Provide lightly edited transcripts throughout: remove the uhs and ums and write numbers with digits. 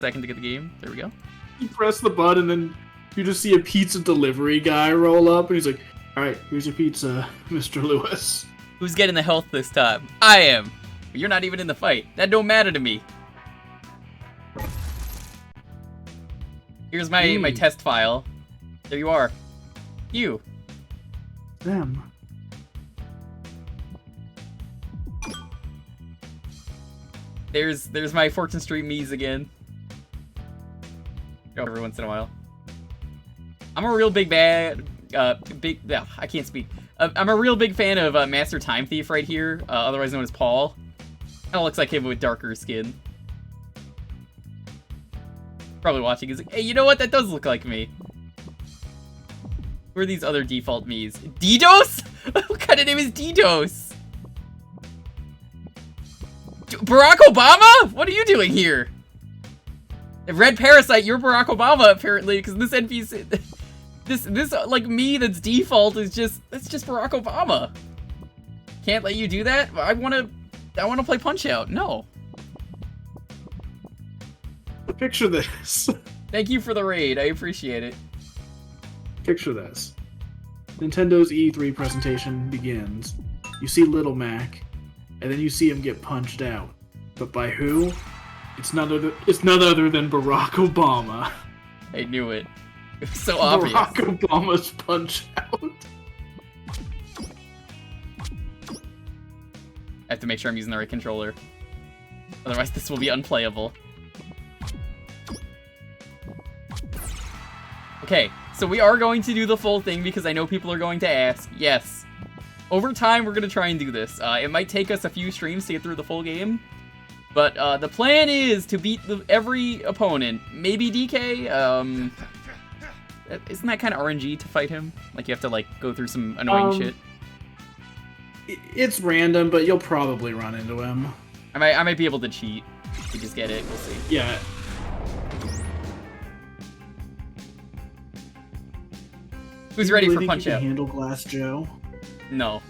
second to get the game. There we go. You press the button and you just see a pizza delivery guy roll up, and he's like, "Alright, here's your pizza, Mr. Lewis." Who's getting the health this time? I am. You're not even in the fight. That don't matter to me. Here's my test file. There you are. You. Them. There's my Fortune Street Mies again. Every once in a while. I'm a real big I can't speak. I'm a real big fan of Master Time Thief right here, otherwise known as Paul. Kinda looks like him with darker skin. Probably watching, he's like, hey, you know what? That does look like me. Who are these other default Miis? DDoS? What kind of name is DDoS? Barack Obama? What are you doing here? Red Parasite, you're Barack Obama, apparently, because this NPC... This like, me that's default is just... It's just Barack Obama. Can't let you do that? I wanna play Punch-Out! No. Picture this. Thank you for the raid, I appreciate it. Picture this. Nintendo's E3 presentation begins. You see Little Mac, and then you see him get punched out. But by who? It's none other than Barack Obama. I knew it. It was so obvious. Barack Obama's Punch Out. I have to make sure I'm using the right controller. Otherwise, this will be unplayable. Okay, so we are going to do the full thing because I know people are going to ask. Yes. Over time, we're going to try and do this. It might take us a few streams to get through the full game. But the plan is to beat every opponent. Maybe DK. Isn't that kind of RNG to fight him? Like, you have to, like, go through some annoying shit? It's random, but you'll probably run into him. I might be able to cheat to just get it. We'll see. Yeah. Who's ready for Punch Out? Handle Glass Joe? No.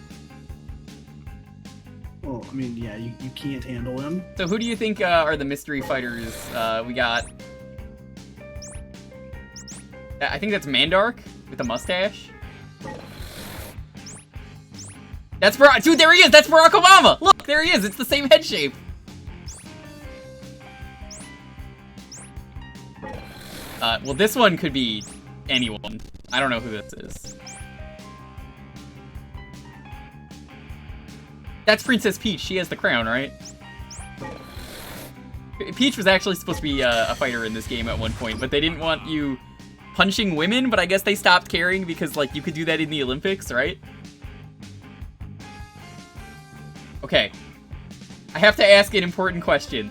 Well, I mean, yeah, you can't handle him. So who do you think are the mystery fighters we got? I think that's Mandark with the mustache. That's Barack. Dude, there he is. That's Barack Obama. Look, there he is. It's the same head shape. Well, this one could be anyone. I don't know who this is. That's Princess Peach. She has the crown, right? Peach was actually supposed to be a fighter in this game at one point, but they didn't want you punching women, but I guess they stopped caring because, like, you could do that in the Olympics, right? Okay. I have to ask an important question.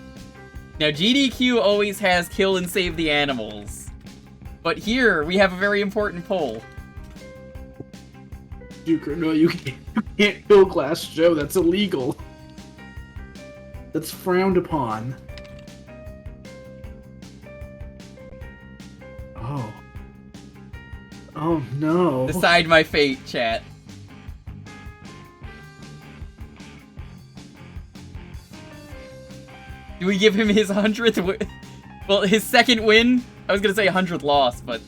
Now, GDQ always has kill and save the animals. But here, we have a very important poll. Jewker, no, you can't kill Glass Joe. That's illegal. That's frowned upon. Oh. Oh, no. Decide my fate, chat. Do we give him his 100th win? Well, his second win? I was gonna say 100th loss, but...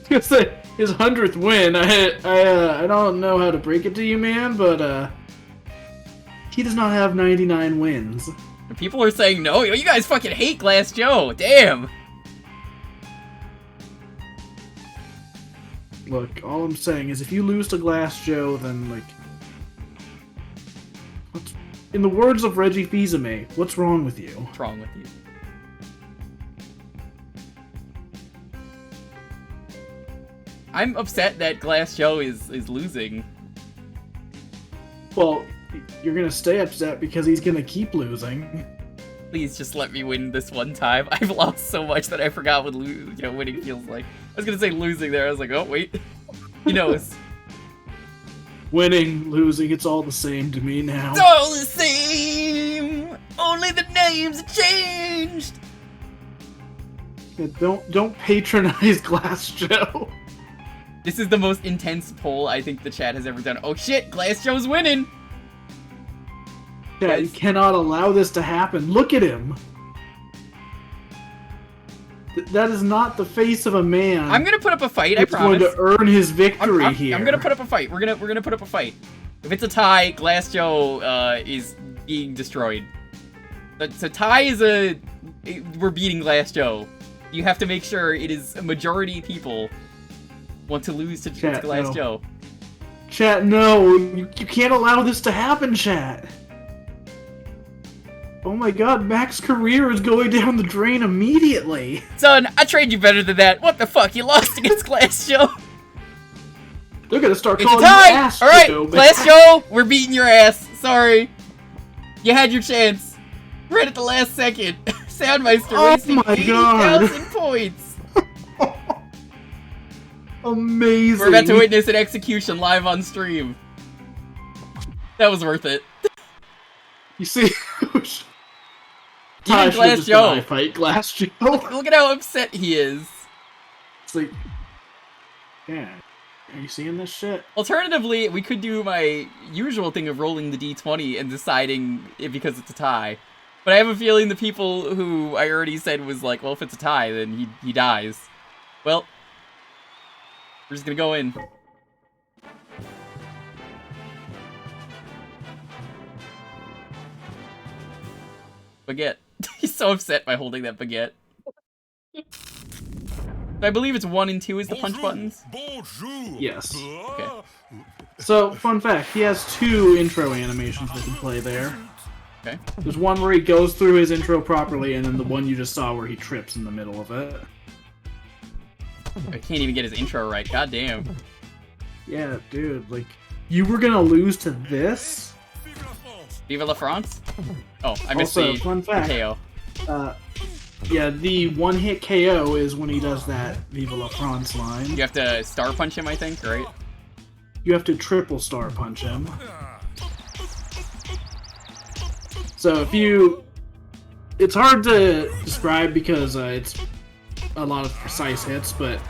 I was gonna say, his 100th win. I don't know how to break it to you, man, but, he does not have 99 wins. People are saying no. You guys fucking hate Glass Joe. Damn. Look, all I'm saying is if you lose to Glass Joe, then, like... In the words of Reggie Fils-Aimé, what's wrong with you? What's wrong with you? I'm upset that Glass Joe is losing. Well, you're gonna stay upset because he's gonna keep losing. Please just let me win this one time. I've lost so much that I forgot what winning feels like. I was gonna say losing there. I was like, oh wait, he knows. Winning, losing, it's all the same to me now. It's all the same. Only the names have changed. Yeah, don't patronize Glass Joe. This is the most intense poll I think the chat has ever done. Oh shit, Glass Joe's winning. Yeah, you cannot allow this to happen. Look at him. That is not the face of a man. I'm gonna put up a fight, I promise. He's going to earn his victory here. I'm gonna put up a fight. We're gonna put up a fight. If it's a tie, Glass Joe is being destroyed. So tie is we're beating Glass Joe. You have to make sure it is a majority people want to lose to Glass Joe. Chat, no, you can't allow this to happen, chat. Oh my god, Mac's career is going down the drain immediately. Son, I trained you better than that. What the fuck? You lost against Glass Joe. They're gonna start It's calling a tie! you ass, Alright, Joe, Glass Joe, we're beating your ass. Sorry. You had your chance. Right at the last second. Soundmeister wasting 80,000 points. Amazing. We're about to witness an execution live on stream. That was worth it. You see? Even Glass Joe. Fight Glass Joe. Look at how upset he is. It's like, yeah. Are you seeing this shit? Alternatively, we could do my usual thing of rolling the d20 and deciding it because it's a tie. But I have a feeling the people who I already said was like, well, if it's a tie, then he dies. Well, we're just gonna go in. Baguette. He's so upset by holding that baguette. I believe it's 1 and 2 is the punch buttons. Yes. Okay. So, fun fact, he has 2 intro animations that can play there. Okay. There's one where he goes through his intro properly, and then the one you just saw where he trips in the middle of it. I can't even get his intro right. God damn. Yeah, dude, like, you were gonna lose to this? Viva la France? Oh, I missed Also, the fun fact, KO. Yeah, the one-hit KO is when he does that Viva la France line. You have to star punch him, I think, right? You have to triple star punch him. So if you... It's hard to describe because it's a lot of precise hits, but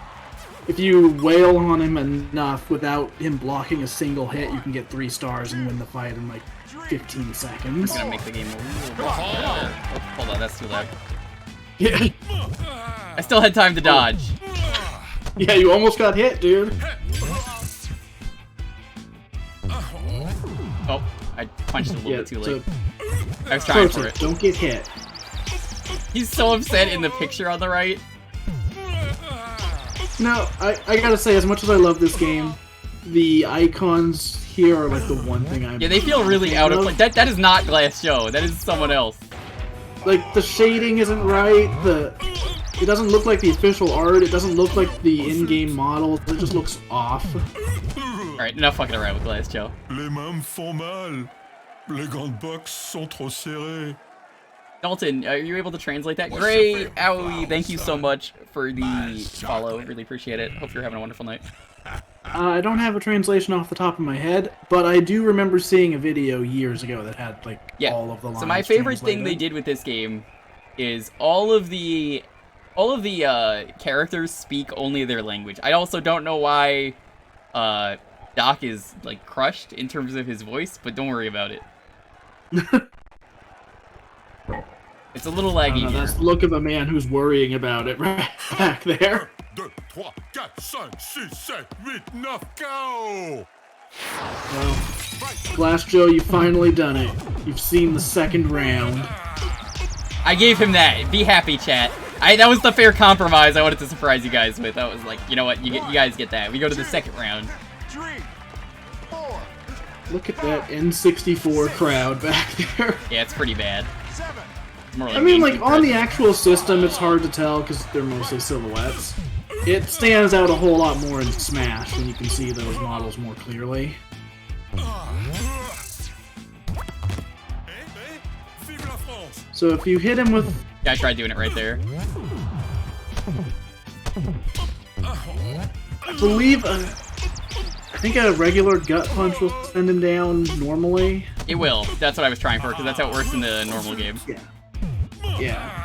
if you wail on him enough without him blocking a single hit, you can get 3 stars and win the fight in like 15 seconds. I'm gonna make the game a little bit better. Oh, hold on, that's too loud. Yeah. I still had time to dodge. Yeah, you almost got hit, dude. Oh, I punched a little bit too late. I was So trying for it. don't get hit. He's so upset in the picture on the right. No, I gotta say, as much as I love this game, the icons here are like the one thing I'm... Yeah, they feel really out of place. That is not Glass Joe. That is someone else. Like, the shading isn't right, it doesn't look like the official art, it doesn't look like the in-game model, it just looks off. Alright, enough fucking around with Glass Joe. Les mains me font mal. Les grandes boxes sont trop serrées. Dalton, are you able to translate that? Great! Owie, thank you so much for the follow. Really appreciate it. Hope you're having a wonderful night. I don't have a translation off the top of my head, but I do remember seeing a video years ago that had, like, all of the lines So my favorite thing translated. they did with this game is all of the characters speak only their language. I also don't know why Doc is, like, crushed in terms of his voice, but don't worry about it. It's a little laggy here. That's the look of a man who's worrying about it right back there. 2, 3, 4, 5, 6, 7, 8, 9, KO! Well, Glass Joe, you've finally done it. You've seen the second round. I gave him that. Be happy, chat. That was the fair compromise I wanted to surprise you guys with. I was like, you know what, you guys get that. We go to the second round. 3, 4, Look at that N64 crowd back there. Yeah, it's pretty bad. 7. It's more I mean, like, GameCube on the present. actual system, it's hard to tell because they're mostly silhouettes. It stands out a whole lot more in Smash when you can see those models more clearly. So if you hit him with... Yeah, I tried doing it right there. I believe... I think a regular gut punch will send him down normally. It will. That's what I was trying for, because that's how it works in the normal game. Yeah. Yeah.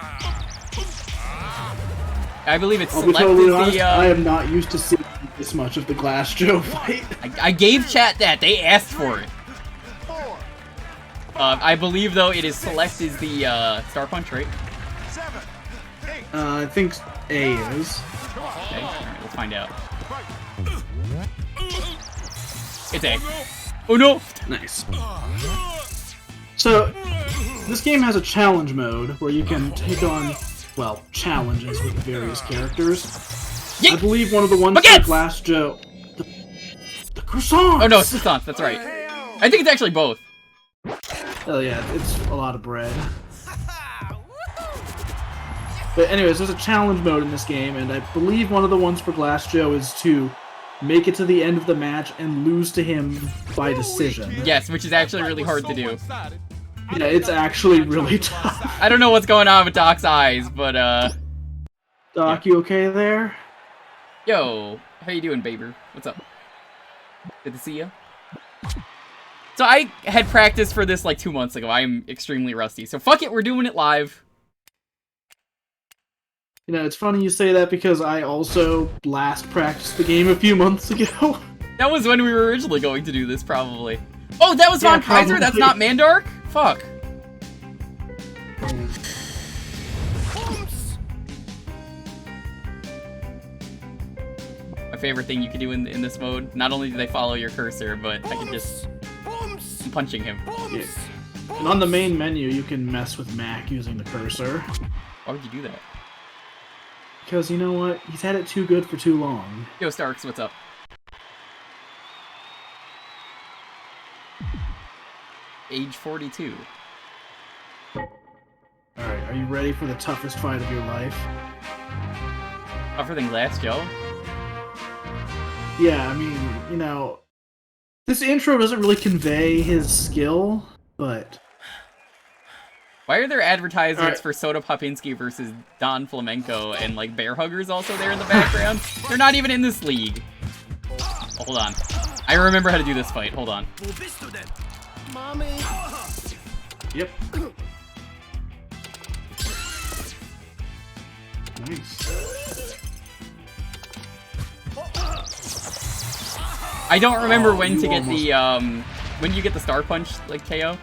I believe it's I'll be select totally is honest, the, I am not used to seeing this much of the Glass Joe fight. I gave chat that. They asked for it. I believe, though, it is select is the, Star Punch, right? 7, 8, I think A is. Okay, alright, let's find out. It's A. Oh no! Nice. So, this game has a challenge mode where you can take on, well, challenges with various characters. Yeet! I believe one of the ones Baguettes! for Glass Joe... The croissants! Oh no, it's croissants, that's right. I think it's actually both. Oh yeah, it's a lot of bread. But anyways, there's a challenge mode in this game, and I believe one of the ones for Glass Joe is to make it to the end of the match and lose to him by decision. Yes, which is actually really hard to do. Yeah, it's actually really tough. I don't know what's going on with Doc's eyes, but Doc, you okay there? yo, how you doing, baber? What's up? Good to see you. So I had practiced for this like 2 months ago. I'm extremely rusty, so fuck it, we're doing it live. You know, it's funny you say that because I also last practiced the game a few months ago. That was when we were originally going to do this, probably. Oh, that was Yeah, Von Kaiser? That's not Mandark? Fuck. My favorite thing you can do in this mode, not only do they follow your cursor, but I can just... I'm punching him. Yeah. And on the main menu, you can mess with Mac using the cursor. Why would you do that? Because, you know what? He's had it too good for too long. Yo, Starks, what's up? Age 42. Alright, are you ready for the toughest fight of your life? Tougher than Glass Joe? Yeah, I mean, you know, this intro doesn't really convey his skill, but... Why are there advertisements Alright. for Soda Popinski versus Don Flamenco and, like, Bear Huggers also there in the background? They're not even in this league. Oh, hold on. I remember how to do this fight. Hold on. Yep. Nice. I don't remember when you to get almost- the, when you get the Star Punch, like, KO.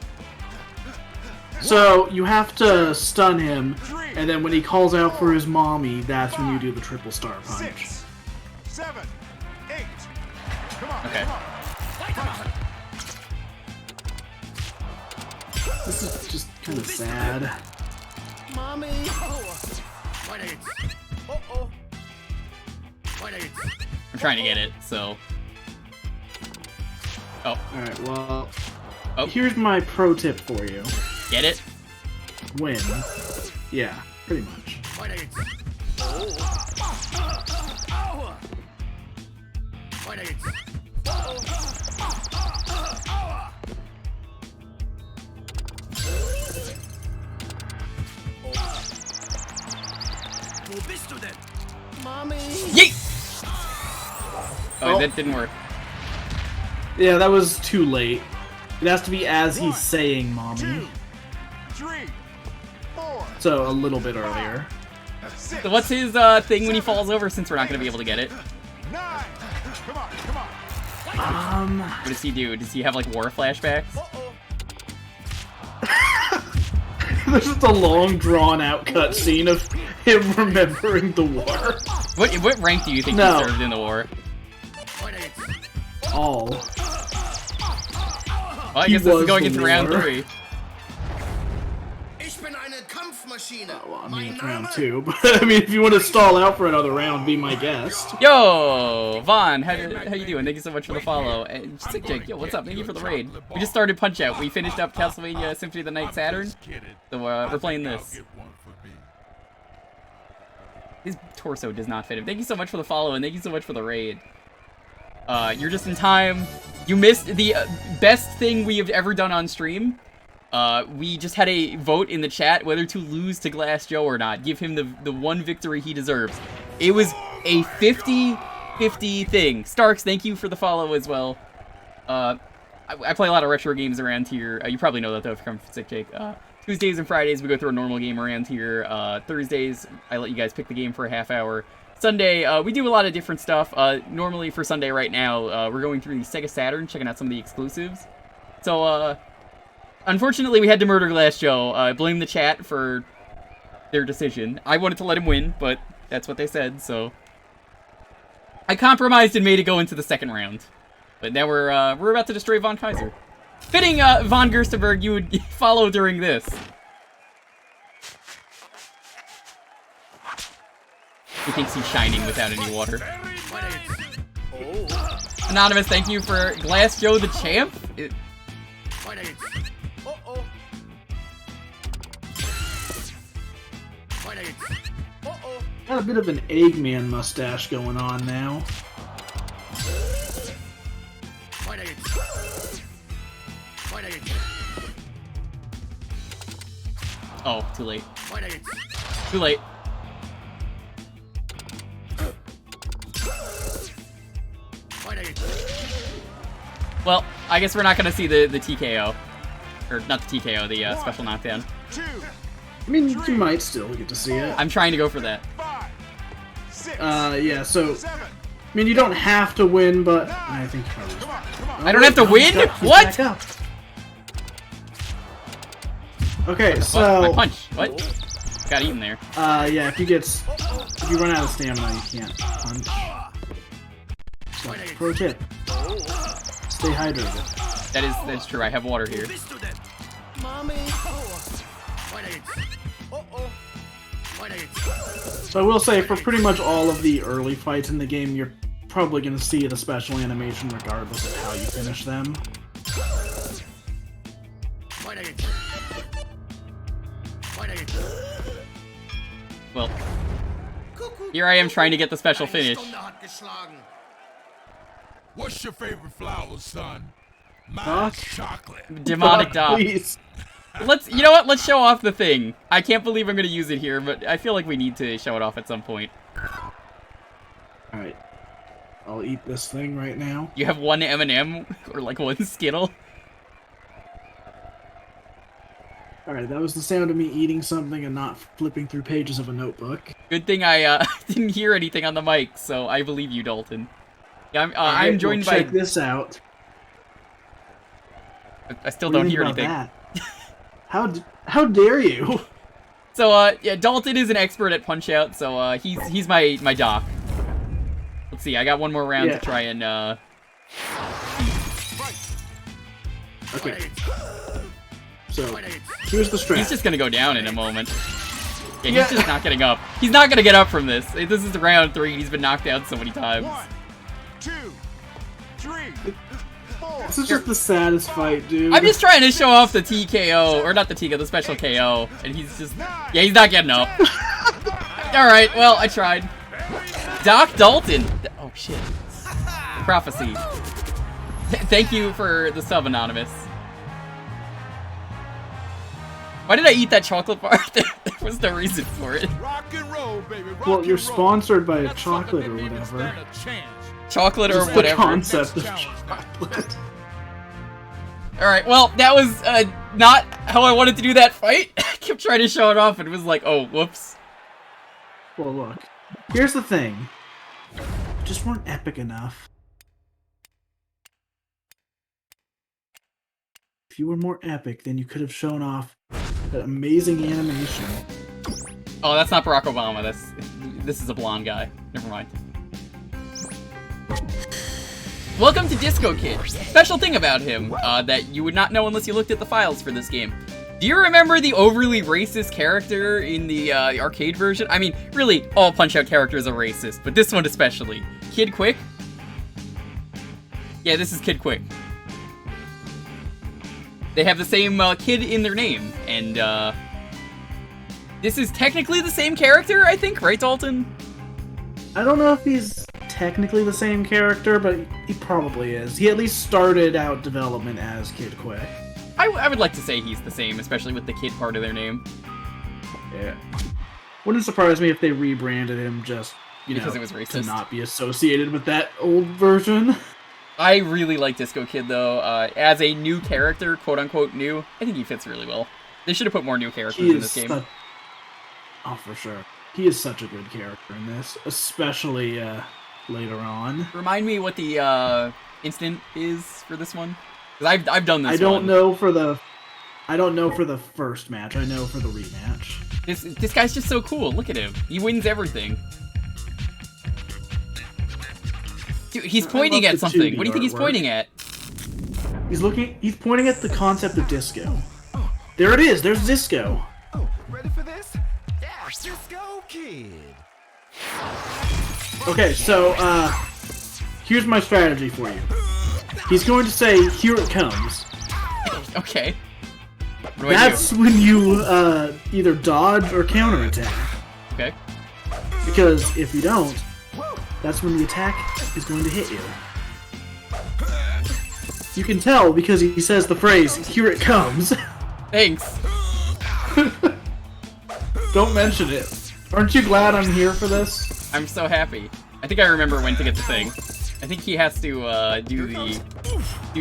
So, you have to stun him, and then when he calls out for his mommy, that's when you do the triple star punch. 6, 7, 8. Come on. Okay. This is just kind of sad. I'm trying to get it, so... Oh, Alright, well, oh, here's my pro tip for you. get it? Win. Yeah, pretty much. Yeet! Oh, Oh. that didn't work. Yeah, that was too late. It has to be as he's saying mommy. 2, 3, 4, So, a little bit earlier. 6, So what's his, thing when he falls over, since we're not gonna be able to get it? 9. Come on, come on. What does he do? Does he have, like, war flashbacks? There's just a long, drawn-out cutscene of him remembering the war. What rank do you think No. he served in the war? All. Well, I He guess this is was going the into round war. 3. Well, I mean, it's round 2, but I mean, if you want to stall out for another round, be my guest. Yo, Vaughn, how you doing? Thank you so much for the follow. And Sick Jake, yo, what's up? Thank you for the raid. We just started Punch Out. We finished up Castlevania Symphony of the Night Saturn, so we're playing this. His torso does not fit him. Thank you so much for the follow, and thank you so much for the raid. You're just in time. You missed the best thing we have ever done on stream. We just had a vote in the chat whether to lose to Glass Joe or not. Give him the one victory he deserves. It was a 50-50 thing. Starks, thank you for the follow as well. I play a lot of retro games around here. You probably know that though if you're from Sick Jake. Tuesdays and Fridays we go through a normal game around here. Thursdays I let you guys pick the game for a half hour. Sunday, we do a lot of different stuff. Normally for Sunday right now, we're going through the Sega Saturn, checking out some of the exclusives. So, unfortunately, we had to murder Glass Joe. I blame the chat for their decision. I wanted to let him win, but that's what they said, so... I compromised and made it go into the second round. But now we're about to destroy Von Kaiser. Fitting, Von Gerstenberg, you would follow during this. He thinks he's shining without any water. Anonymous, thank you for Glass Joe the Champ. Got a bit of an Eggman mustache going on now. Oh, too late. Too late. Well, I guess we're not gonna see the TKO. Or, not the TKO, the special knockdown. I mean, you might still get to see it. I'm trying to go for that. Yeah, so... I mean, you don't have to win, but... I think you probably... I don't have to win? What? Okay, so... Oh, my punch. What? Got eaten there. Yeah, if you run out of stamina, you can't punch. So, pro tip. Stay hydrated. That's true. I have water here. So I will say, for pretty much all of the early fights in the game, you're probably going to see the special animation regardless of how you finish them. Well, here I am trying to get the special finish. What's your favorite flower, son? Doc? Chocolate. Demonic Doc, Doc. please. You know what? Let's show off the thing. I can't believe I'm going to use it here, but I feel like we need to show it off at some point. Alright. I'll eat this thing right now. You have one M&M or like one Skittle. Alright, that was the sound of me eating something and not flipping through pages of a notebook. Good thing I didn't hear anything on the mic, so I believe you, Dalton. Yeah, I'm joined by... Check this out. I still don't hear anything. That? How dare you? So, yeah, Dalton is an expert at Punch-Out, so, he's my doc. Let's see, I got one more round to try and, Okay. So, here's the strat. He's just gonna go down in a moment. Yeah, he's just not getting up. He's not gonna get up from this. This is round 3, and he's been knocked down so many times. 1, 2, 3, 4. This is just the saddest fight, dude. I'm just trying to show off the TKO, or not the TKO, the special KO, and he's just... Yeah, he's not getting up. Alright, well, I tried. Doc Dalton! Oh, shit. Prophecy. Thank you for the sub, Anonymous. Why did I eat that chocolate bar? There was no reason for it. Rock and roll, baby. Rock Well, you're and roll. sponsored by a That chocolate or don't even whatever. stand a chance. Chocolate or Just the whatever. concept of chocolate. Alright, well, that was not how I wanted to do that fight. I kept trying to show it off, and it was like, oh, whoops. Well, look. Here's the thing. You just weren't epic enough. If you were more epic, then you could have shown off that amazing animation. Oh, that's not Barack Obama. This is a blonde guy. Never mind. Welcome to Disco Kid. Special thing about him that you would not know unless you looked at the files for this game. Do you remember the overly racist character in the arcade version? I mean, really, all Punch-Out characters are racist, but this one especially. Kid Quick? Yeah, this is Kid Quick. They have the same kid in their name, and this is technically the same character, I think, right, Dalton? I don't know if he's technically the same character, but he probably is. He at least started out development as Kid Quick. I would like to say he's the same, especially with the kid part of their name. Yeah. Wouldn't surprise me if they rebranded him just, Because it was racist. to not be associated with that old version. I really like Disco Kid, though. As a new character, quote-unquote new, I think he fits really well. They should have put more new characters in this game. Oh, for sure. He is such a good character in this, especially later on. Remind me what the instant is for this one? Because I've done this I don't know for the I don't know for the first match. I know for the rematch. This guy's just so cool. Look at him. He wins everything. Dude, he's pointing at something. What do you think he's pointing at? He's pointing at the concept of disco. There it is. There's disco. Oh, ready for this? Yeah, Disco Kid. Okay, so here's my strategy for you. He's going to say, "Here it comes." Okay. That's when you either dodge or counterattack. Okay. Because if you don't, that's when the attack is going to hit you. You can tell because he says the phrase, "Here it comes." Thanks. Don't mention it. Aren't you glad I'm here for this? I'm so happy. I think I remember when to get the thing. I think he has to do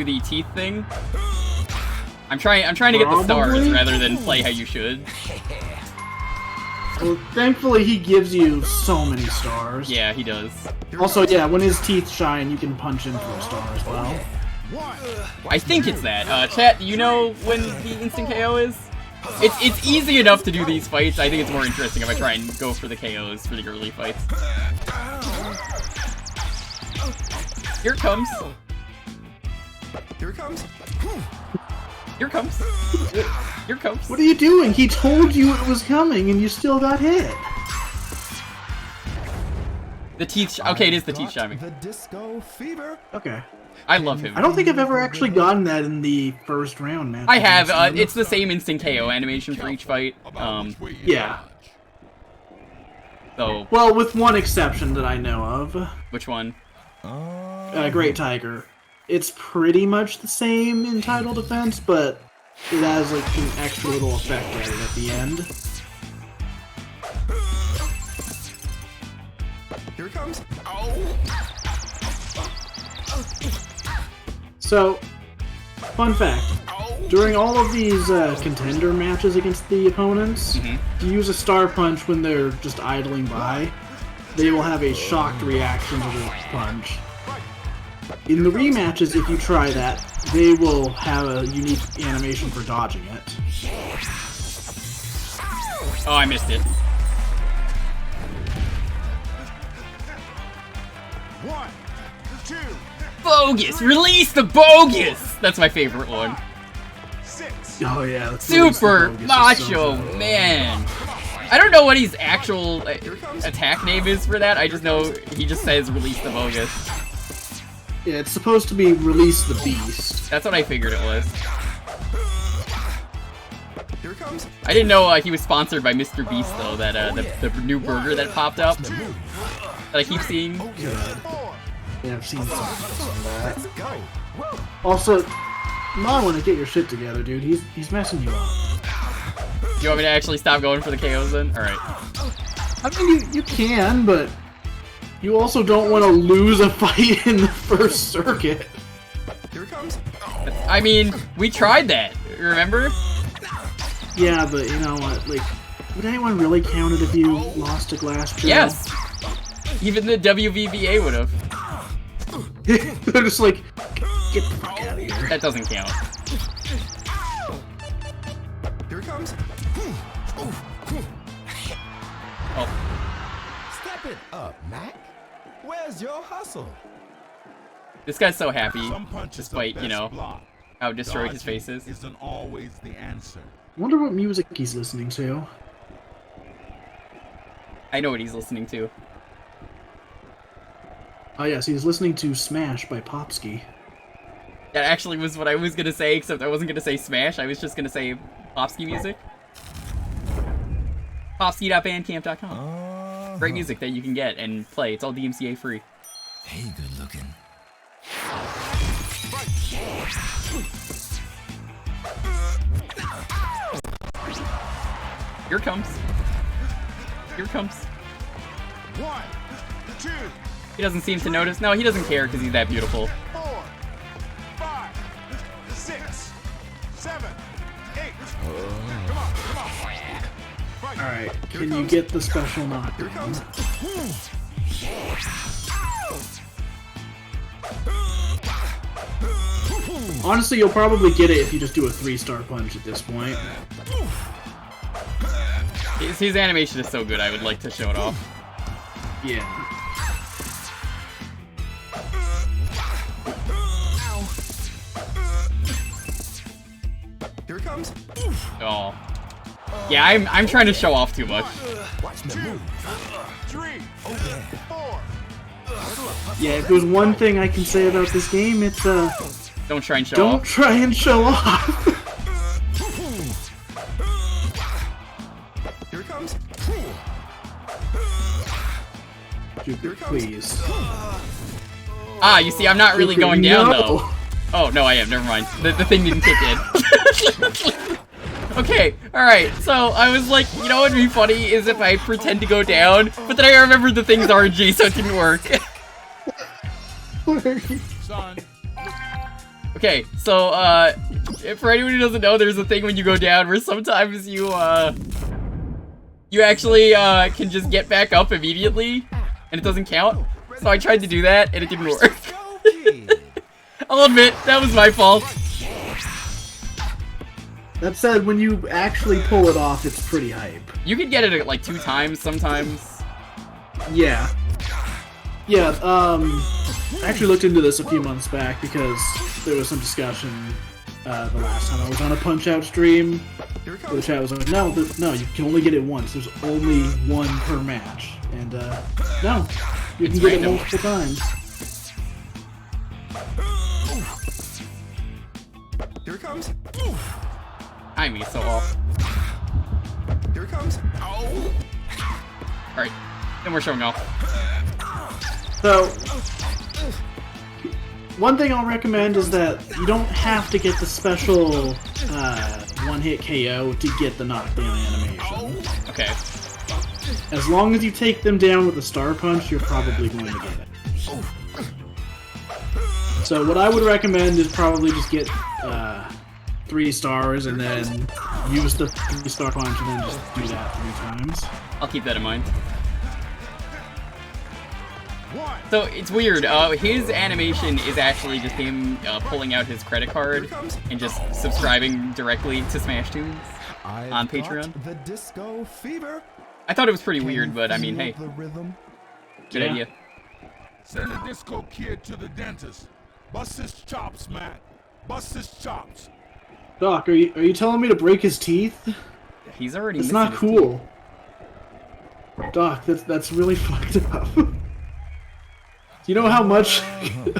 the teeth thing. I'm trying to get the stars rather than play how you should. Well, thankfully he gives you so many stars. Yeah, he does. Also, yeah, when his teeth shine, you can punch in for a star as well. I think it's that. Chat, do you know when the instant KO is? It's easy enough to do these fights. I think it's more interesting if I try and go for the KOs for the early fights. Here it comes. Here it comes. Here comes. Here comes. What are you doing? He told you it was coming and you still got hit. The teeth. Okay, it is the teeth shining. The disco fever. Okay. I love him. I don't think I've ever actually gotten that in the first round, man. I have. It's the same instant KO animation for each fight. Yeah. So. Well, with one exception that I know of. Which one? Great Tiger. It's pretty much the same in title defense, but it has like an extra little effect added at the end. Here it comes. So, fun fact. During all of these contender matches against the opponents, if you use a star punch when they're just idling by, they will have a shocked reaction to the punch. In the rematches, if you try that, they will have a unique animation for dodging it. Oh, I missed it. 1, 2, Bogus! Release the bogus! That's my favorite one. 6. Oh yeah, Super macho man. I don't know what his actual attack name is for that. I just know he just says release the bogus. Yeah, it's supposed to be release the beast. That's what I figured it was. Here it comes. I didn't know he was sponsored by Mr. Beast though. That the new burger that popped up that I keep seeing. Yeah, I've seen something on that. Let's go. Also, you might want to get your shit together, dude. He's messing you up. You want me to actually stop going for the KOs then? All right. I mean, you can, but you also don't want to lose a fight in the first circuit. Here it comes. I mean, we tried that. Remember? Yeah, but you know what? Like, would anyone really count it if you lost a glass jar? Yes. Even the WVBA would have. They're just like, get the fuck out of here. That doesn't count. Here it comes. Oh. Step it up, Mac. Where's your hustle? This guy's so happy, Some punches despite, the you know, best block. how destroyed his Dodging face is. Isn't always the answer. I wonder what music he's listening to. I know what he's listening to. Oh yes, he's listening to Smash by Popsky. That actually was what I was gonna say, except I wasn't gonna say Smash, I was just gonna say Popsky music. Popsky.bandcamp.com. Great music that you can get and play. It's all DMCA free. Hey, good looking. Here it comes. Here it comes. 1, 2, He doesn't seem to notice. No, he doesn't care because he's that beautiful. 4, 5, 6, 7, 8. Come on. Fight. Alright, can you get the special knockdown? Here it comes. Honestly, you'll probably get it if you just do a 3-star punch at this point. His animation is so good, I would like to show it off. Yeah. Here it comes. Oh. Yeah, I'm trying to show off too much. Watch me move. 3, Oh, yeah. 4. Yeah, if there's one thing I can say about this game, it's, Don't try and show don't off. try and show off. Here it comes. Jewker, please. Ah, you see, I'm not really Jewker, going down, no. though. Oh, no, I am. Never mind. The thing didn't kick in. Okay, alright. So, I was like, you know what would be funny is if I pretend to go down, but then I remembered the thing's RNG, so it didn't work. Son. Okay, so, for anyone who doesn't know, there's a thing when you go down where sometimes you actually, can just get back up immediately, and it doesn't count. So I tried to do that, and it didn't work. I'll admit, that was my fault. That said, when you actually pull it off, it's pretty hype. You can get it like 2 times sometimes. Yeah. Yeah, I actually looked into this a few months back because there was some discussion the last time I was on a Punch-Out stream. The chat was like, no, no, you can only get it once. There's only one per match. And, no, you can get it multiple times. Here it comes. Timing is so off. Here it comes. Alright, then we're showing off. So, one thing I'll recommend is that you don't have to get the special one-hit KO to get the knockdown animation. Okay. As long as you take them down with a Star Punch, you're probably going to get it. So what I would recommend is probably just get 3 stars and then use the 3-star punch and then just do that 3 times. I'll keep that in mind. So, it's weird, his animation is actually just him pulling out his credit card and just subscribing directly to Smash Tunes on Patreon. The disco fever. I thought it was pretty weird, but I mean, hey, The rhythm. good Yeah. idea. Send the disco kid to the dentist. Bust his chops, Matt. Bust his chops. Doc, are you telling me to break his teeth? He's already It's missing not his cool. Doc, that's really fucked up. Do you know how much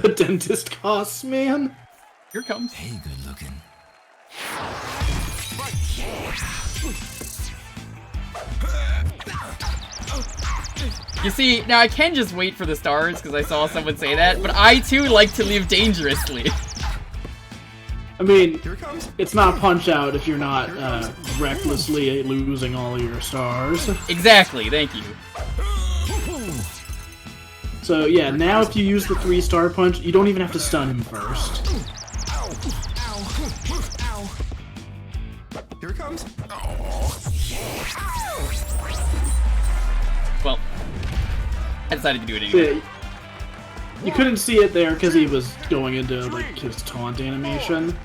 a dentist costs, man? teeth. Here it comes. Hey, good looking. You see, now I can just wait for the stars because I saw someone say that, but I too like to live dangerously. I mean, Here it comes. it's not Punch-Out if you're not recklessly losing all of your stars. Exactly, thank you. So yeah, now if you use the 3-star punch, you don't even have to stun him first. Here it comes. Well, I decided to do it So, anyway. you couldn't see it there because he was going into like his taunt animation,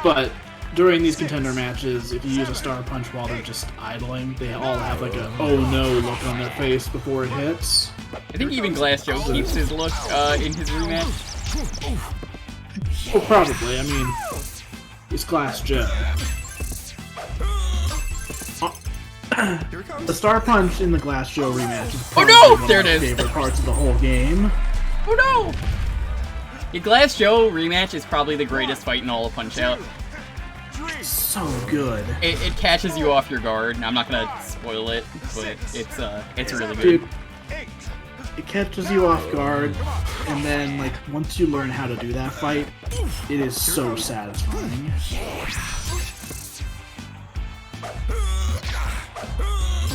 but during these contender matches, if you use a star punch while they're just idling, they all have like a oh no look on their face before it hits. I think even Glass Joe keeps his look in his rematch. Well, probably. I mean, it's Glass Joe. Here it comes. The star punch in the Glass Joe rematch is Oh, probably no! one There of it my is. favorite parts of the whole game. Oh no! The Glass Joe rematch is probably the greatest fight in all of Punch-Out. So good. It catches you off your guard, and I'm not gonna spoil it, but it's really good. Dude, it catches you off guard, and then, like, once you learn how to do that fight, it is so satisfying.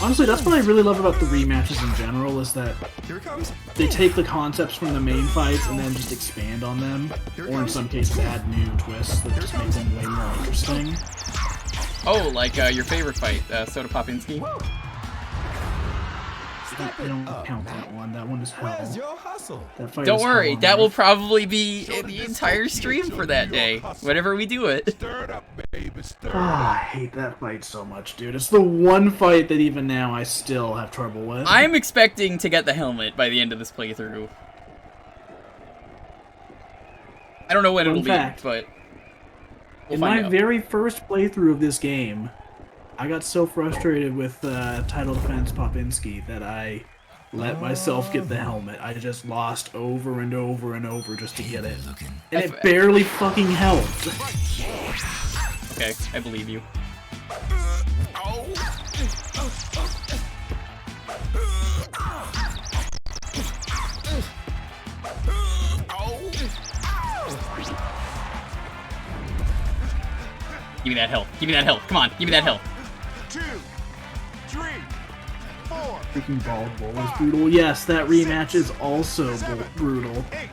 Honestly, that's what I really love about the rematches in general, is that Here it comes. they take the concepts from the main fights and then just expand on them, or in some cases add new twists that just make them way more interesting. Oh, like your favorite fight, Soda Popinski? I don't count that one. on. That one is hell. Where's your hustle? That fight Don't is worry, hell on that will Earth. probably be in the entire stream for that day, whenever we do it. Stir it up, baby. Stir it Ah, I up. hate that fight so much, dude. It's the one fight that even now I still have trouble with. I'm expecting to get the helmet by the end of this playthrough. I don't know when Fun it'll fact. be, but we'll In find my out. very first playthrough of this game, I got so frustrated with Title Defense Popinski that I let myself get the helmet. I just lost over and over and over just to get it. And it barely fucking helped. Okay, I believe you. Give me that health. Give me that health. Come on, give me that health. 2, 3, 4, Freaking Bald Bull is brutal. Yes, that rematch is also brutal. 8,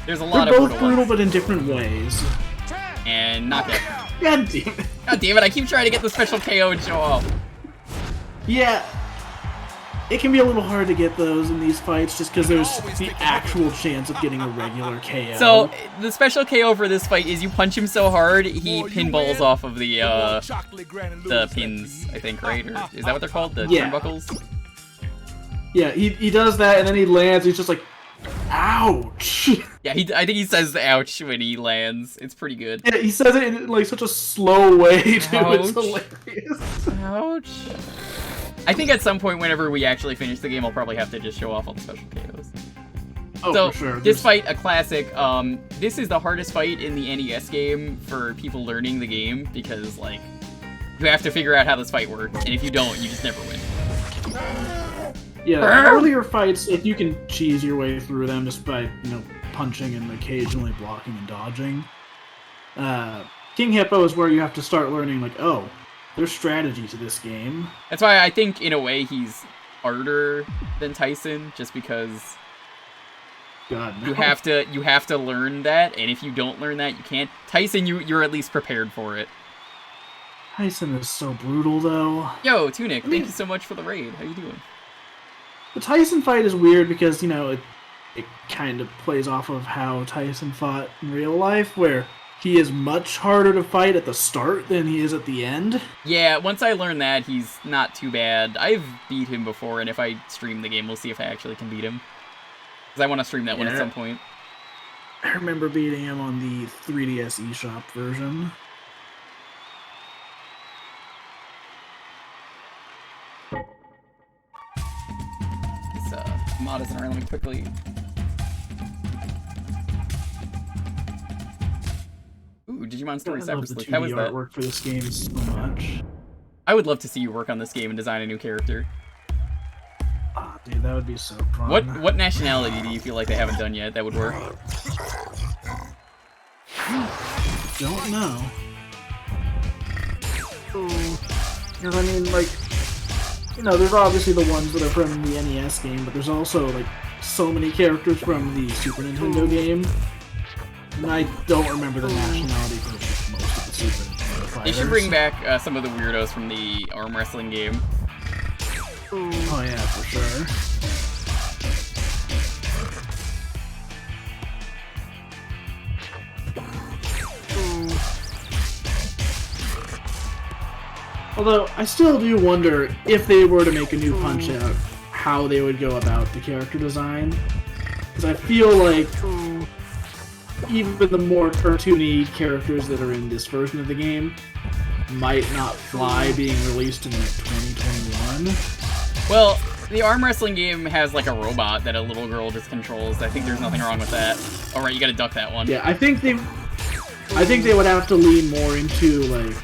There's a lot They're of both brutal brutal, ones. but in different ways. 10. And knockout. God damn it. God damn it, I keep trying to get the special KO and show off. Yeah, it can be a little hard to get those in these fights just because there's the actual chance of getting a regular KO. So, the special KO for this fight is you punch him so hard, he Boy, you pinballs win. off of the Chocolate Granny the Lou's pins, left. I think, right? Or is that what they're called? The Yeah. turnbuckles? yeah, he does that and then he lands. He's just like, ouch. Yeah, I think he says ouch when he lands. It's pretty good. Yeah, he says it in like such a slow way too. Ouch. It's hilarious. Ouch. I think at some point, whenever we actually finish the game, I'll probably have to just show off all the special KOs. Oh, So, for sure. this fight, a classic. This is the hardest fight in the NES game for people learning the game, because, like, you have to figure out how this fight works, and if you don't, you just never win. Yeah, earlier fights, like, you can cheese your way through them just by, punching and occasionally blocking and dodging. King Hippo is where you have to start learning, like, oh, there's strategy to this game. That's why I think, in a way, he's harder than Tyson, just because God, no. you have to learn that, and if you don't learn that, you can't. Tyson, you're at least prepared for it. Tyson is so brutal, though. Yo, Tunic, thank you so much for the raid. How you doing? The Tyson fight is weird because, it kind of plays off of how Tyson fought in real life, where he is much harder to fight at the start than he is at the end. Yeah, once I learn that, he's not too bad. I've beat him before, and if I stream the game, we'll see if I actually can beat him. Because I want to stream that one at Yeah. some point. I remember beating him on the 3DS eShop version. This mod isn't around. Let me quickly... Ooh, Digimon Story I love Cyber the Sleuth. 2D How was that? artwork for this game so much. I would love to see you work on this game and design a new character. Ah, dude, that would be so fun. What nationality do you feel like they haven't done yet that would work? Don't know. Because, I mean, like, there's obviously the ones that are from the NES game, but there's also, like, so many characters from the Super Nintendo game. And I don't remember the nationality for most of the Super Nintendo fighters. They should bring back some of the weirdos from the arm wrestling game. Oh, yeah, for sure. Although, I still do wonder if they were to make a new Punch-Out, how they would go about the character design. Because I feel like even the more cartoony characters that are in this version of the game might not fly being released in, like, 2021. Well, the arm wrestling game has like a robot that a little girl just controls. I think there's nothing wrong with that. All right, you gotta duck that one. Yeah, I think they would have to lean more into, like,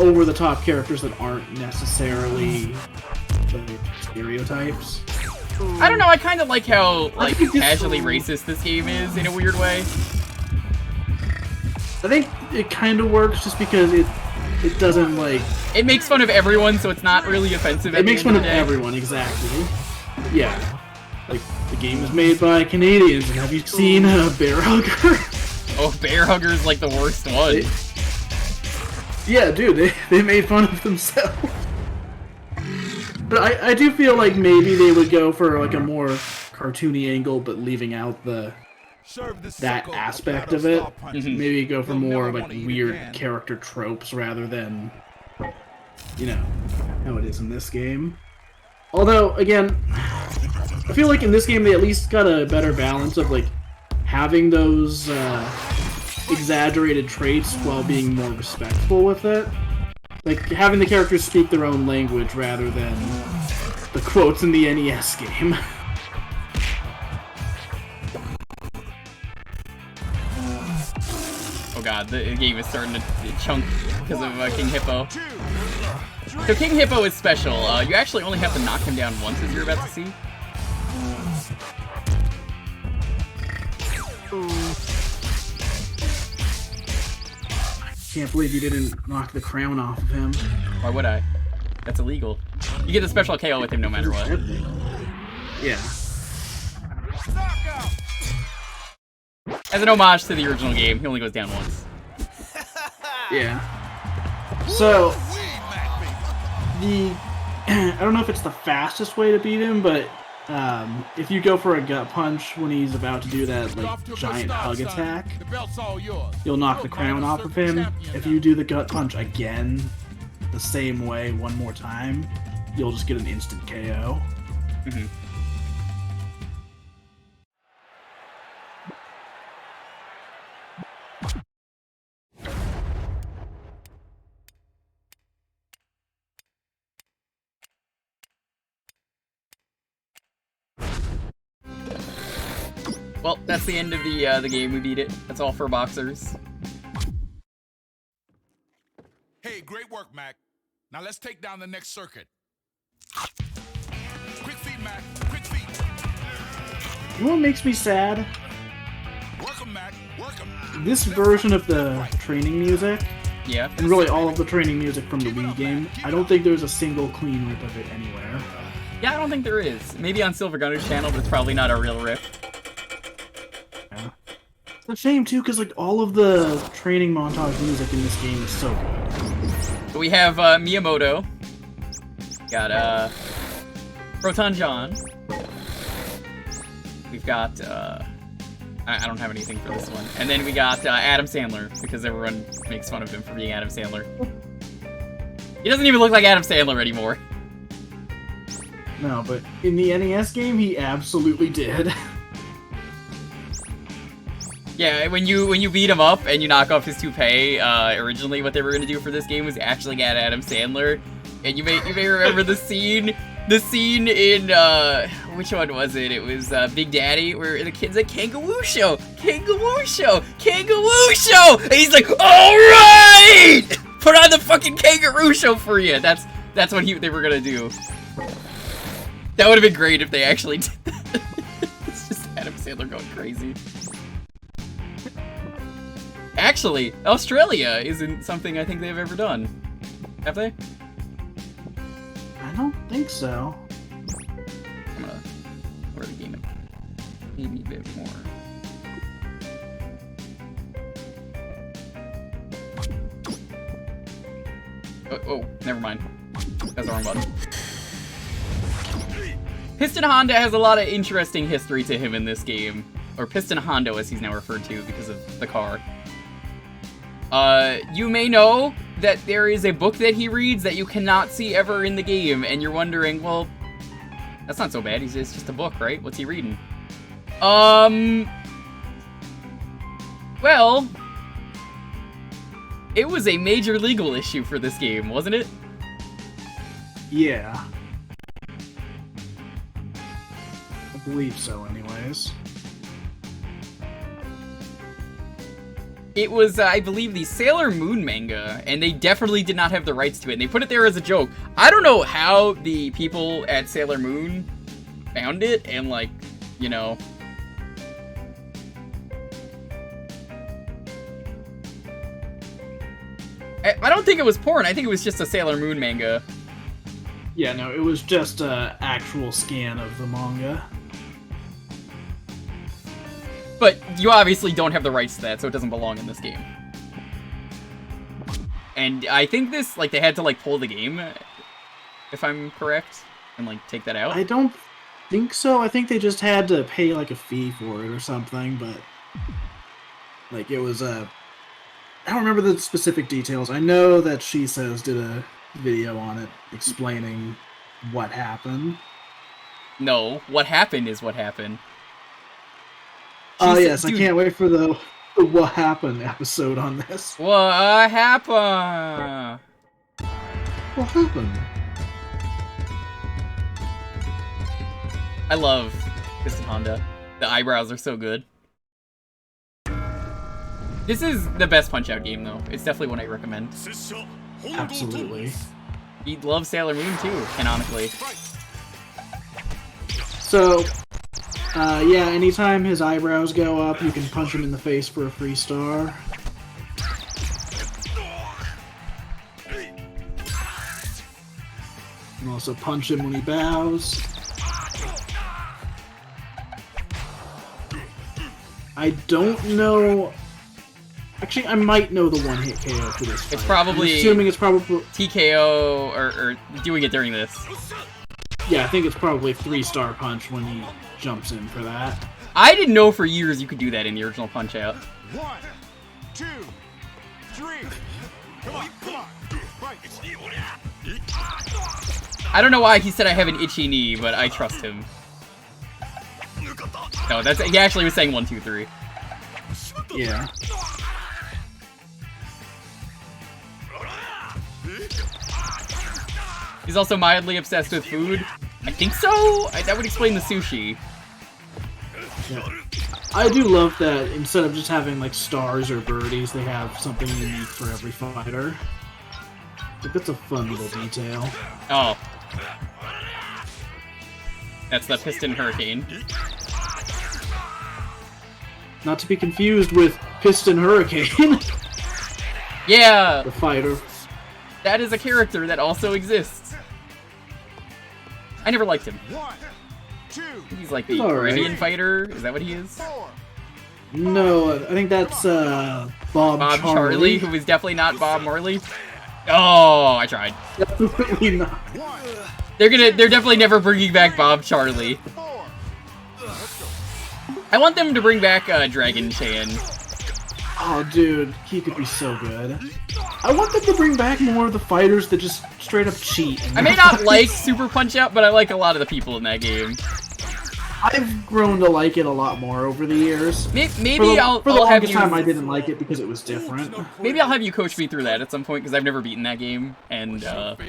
over-the-top characters that aren't necessarily, like, stereotypes. I don't know, I kind of like how, like, think it's casually so- racist this game is in a weird way. I think it kind of works just because it doesn't, like... It makes fun of everyone, so it's not really offensive at It makes the end fun of the day. everyone, exactly. Yeah. Like, the game is made by Canadians, and have you seen Bear Hugger? Oh, Bear Hugger's like the worst one. Yeah, dude, they made fun of themselves. But I do feel like maybe they would go for like a more cartoony angle, but leaving out that aspect of it. Maybe go for more like weird character tropes rather than, you know, how it is in this game. Although, again, I feel like in this game they at least got a better balance of like having those exaggerated traits while being more respectful with it. Like having the characters speak their own language rather than the quotes in the NES game. Oh god, the game is starting to chunk because of King Hippo. So King Hippo is special. You actually only have to knock him down once, as you're about to see. Can't believe you didn't knock the crown off of him. Why would I? That's illegal. You get the special KO with him no matter what. Yeah. As an homage to the original game, he only goes down once. Yeah. So, I don't know if it's the fastest way to beat him, but if you go for a gut punch when he's about to do that like giant hug attack, you'll knock the crown off of him. If you do the gut punch again, the same way one more time, you'll just get an instant KO. Mm-hmm. Well, that's the end of the game. We beat it. That's all for boxers. Hey, great work, Mac. Now let's take down the next circuit. Quick feet, Mac. Quick feet. You know what makes me sad? Work 'em, Mac. Work 'em. This version of the training music, Yeah. and really all of the training music from the Wii game, I don't think there's a single clean rip of it anywhere. Yeah, I don't think there is. Maybe on Silver Gunner's channel, but it's probably not a real rip. Yeah. It's a shame too, because like all of the training montage music in this game is so good. We have Miyamoto. Got Proton John. We've got I don't have anything for this one. And then we got Adam Sandler, because everyone makes fun of him for being Adam Sandler. He doesn't even look like Adam Sandler anymore. No, but in the NES game, he absolutely did. Yeah, when you beat him up and you knock off his toupee, originally what they were gonna do for this game was actually get Adam Sandler, and you may remember the scene in which one was it? It was Big Daddy, where the kid's like Kangaroo Show, Kangaroo Show, Kangaroo Show, and he's like, all right, put on the fucking Kangaroo Show for you. That's what they were gonna do. That would have been great if they actually did that. It's just Adam Sandler going crazy. Actually, Australia isn't something I think they've ever done. Have they? I don't think so. I'm gonna order the game maybe a bit more. Oh, never mind. That's the wrong button. Piston Honda has a lot of interesting history to him in this game. Or Piston Hondo, as he's now referred to because of the car. You may know that there is a book that he reads that you cannot see ever in the game, and you're wondering, well, that's not so bad. It's just a book, right? What's he reading? Well, it was a major legal issue for this game, wasn't it? Yeah. I believe so, anyways. It was, I believe, the Sailor Moon manga, and they definitely did not have the rights to it, and they put it there as a joke. I don't know how the people at Sailor Moon found it, and, like, you know... I don't think it was porn, I think it was just a Sailor Moon manga. Yeah, no, it was just an actual scan of the manga. But you obviously don't have the rights to that, so it doesn't belong in this game. And I think this, like, they had to, like, pull the game, if I'm correct. and like take that out? I don't think so. I think they just had to pay like a fee for it or something, but like it was I don't remember the specific details. I know that She Says did a video on it explaining what happened. No, what happened is what happened. Oh She yes, said, I can't wait for the What Happened episode on this. What happened? What happened? I love Piston Honda. The eyebrows are so good. This is the best Punch-Out game, though. It's definitely one I recommend. Absolutely. You'd love Sailor Moon, too, canonically. So, yeah, anytime his eyebrows go up, you can punch him in the face for a free star. You can also punch him when he bows. I don't know... Actually, I might know the one-hit KO for this fight. It's probably... I'm assuming it's probably... TKO, or doing it during this. Yeah, I think it's probably 3-star punch when he jumps in for that. I didn't know for years you could do that in the original Punch-Out. 1, 2, 3. Come on, come on. Fight. I don't know why he said I have an itchy knee, but I trust him. No, he actually was saying 1, 2, 3. Yeah. He's also mildly obsessed with food. I think so? That would explain the sushi. Yeah. I do love that instead of just having like stars or birdies, they have something unique for every fighter. Like, that's a fun little detail. Oh. That's the Piston Hurricane. Not to be confused with Piston Hurricane, Yeah! the fighter. That is a character that also exists. I never liked him. 1, 2, He's like the He's alright. Caribbean fighter. Is that what he is? 4. No, I think that's Bob Charlie, who is definitely not Bob Marley. Oh, I tried. Definitely not. 1, They're definitely never bringing back Bob Charlie. 4. I want them to bring back Dragon Chan. Oh, dude, he could be so good. I want them to bring back more of the fighters that just straight up cheat. I may not like Super Punch-Out, but I like a lot of the people in that game. I've grown to like it a lot more over the years. Maybe I'll For the have longest you. time, I didn't like it because it was different. Maybe I'll have you coach me through that at some point because I've never beaten that game, and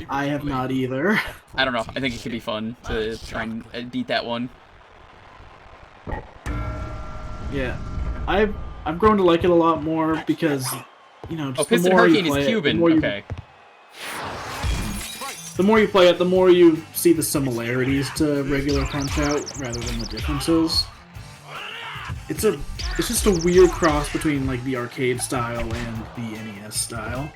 I have not either. I don't know. I think it could be fun to try and beat that one. Yeah, I've grown to like it a lot more because, you know, Oh, just the Piston more you Hurricane play is it, Cuban. the more you, Okay. the more you play it, the more you see the similarities to regular Punch-Out rather than the differences. It's just a weird cross between like the arcade style and the NES style.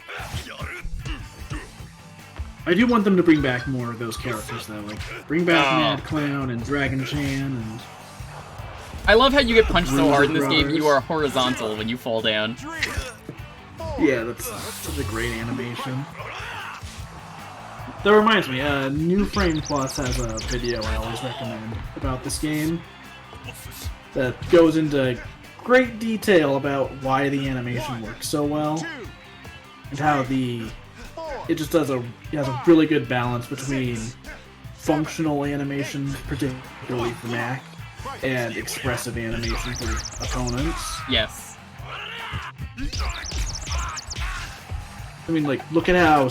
I do want them to bring back more of those characters though, like bring back Mad Clown and Dragon Chan and... I love how you get punched so hard in this game. Brothers. You are horizontal when you fall down. Yeah, that's such a great animation. That reminds me, New Frame Plus has a video I always recommend about this game that goes into great detail about why the animation works so well and how it just has a really good balance between functional animation, particularly for Mac, and expressive animation for opponents. Yes. I mean, like, look at how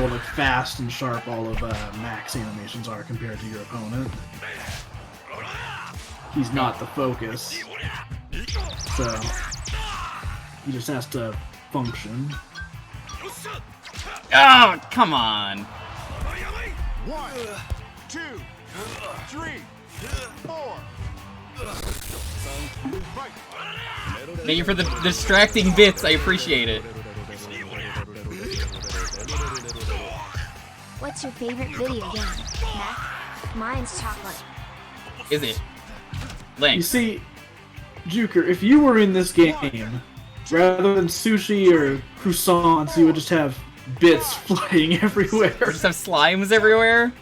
like fast and sharp all of Mac's animations are compared to your opponent. He's not the focus, so he just has to function. Oh, come on. 1, 2, 3, 4. Fight. Thank you for the distracting bits. I appreciate it. What's your favorite video game, Mac? Mine's chocolate. Is it? You Link. see, Jewker, if you were in this game, rather than sushi or croissants, you would just have bits flying everywhere. Just have slimes everywhere.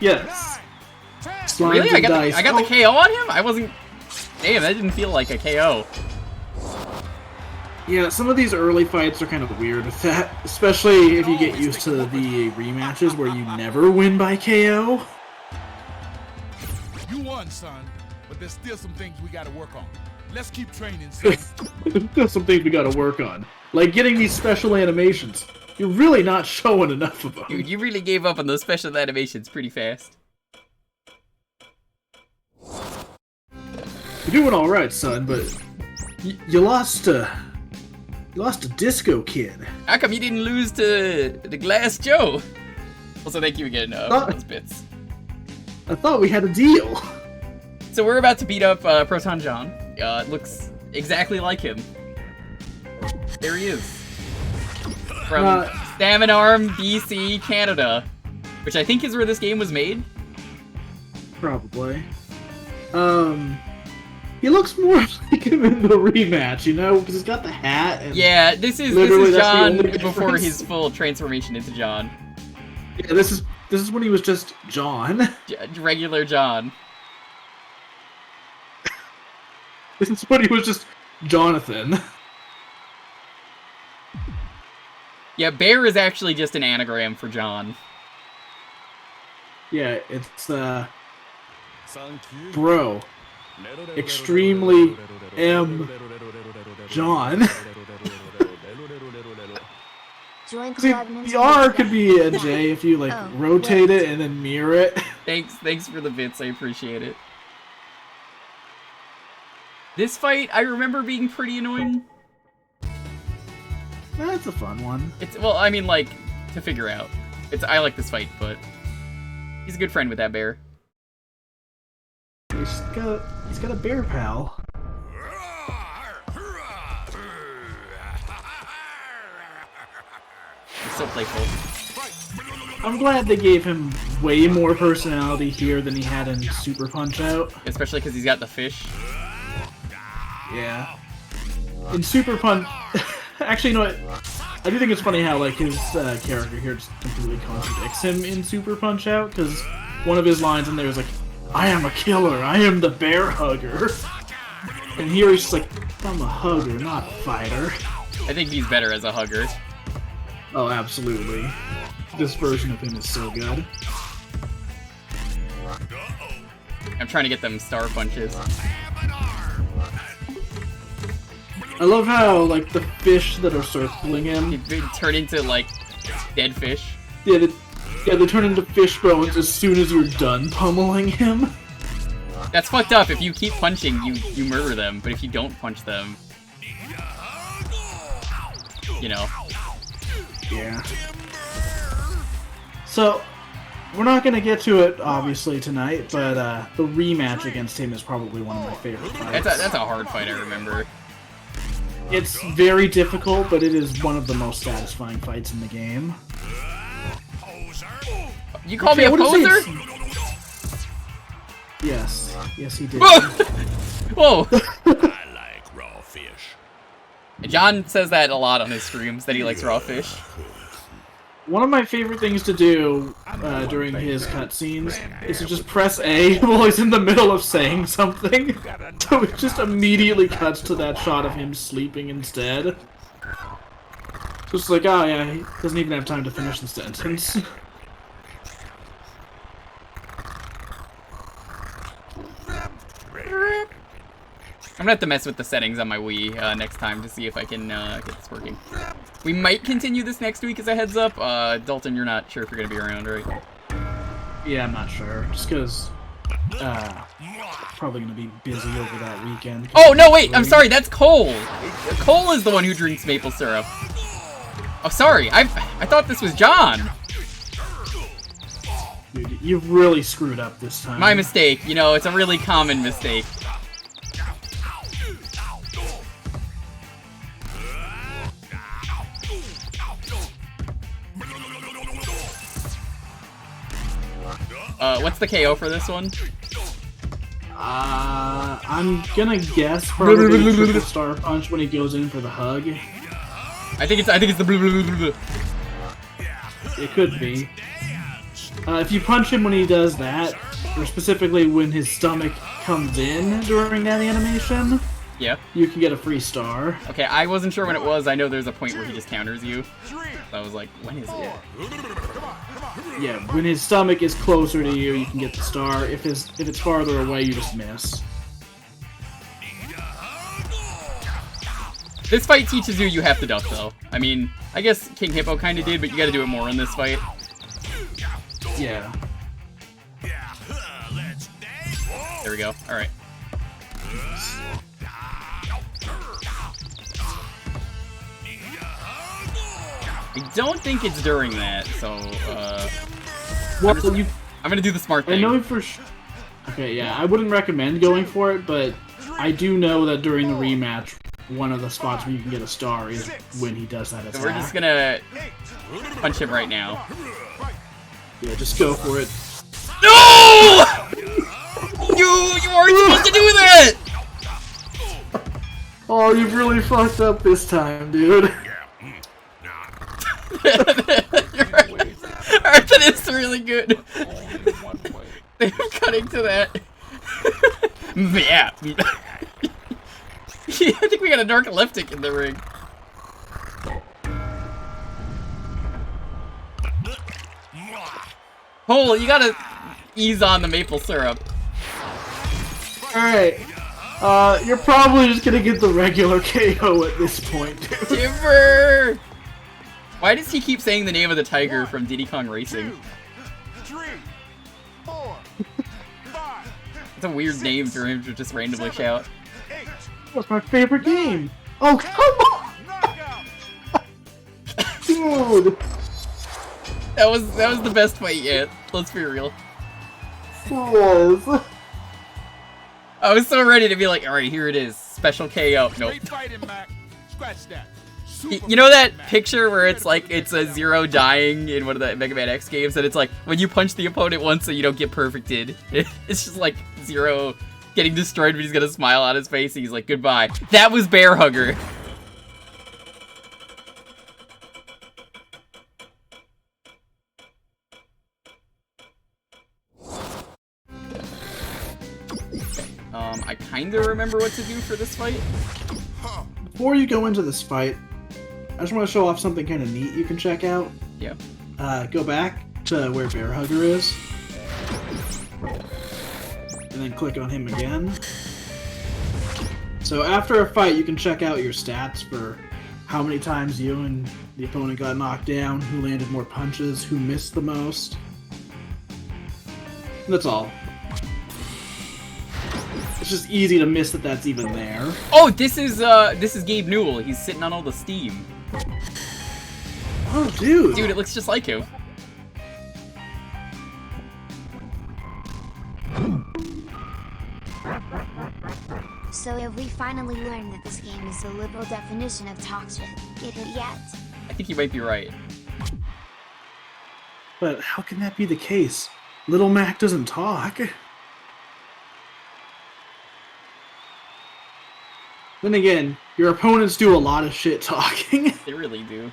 Yes. Slimes Really? and dice. I got the KO on him? I wasn't... Damn, that didn't feel like a KO. Yeah, some of these early fights are kind of weird with that, especially if you get used to the rematches where you never win by KO. You won, son, but there's still some things we gotta work on. Let's keep training, son. There's some things we gotta work on. Like getting these special animations. You're really not showing enough of them. Dude, you really gave up on those special animations pretty fast. You're doing alright, son, but you lost to Disco Kid. How come you didn't lose to the Glass Joe? Also, thank you again for those bits. I thought we had a deal. So we're about to beat up Proton John. Looks exactly like him. There he is. From Stamina Arm, BC, Canada. Which I think is where this game was made. Probably. He looks more like him in the rematch, you know, because he's got the hat. And yeah, this is John before his full transformation into John. Yeah, this is when he was just John. Regular John. This is when he was just Jonathan. Yeah, Bear is actually just an anagram for John. Yeah, it's bro. Extremely John. Join See, club the R could be a J if you like rotate it and then mirror it. Thanks for the bits, I appreciate it. This fight, I remember being pretty annoying. That's a fun one. Well, I mean, like, to figure out. I like this fight, but he's a good friend with that bear. He's got a bear pal. He's so playful. I'm glad they gave him way more personality here than he had in Super Punch-Out. Especially because he's got the fish. Yeah. In Super Punch... Actually, you know what? I do think it's funny how, like, his character here just completely contradicts him in Super Punch-Out, because one of his lines in there is like, I am a killer, I am the bear hugger. And here he's just like, I'm a hugger, not a fighter. I think he's better as a hugger. Oh, absolutely. This version of him is so good. I'm trying to get them star punches. I love how, like, the fish that are circling him... They turn into, like, dead fish. Yeah, they turn into fish bones as soon as you're done pummeling him. That's fucked up. If you keep punching, you murder them. But if you don't punch them... You know. Yeah. So, we're not gonna get to it, obviously, tonight, but the rematch against him is probably one of my favorite fights. That's a hard fight, I remember. It's very difficult, but it is one of the most satisfying fights in the game. You call me a poser? Yes. Yes, he did. Whoa! I like raw fish. John says that a lot on his streams, that he likes raw fish. One of my favorite things to do during his cutscenes is to just press A while he's in the middle of saying something. So it just immediately cuts to that shot of him sleeping instead. Just like, oh yeah, he doesn't even have time to finish the sentence. I'm gonna have to mess with the settings on my Wii next time to see if I can get this working. We might continue this next week as a heads up. Dalton, you're not sure if you're gonna be around, right? Yeah, I'm not sure. Just because, probably gonna be busy over that weekend. Oh, no, wait! I'm sorry, that's Cole! Cole is the one who drinks maple syrup. Oh, sorry, I thought this was John! Dude, you've really screwed up this time. My mistake. You know, it's a really common mistake. What's the KO for this one? I'm gonna guess probably triple star punch when he goes in for the hug. I think it's the blue. It could be. If you punch him when he does that, or specifically when his stomach comes in during that animation, Yeah. you can get a free star. Okay, I wasn't sure when it was. I know there's a point where he just counters you. So I was like, when is it? Yeah, when his stomach is closer to you, you can get the star. If it's farther away, you just miss. This fight teaches you have to duck, though. I mean, I guess King Hippo kind of did, but you gotta do it more in this fight. Yeah. There we go. Alright. I don't think it's during that, so, Well, I'm gonna do the smart thing. I know for sure. Okay, yeah, I wouldn't recommend going for it, but I do know that during the rematch, one of the spots where you can get a star is when he does that attack. So we're just gonna punch him right now. Yeah, just go for it. No! You weren't supposed to do that! Oh, you've really fucked up this time, dude. Alright, that is really good. They're cutting to that. Yeah. I think we got a narcoleptic in the ring. Hole, you gotta ease on the maple syrup. Alright. You're probably just gonna get the regular KO at this point, dude. Timber! Why does he keep saying the name of the tiger from Diddy Kong Racing? 2, 3, 4, 5. It's a weird name for him to just randomly shout. That's my favorite game. Oh, come on! Dude! That was the best fight yet. Let's be real. Was. I was so ready to be like, alright, here it is. Special KO. Nope. Great fighting, Mac. Scratch that. You know that picture where it's like, it's a Zero dying in one of the Mega Man X games, and it's like, when you punch the opponent once so you don't get perfected. It's just like Zero getting destroyed, but he's gonna smile on his face, and he's like, goodbye. That was Bear Hugger. I kinda remember what to do for this fight. Before you go into this fight, I just want to show off something kind of neat you can check out. Yeah. Go back to where Bear Hugger is. And then click on him again. So after a fight, you can check out your stats for how many times you and the opponent got knocked down, who landed more punches, who missed the most. And that's all. It's just easy to miss that that's even there. Oh, this is Gabe Newell. He's sitting on all the steam. Oh, dude. Dude, it looks just like him. So have we finally learned that this game is the liberal definition of toxic? Get it yet? I think you might be right. But how can that be the case? Little Mac doesn't talk. Then again, your opponents do a lot of shit talking. They really do.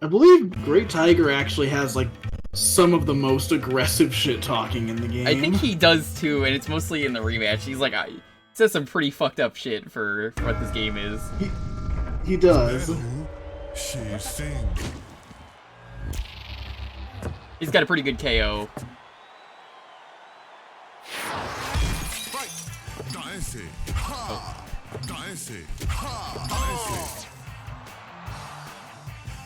I believe Great Tiger actually has, like, some of the most aggressive shit talking in the game. I think he does too, and it's mostly in the rematch. He's like, he says some pretty fucked up shit for what this game is. He does. She sing. He's got a pretty good KO.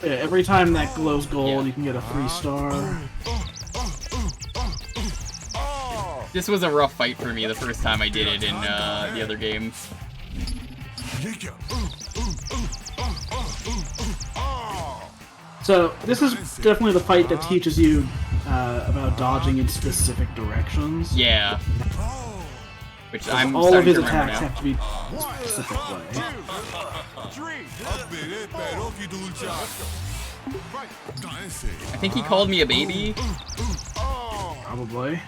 Yeah, every time that glows gold, you can get a free star. This was a rough fight for me the first time I did it in the other game. So, this is definitely the fight that teaches you about dodging in specific directions. Yeah. Which I'm all of his starting to attacks remember now. have to be a specific way. I think he called me a baby. Probably.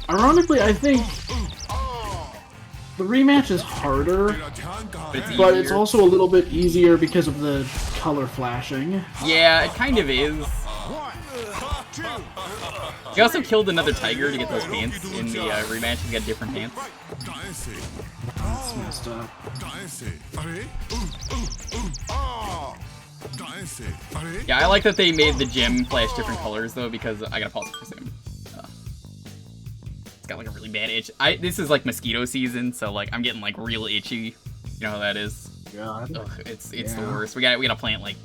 Ironically, I think the rematch is harder, but it's also a little bit easier because of the color flashing. Yeah, it kind of is. He also killed another tiger to get those pants in the rematch. He's got different pants. That's messed up. Yeah, I like that they made the gem flash different colors though, because I gotta pause it for a second. It's got like a really bad itch. This is like mosquito season, so like I'm getting like real itchy. You know how that is. God. Ugh, it's the worst. We gotta plant like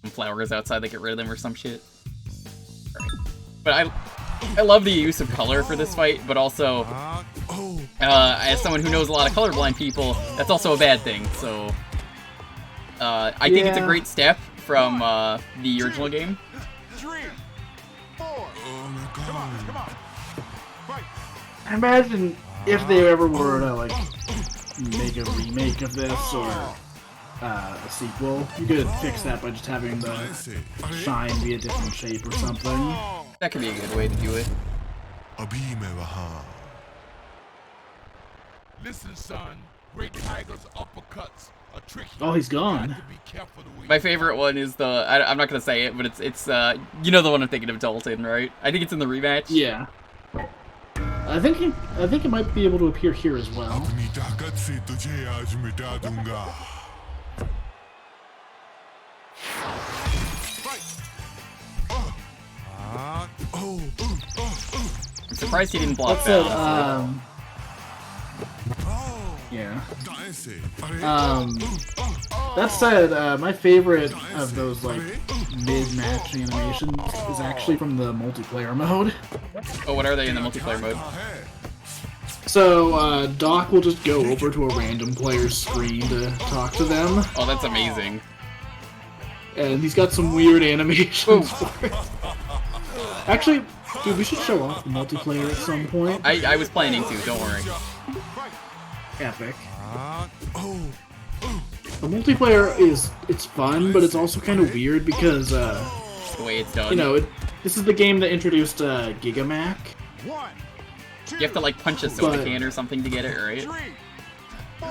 some flowers outside that get rid of them or some shit. Right. But I love the use of color for this fight, but also as someone who knows a lot of colorblind people, that's also a bad thing. So I think it's a great step from the original game. 3, 4. Come on. Fight. I imagine if they ever were to like make a remake of this or a sequel, you could fix that by just having the shine be a different shape or something. That could be a good way to do it. Listen, son. Great Tiger's uppercuts are tricky. Oh, he's gone. You have to be careful the way My you favorite one is the I'm not gonna say it, but it's you know the one I'm thinking of, Dalton, right? I think it's in the rematch. Yeah. I think it might be able to appear here as well. I'm surprised he didn't block That's that. Yeah. That said, my favorite of those like mid-match animations is actually from the multiplayer mode. Oh, what are they in the multiplayer mode? So Doc will just go over to a random player's screen to talk to them, Oh, that's amazing. and he's got some weird animations for it. Actually, dude, we should show off the multiplayer at some point. I was planning to, don't worry. Epic. The multiplayer it's fun, but it's also kind of weird because The way it's done. you know this is the game that introduced Gigamac. You have to like punch a soda can or something to get it, right?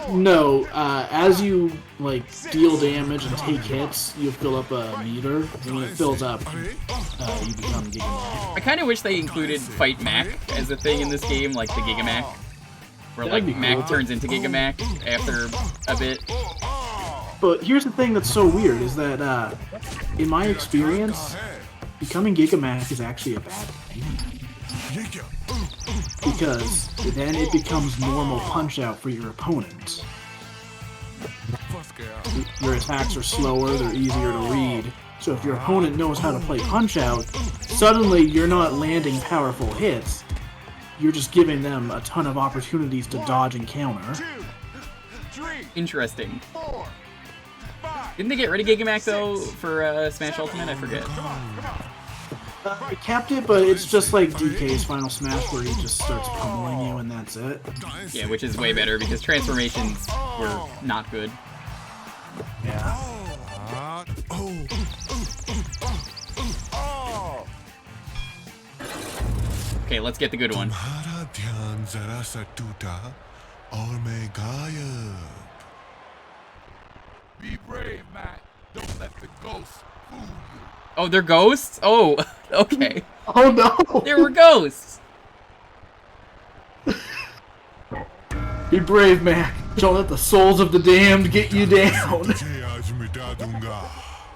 No, as you like deal damage and take hits, you fill up a meter, and when it fills up, you become Gigamac. I kind of wish they included Fight Mac as a thing in this game, like the Gigamac. Where like That'd be Mac cool. turns into Gigamac after a bit. But here's the thing that's so weird is that, in my experience, becoming Gigamac is actually a bad thing. Because then it becomes normal punch-out for your opponent. Your attacks are slower, they're easier to read. So if your opponent knows how to play punch-out, suddenly you're not landing powerful hits. You're just giving them a ton of opportunities to dodge and counter. Interesting. Didn't they get rid of Gigamac though for Smash Ultimate? I forget. I kept it, but it's just like DK's Final Smash where he just starts pummeling you and that's it. Yeah, which is way better because transformations were not good. Yeah. Okay, let's get the good one. Be brave, Matt. Don't let the ghosts fool you. Oh, they're ghosts? Oh, okay. Oh no! There were ghosts! Be brave, Mac. Don't let the souls of the damned get you down.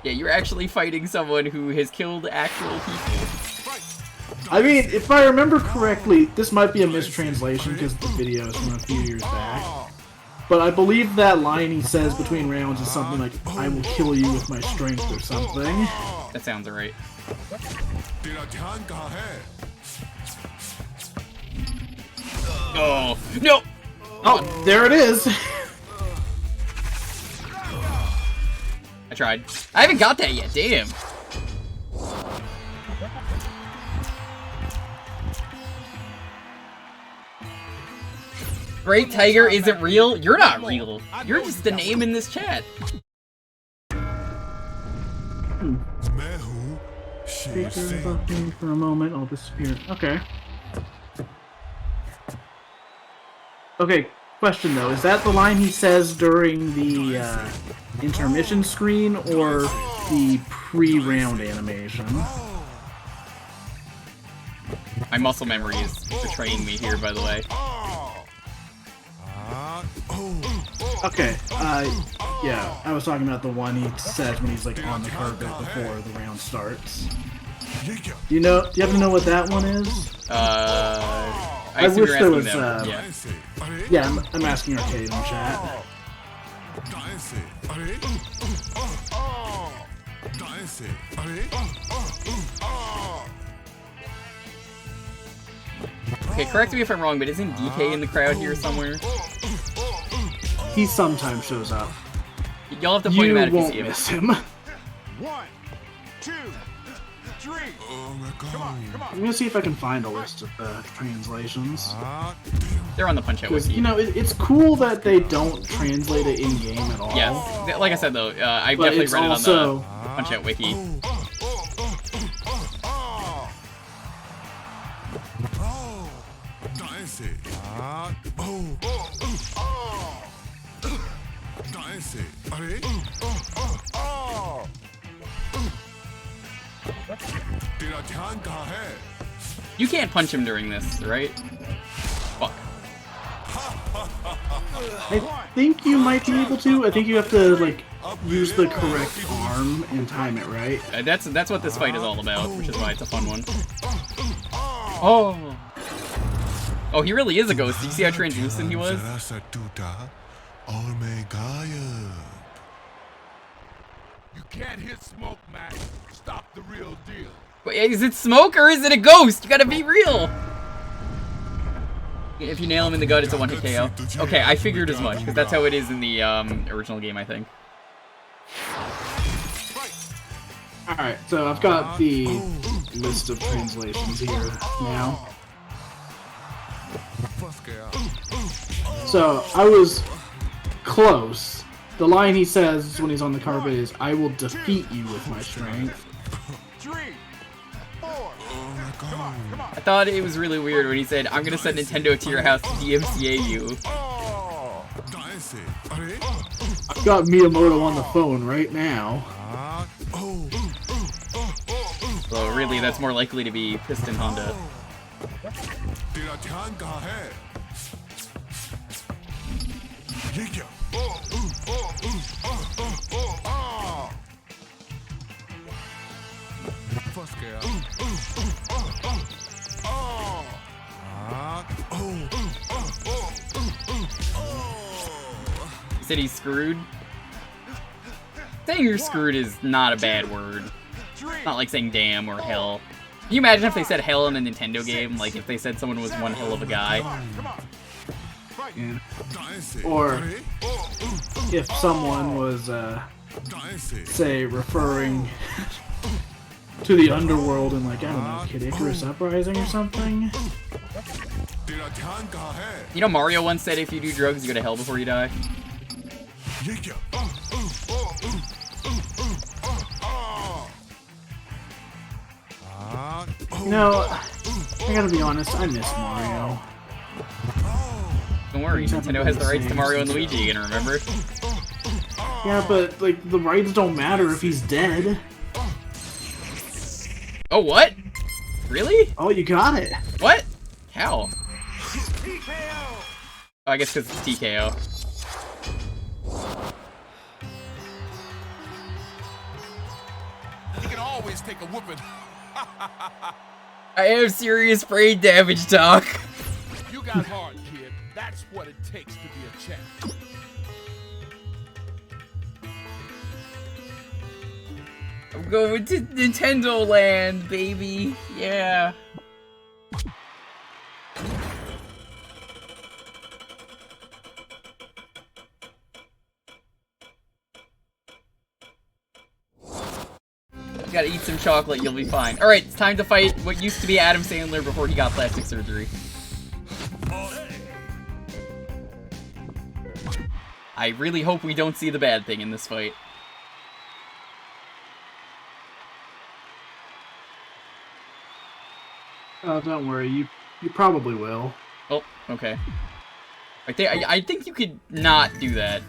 Yeah, you're actually fighting someone who has killed actual people. I mean, if I remember correctly, this might be a mistranslation because the video is from a few years back. But I believe that line he says between rounds is something like, I will kill you with my strength or something. That sounds alright. Oh, no! Oh, there it is! I tried. I haven't got that yet, damn! Great Tiger isn't real? You're not real. You're just a name in this chat. Creature above me for a moment, I'll disappear. Okay. Okay, question though. Is that the line he says during the intermission screen or the pre-round animation? My muscle memory is betraying me here, by the way. Okay, yeah, I was talking about the one he says when he's like on the carpet before the round starts. Do you happen to know what that one is? I assume wish you're there asking was, them. Yeah, I'm asking Arcade in chat. Okay, correct me if I'm wrong, but isn't DK in the crowd here somewhere? He sometimes shows up. Y'all have to point You him out if you won't see him. miss him. 1, 2, 3. Come on. I'm gonna see if I can find a list of translations. They're on the Punch-Out Because, wiki. you know, it's cool that they don't translate it in-game at all. Yes, like I said though, I've But definitely it's read also... it on the Punch-Out wiki. You can't punch him during this, right? Fuck. I think you might be able to. I think you have to, like, use the correct arm and time it right. That's what this fight is all about, which is why it's a fun one. Oh! Oh, he really is a ghost. Do you see how translucent he was? You can't hit smoke, Mac. Stop the real deal. Wait, is it smoke or is it a ghost? You gotta be real! If you nail him in the gut, it's a one-hit KO. Okay, I figured as much, because that's how it is in the original game, I think. Alright, so I've got the list of translations here now. So, I was close. The line he says when he's on the carpet is, "I will defeat you with my strength." 3, 4. Come on. I thought it was really weird when he said, "I'm gonna send Nintendo to your house to DMCA you." I've got Miyamoto on the phone right now. So really, that's more likely to be Piston Honda. You said he's screwed? Saying you're screwed is not a bad word. Not like saying damn or hell. Can you imagine if they said hell in a Nintendo game? Like if they said someone was one hell of a guy? Yeah. Or if someone was, say, referring to the underworld in, like, I don't know, Kid Icarus Uprising or something? You know Mario once said if you do drugs, you go to hell before you die? You know, I gotta be honest, I miss Mario. Don't worry, Nintendo has the rights to Mario and Luigi again, remember? Yeah, but, like, the rights don't matter if he's dead. Oh, what? Really? Oh, you got it. What? How? Oh, I guess because it's TKO. You can always take a whooping. I have serious brain damage, Doc. You got heart, kid. That's what it takes to be a champ. I'm going to Nintendo Land, baby. Yeah. You gotta eat some chocolate, you'll be fine. Alright, it's time to fight what used to be Adam Sandler before he got plastic surgery. I really hope we don't see the bad thing in this fight. Oh, don't worry, you probably will. Oh, okay. I think you could not do that.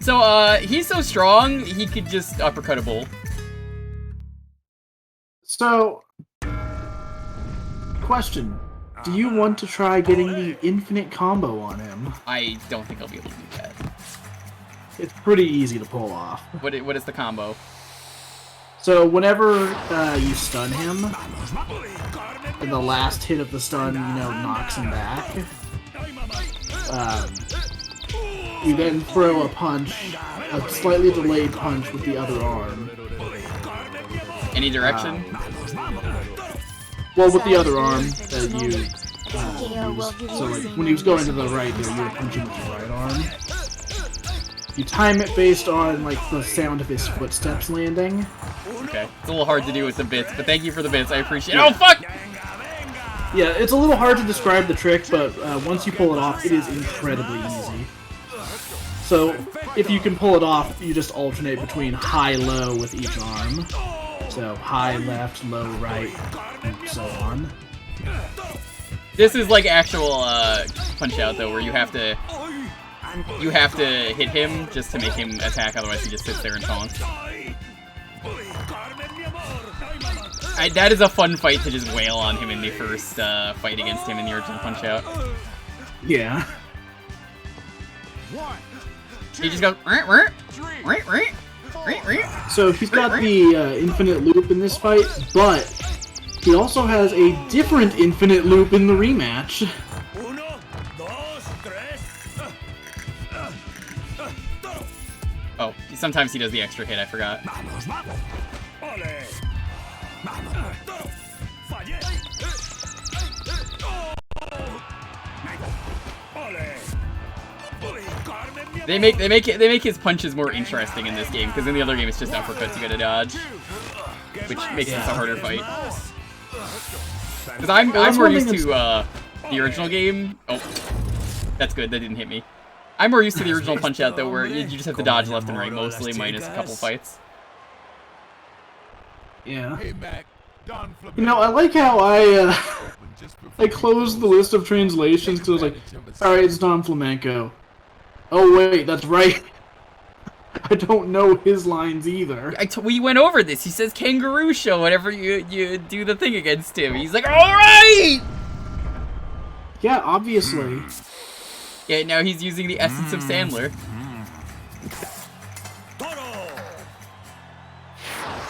So, he's so strong, he could just uppercut a bull. So, question. Do you want to try getting the infinite combo on him? I don't think I'll be able to do that. It's pretty easy to pull off. What is the combo? So whenever you stun him, and the last hit of the stun, knocks him back, you then throw a punch, a slightly delayed punch with the other arm. Any direction? Well, with the other arm that you use. So, like, when he was going to the right, you were punching with your right arm. You time it based on, like, the sound of his footsteps landing. Okay. It's a little hard to do with the bits, but thank you for the bits. I appreciate it. Oh, fuck! Yeah, it's a little hard to describe the trick, but once you pull it off, it is incredibly easy. So, if you can pull it off, you just alternate between high-low with each arm. So, high left, low right, and so on. This is like actual Punch-Out, though, where you have to hit him just to make him attack, otherwise he just sits there and taunts. That is a fun fight to just wail on him in the first fight against him in the original Punch-Out. Yeah. He just goes... So he's got the infinite loop in this fight, but he also has a different infinite loop in the rematch. Oh, sometimes he does the extra hit, I forgot. They make his punches more interesting in this game, because in the other game it's just uppercuts you gotta dodge, which makes this a harder fight. Because I'm more used to the original game. Oh, that's good. That didn't hit me. I'm more used to the original Punch-Out though, where you just have to dodge left and right mostly, minus a couple fights. Yeah. Hey, Mac, I like how I closed the list of translations because I was like, alright, it's Don Flamenco. Oh wait, that's right. I don't know his lines either. We went over this. He says kangaroo show whenever you do the thing against him. He's like, alright! Yeah, obviously. Yeah, now he's using the essence of Sandler.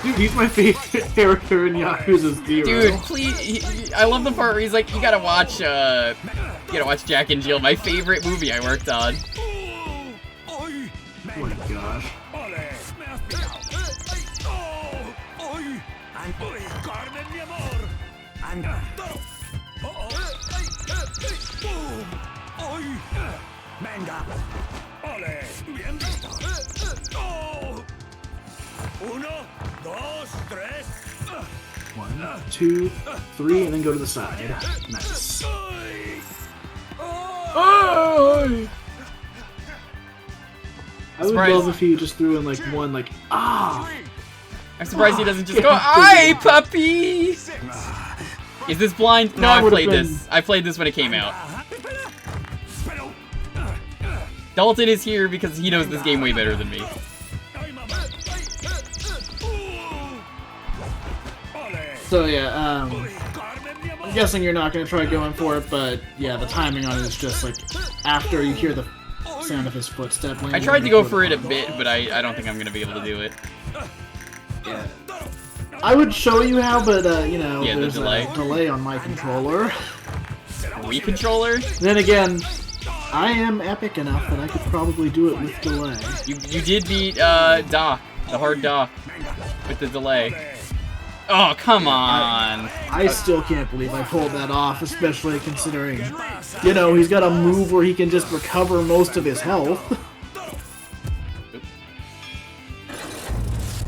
Dude, he's my favorite character in Yakuza 0. Dude, please, I love the part where he's like, you gotta watch Jack and Jill, my favorite movie I worked on. Oh my gosh. One, two, three, and then go to the side. Nice. Oh! I would love if he just threw in like one, like, ah! I'm surprised he doesn't just go, aye, puppy! Is this blind? No, I played this. I played this when it came out. Dalton is here because he knows this game way better than me. So yeah, I'm guessing you're not going to try going for it, but yeah, the timing on it is just like, after you hear the sound of his footstep landing. I tried to go for it a bit, but I don't think I'm going to be able to do it. Yeah. I would show you how, but yeah, there's a delay on my controller. Wii controller? Then again, I am epic enough that I could probably do it with delay. You did beat Doc, the hard Doc, with the delay. Oh, come on! I still can't believe I pulled that off, especially considering, he's got a move where he can just recover most of his health.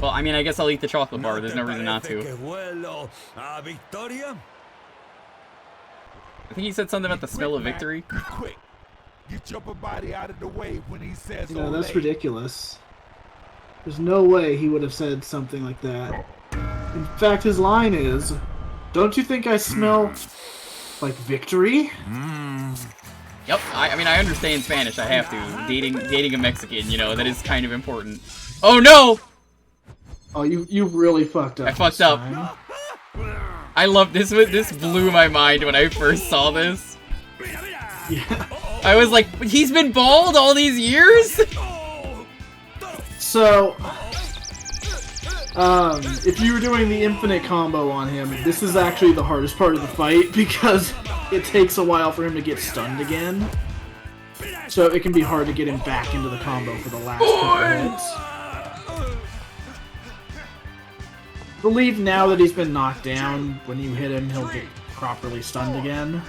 Well, I mean, I guess I'll eat the chocolate bar. There's no reason not to. I think he said something about the smell of victory. Quick, get your body out of the way when he says. That's ridiculous. There's no way he would have said something like that. In fact, his line is, "Don't you think I smell like victory?" Yep, I mean, I understand Spanish, I have to. Dating a Mexican, you know, that is kind of important. Oh no! Oh, you really fucked up. I fucked this up. time. I love this. This blew my mind when I first saw this. Yeah. I was like, he's been bald all these years? So, if you were doing the infinite combo on him, this is actually the hardest part of the fight because it takes a while for him to get stunned again. So it can be hard to get him back into the combo for the last couple hits. I believe now that he's been knocked down, when you hit him, he'll get properly stunned again.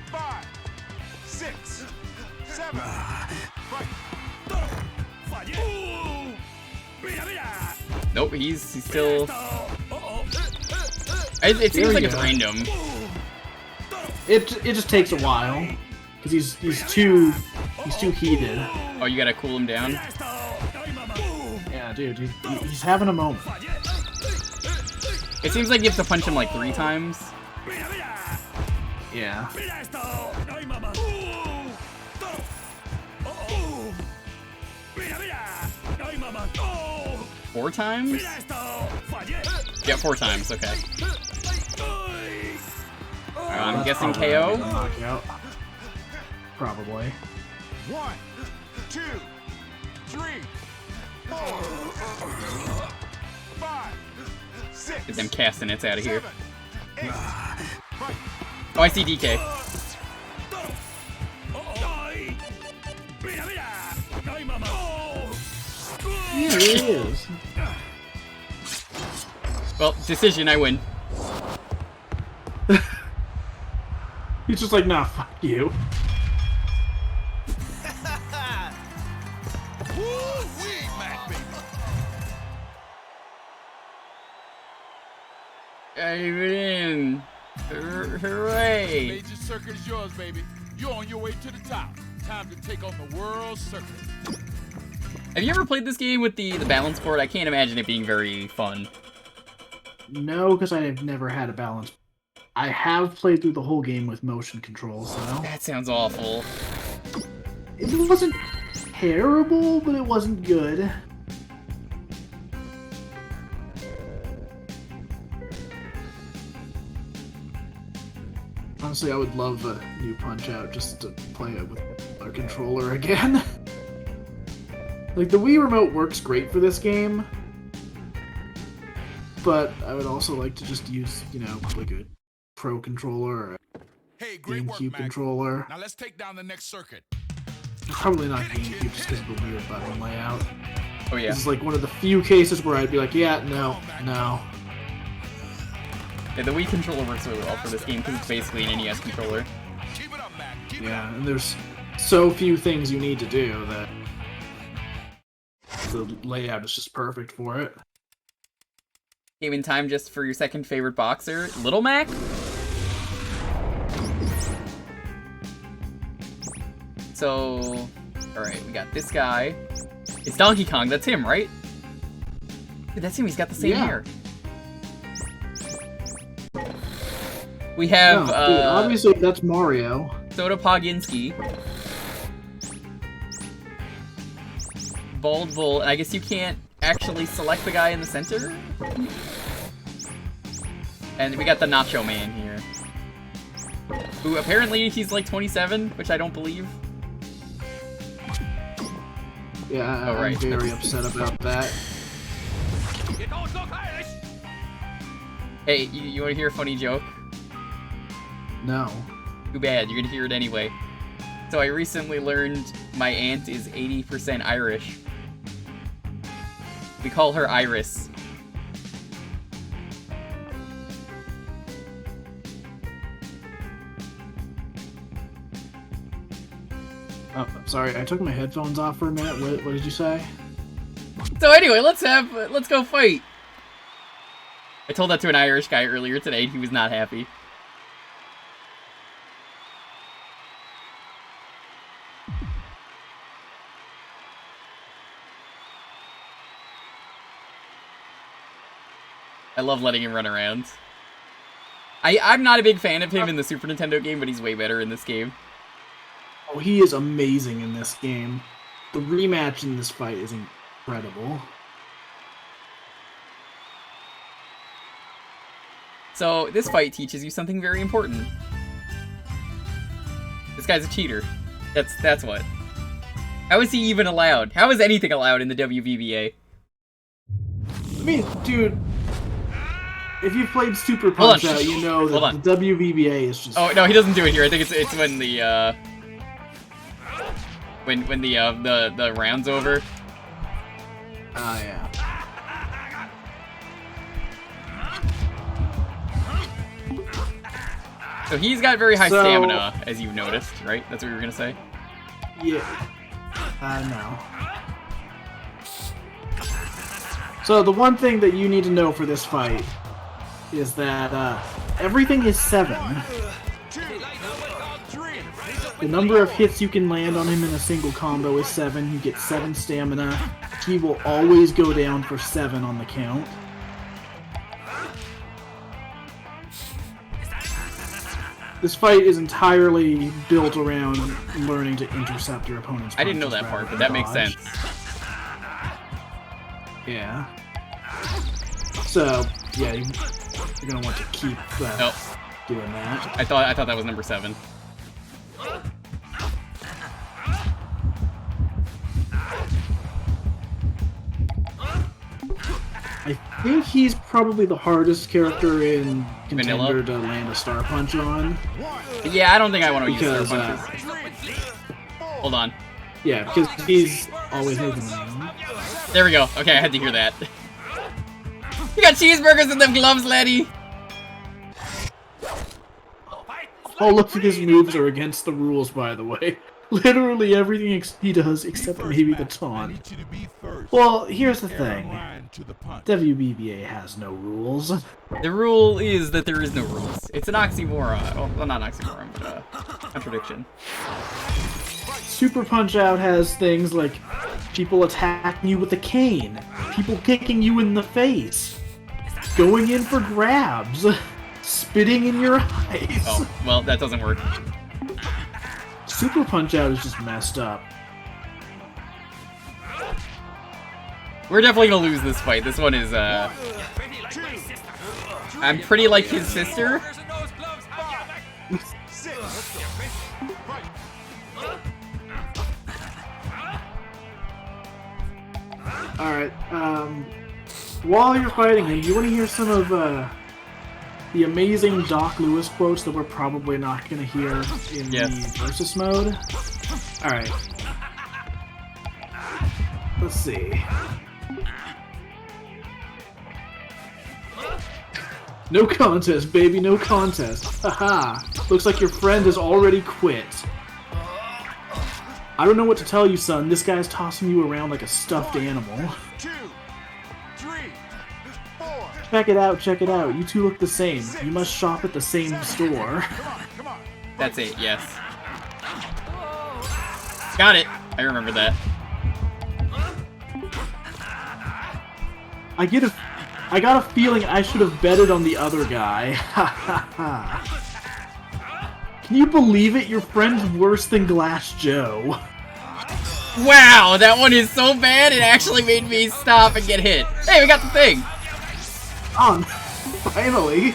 5, 6, 7. Nope, he's still... It seems like it's random. It just takes a while because he's too heated. Oh, you gotta cool him down? Yeah, dude, he's having a moment. It seems like you have to punch him like 3 times. Yeah. 4 times? Yeah, 4 times, okay. I'm guessing KO? Knockout. Probably. 1, 2, 3, 4, 5, 6. Get them castanets out of here. 7, 8. Oh, I see DK. Here he is. Well, decision, I win. He's just like, nah, fuck you. Woo-wee, Mac, baby. I win. Hooray. Major circuit is yours, baby. You're on your way to the top. Time to take on the world circuit. Have you ever played this game with the balance board? I can't imagine it being very fun. No, because I have never had a balance. I have played through the whole game with motion controls, though. That sounds awful. It wasn't terrible, but it wasn't good. Honestly, I would love a new Punch-Out just to play it with a controller again. Like, the Wii Remote works great for this game, but I would also like to just use, you know, like a Pro Controller or a Hey, great work, GameCube Mac. controller. Now let's take down the next circuit. Probably not GameCube just because of the weird button layout. Oh yeah. This is like one of the few cases where I'd be like, yeah, no. Yeah, the Wii controller works really well for this game because it's basically an NES controller. Keep it up, Mac. Keep it Yeah, up. and there's so few things you need to do that the layout is just perfect for it. Came in time just for your second favorite boxer, Little Mac? So, alright, we got this guy. It's Donkey Kong, that's him, right? Dude, that's him, he's got the same Yeah. hair. We have, No, dude, obviously that's Mario. Soda Poginski. Bald Bull, and I guess you can't actually select the guy in the center? And we got the Nacho Man here. Who apparently he's like 27, which I don't believe. Yeah, Oh, right. I'm very upset about that. Hey, you want to hear a funny joke? No. Too bad, you're gonna hear it anyway. So I recently learned my aunt is 80% Irish. We call her Iris. Oh, sorry, I took my headphones off for a minute. What did you say? So anyway, let's go fight. I told that to an Irish guy earlier today, and he was not happy. I love letting him run around. I'm not a big fan of him in the Super Nintendo game, but he's way better in this game. Oh, he is amazing in this game. The rematch in this fight is incredible. So, this fight teaches you something very important. This guy's a cheater. That's what. How is he even allowed? How is anything allowed in the WVBA? I mean, dude, if you've played Super Hold on. Punch Out, you know Hold that on. the WVBA is just... Oh, no, he doesn't do it here. I think it's when the, when the round's over. Ah, yeah. So he's got very high So- stamina, as you've noticed, right? That's what you were gonna say? Yeah. No. So the one thing that you need to know for this fight is that everything is 7. The number of hits you can land on him in a single combo is 7. You get 7 stamina. He will always go down for 7 on the count. This fight is entirely built around learning to intercept your opponent's punches. I didn't know that part, but that makes sense. Yeah. So, yeah, you're gonna want to keep doing that. I thought that was number 7. I think he's probably the hardest character in Contender Vanilla? to land a Star Punch on. Yeah, I don't think I want to use Because, Star Punches. Hold on. Yeah, because he's always making them. There we go. Okay, I had to hear that. You got cheeseburgers in them gloves, laddie! Oh, look, his moves are against the rules, by the way. Literally everything he does except maybe the I taunt. need you to be first. Well, here's the Arrow thing. line to the punch. WBBA has no rules. The rule is that there is no rules. It's an oxymoron. Well, not an oxymoron, but contradiction. Super Punch Out has things like people attacking you with a cane, people kicking you in the face, going in for grabs, spitting in your eyes. Oh, well, that doesn't work. Super Punch Out is just messed up. We're definitely gonna lose this fight. This one is, I'm pretty like his sister. Alright, while you're fighting him, do you want to hear some of, the amazing Doc Lewis quotes that we're probably not going to hear in the Versus mode? Alright. Let's see. No contest, baby, no contest. Haha. Looks like your friend has already quit. I don't know what to tell you, son. This guy's tossing you around like a stuffed animal. 2, 3, 4. Check it out, check it out. You two look the same. You must shop at the same store. Come on. That's it, yes. Got it. I remember that. I got a feeling I should have betted on the other guy. Ha ha ha. Can you believe it? Your friend's worse than Glass Joe. Wow, that one is so bad it actually made me stop and get hit. Hey, we got the thing. On. Finally.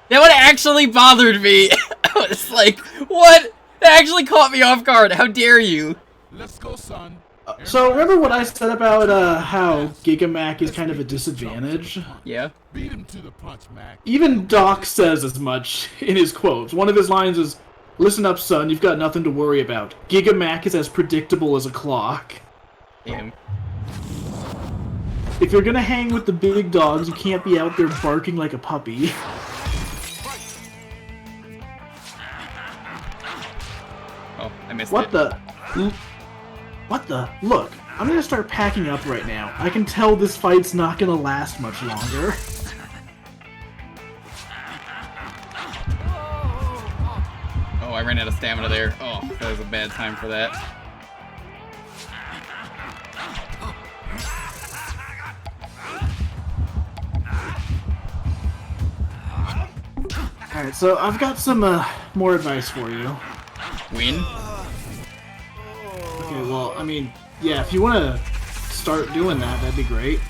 That one actually bothered me. I was like, what? That actually caught me off guard. How dare you? Let's go, son. So remember what I said about how Gigamac is kind of a disadvantage? Yeah. Beat him to the punch, Mac. Even Doc says as much in his quotes. One of his lines is, "Listen up, son, you've got nothing to worry about. Gigamac is as predictable as a clock." Damn. If you're gonna hang with the big dogs, you can't be out there barking like a puppy. Oh, I missed What it. the? What the? Look, I'm gonna start packing up right now. I can tell this fight's not gonna last much longer. Oh, I ran out of stamina there. Oh, that was a bad time for that. Alright, so I've got some more advice for you. Win? Well, I mean, yeah, if you want to start doing that, that'd be great.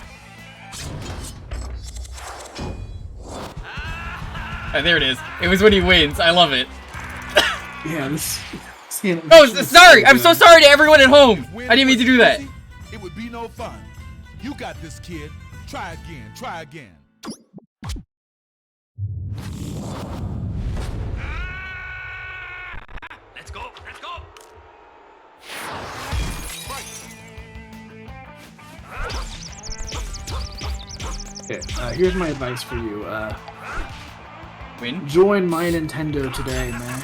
Oh, there it is. It was when he wins. I love it. Yeah, this Oh, sorry! I'm so sorry to everyone at home! I didn't mean to do that. It would be no fun. You got this, kid. Try again. Try again. Let's go. Let's go. Okay, here's my advice for you. Win? Join My Nintendo today, man.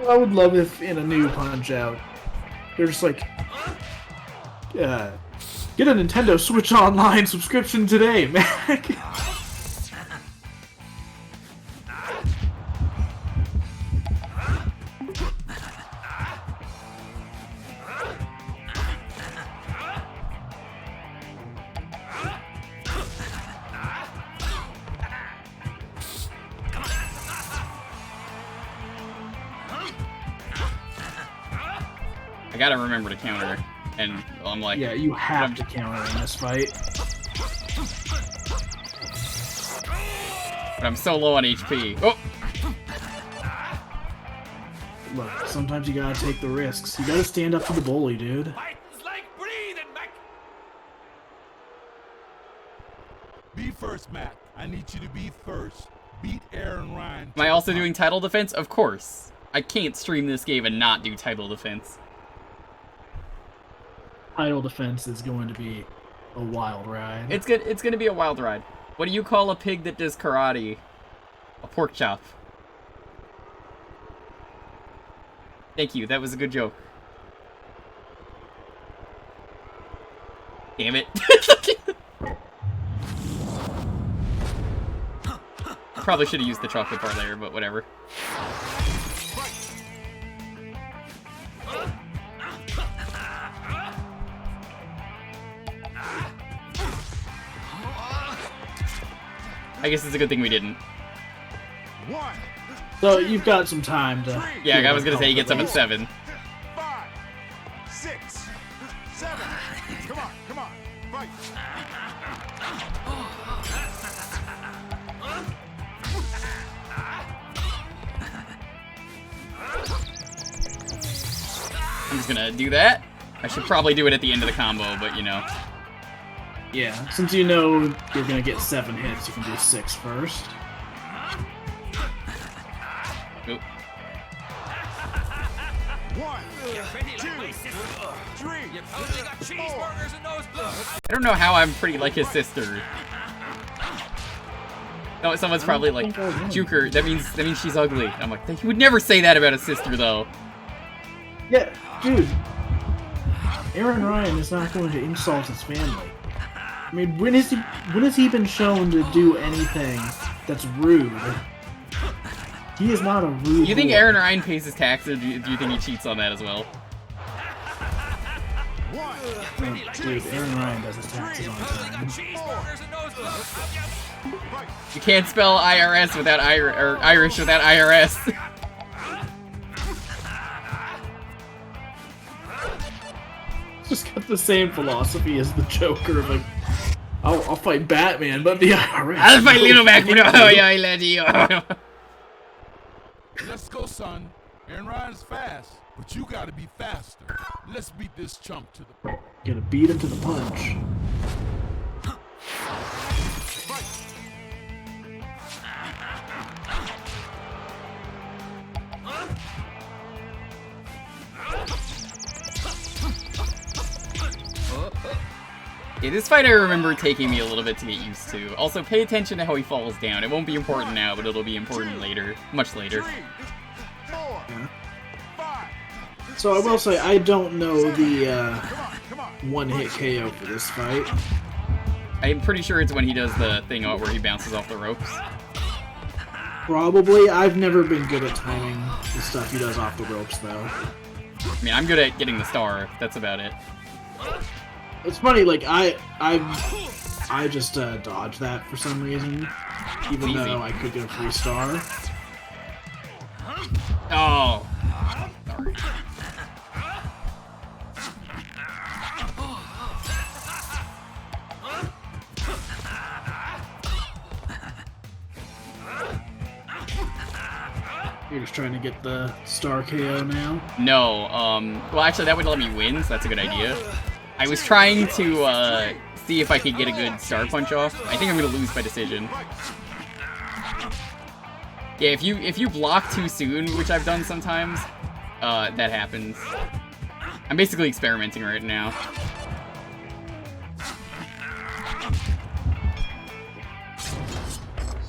I would love if in a new Punch-Out, they're just like, get a Nintendo Switch Online subscription today, man. I gotta remember to counter. And I'm like... Yeah, you have to counter in this fight. But I'm so low on HP. Oh! Look, sometimes you gotta take the risks. You gotta stand up to the bully, dude. It's like breathing, Mac. Be first, Mac. I need you to be first. Beat Aaron Ryan. Am I also doing title defense? Of course. I can't stream this game and not do title defense. Title defense is going to be a wild ride. It's good. It's gonna be a wild ride. What do you call a pig that does karate? A pork chop. Thank you. That was a good joke. Damn it. Probably should have used the chocolate bar layer, but whatever. I guess it's a good thing we didn't. So you've got some time to... Yeah, I was gonna say he gets up at 7. 5, 6, 7. Come on, come on. Fight. I'm just gonna do that. I should probably do it at the end of the combo, but you know. Yeah, since you know you're gonna get 7 hits, you can do 6 first. Oop. 1, Get ready like 2, my sister. 3. You totally got cheeseburgers in those books. I don't know how I'm pretty like his sister. No, someone's probably like, Jewker, that means she's ugly. I'm like, he would never say that about a sister though. Yeah, dude. Aaron Ryan is not going to insult his family. I mean, when has he been shown to do anything that's rude? He is not a rude You think boy. Aaron Ryan pays his taxes, or do you think he cheats on that as well? No, dude, Aaron Ryan does his taxes on time. Cheeseburgers in those books. You can't spell IRS without Irish without IRS. Just got the same philosophy as the Joker. Like, I'll fight Batman, but the IRS. I'll fight Little Mac. Oh, yeah, I let you. Let's go, son. Aaron Ryan's fast, but you gotta be faster. Let's beat this chump to the... Gonna beat him to the punch. Yeah, this fight I remember taking me a little bit to get used to. Also, pay attention to how he falls down. It won't be important now, but it'll be important later. Much later. 3, 4, 5. So I will say, I don't know the Come on. one-hit KO for this fight. I'm pretty sure it's when he does the thing where he bounces off the ropes. Probably. I've never been good at timing the stuff he does off the ropes, though. I mean, I'm good at getting the star. That's about it. It's funny, like, I've I just dodged that for some reason, even Easy. though I could get a free star. Oh. Sorry. You're just trying to get the star KO now. No, well actually that would let me win, so that's a good idea. I was trying to, see if I could get a good star punch off. I think I'm gonna lose by decision. Yeah, if you block too soon, which I've done sometimes, that happens. I'm basically experimenting right now.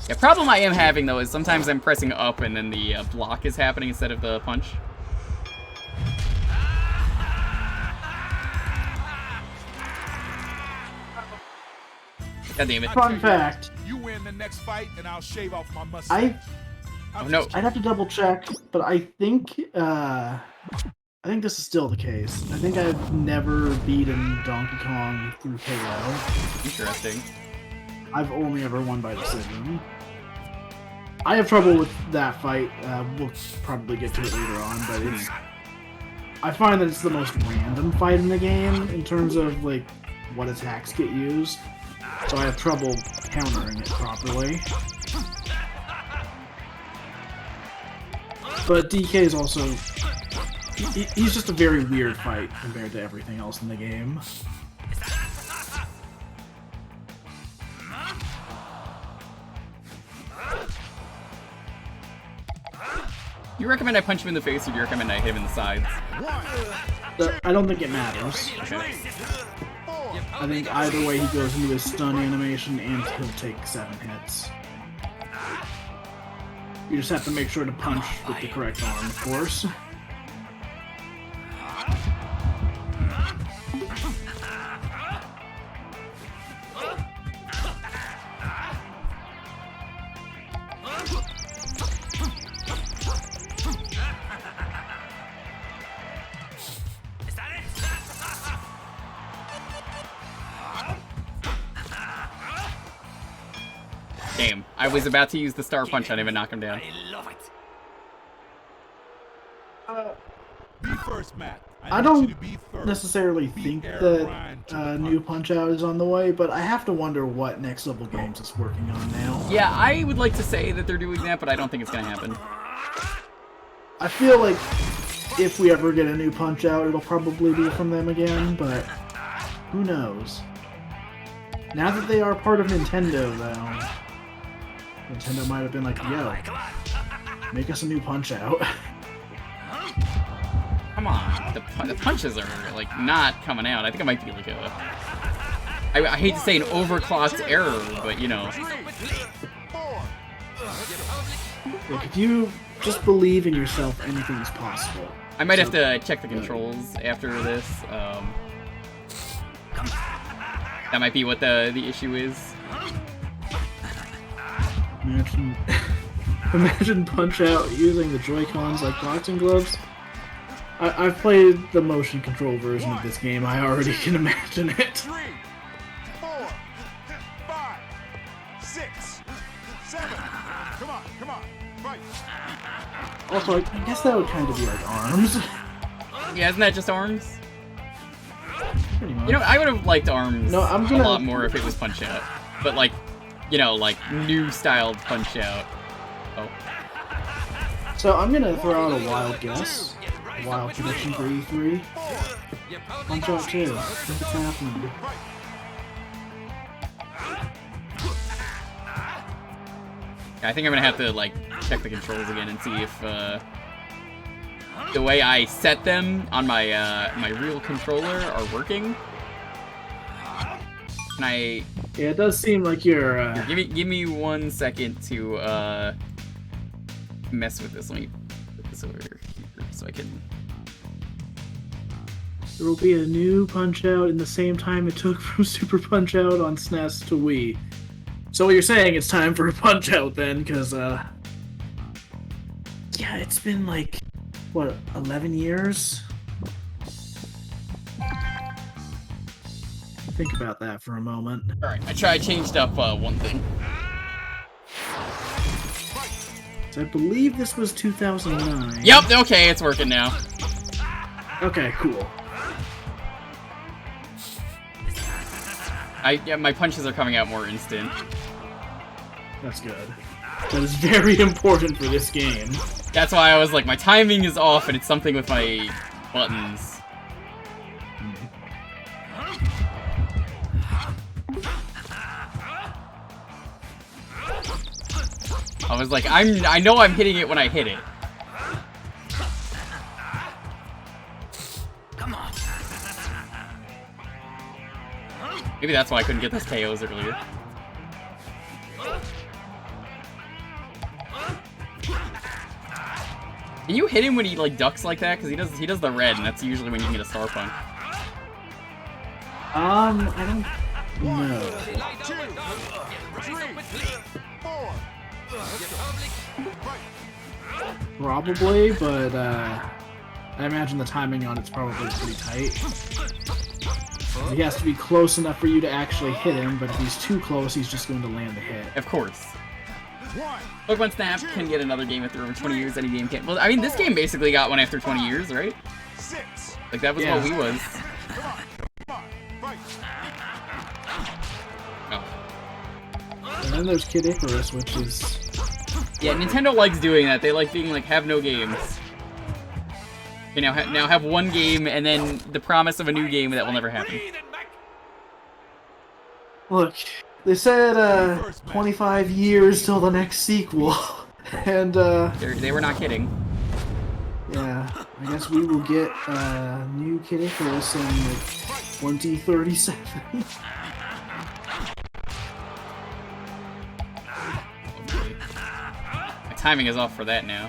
The problem I am having, though, is sometimes I'm pressing up and then the block is happening instead of the punch. God damn it. Fun fact, You win the next fight, and I'll shave off my mustache. Oh no. I'd have to double check, but I think this is still the case. I think I've never beaten Donkey Kong through KO. Interesting. I've only ever won by decision. I have trouble with that fight. We'll probably get to it later on, but it's. I find that it's the most random fight in the game in terms of like what attacks get used, so I have trouble countering it properly. But DK is also. He's just a very weird fight compared to everything else in the game. You recommend I punch him in the face, or do you recommend I hit him in the sides? I don't think it matters. Okay. I think either way he goes into his stun animation and he'll take 7 hits. You just have to make sure to punch with the correct arm, of course. Damn, I was about to use the star punch on him and knock him down. I love it. Be first, Matt. I need don't you to be first. necessarily think that new Punch-Out is on the way, but I have to wonder what Next Level Games is working on now. Yeah, I would like to say that they're doing that, but I don't think it's gonna happen. I feel like if we ever get a new Punch-Out, it'll probably be from them again, but who knows? Now that they are part of Nintendo, though, Nintendo might have been like, yo, make us a new Punch-Out. Come on, the punches are, like, not coming out. I think it might be, like, I hate to say an overclocked error, but, you know. Like, if you just believe in yourself, anything is possible. I might have to check the controls after this. That might be what the issue is. Imagine Punch-Out using the Joy-Cons like boxing gloves. I've played the motion control version of this game. I already can imagine it. 3, 4, 5, 6, 7. Come on, fight. Also, I guess that would kind of be like arms. Yeah, isn't that just arms? Pretty much. You know, I would have liked arms No, I'm a gonna- lot more if it was Punch-Out. But, like, you know, like, new-styled Punch-Out. Oh. So I'm gonna throw out a wild guess. A wild prediction for E3. Punch-Out 2. I think it's happening. I think I'm gonna have to, like, check the controls again and see if, the way I set them on my, my real controller are working. Can I... Yeah, it does seem like you're, Give me 1 second to, mess with this. Let me put this over here so I can... There will be a new Punch-Out in the same time it took from Super Punch-Out on SNES to Wii. So what you're saying, it's time for a Punch-Out then, because, yeah, it's been like, what, 11 years? Think about that for a moment. Alright, I changed up one thing. So I believe this was 2009. Yep, okay, it's working now. Okay, cool. Yeah, my punches are coming out more instant. That's good. That is very important for this game. That's why I was like, my timing is off and it's something with my buttons. I was like, I know I'm hitting it when I hit it. Come on. Maybe that's why I couldn't get those KOs earlier. Can you hit him when he like ducks like that? Because he does the red, and that's usually when you can get a star punch. I don't know. Lie down with dog. Get raised up with glee. Get public. Probably, but I imagine the timing on it's probably pretty tight. He has to be close enough for you to actually hit him, but if he's too close, he's just going to land the hit. Of course. Pokemon Snap can get another game after over 20 years. Any game can. Well, I mean, this game basically got one after 20 years, right? Like that was what we was. Oh. And then there's Kid Icarus, which is... Yeah, Nintendo likes doing that. They like being like, have no games. Okay, now have one game, and then the promise of a new game that will never happen. Look, they said 25 years till the next sequel, and They were not kidding. yeah, I guess we will get new Kid Icarus in like 2037. My timing is off for that now.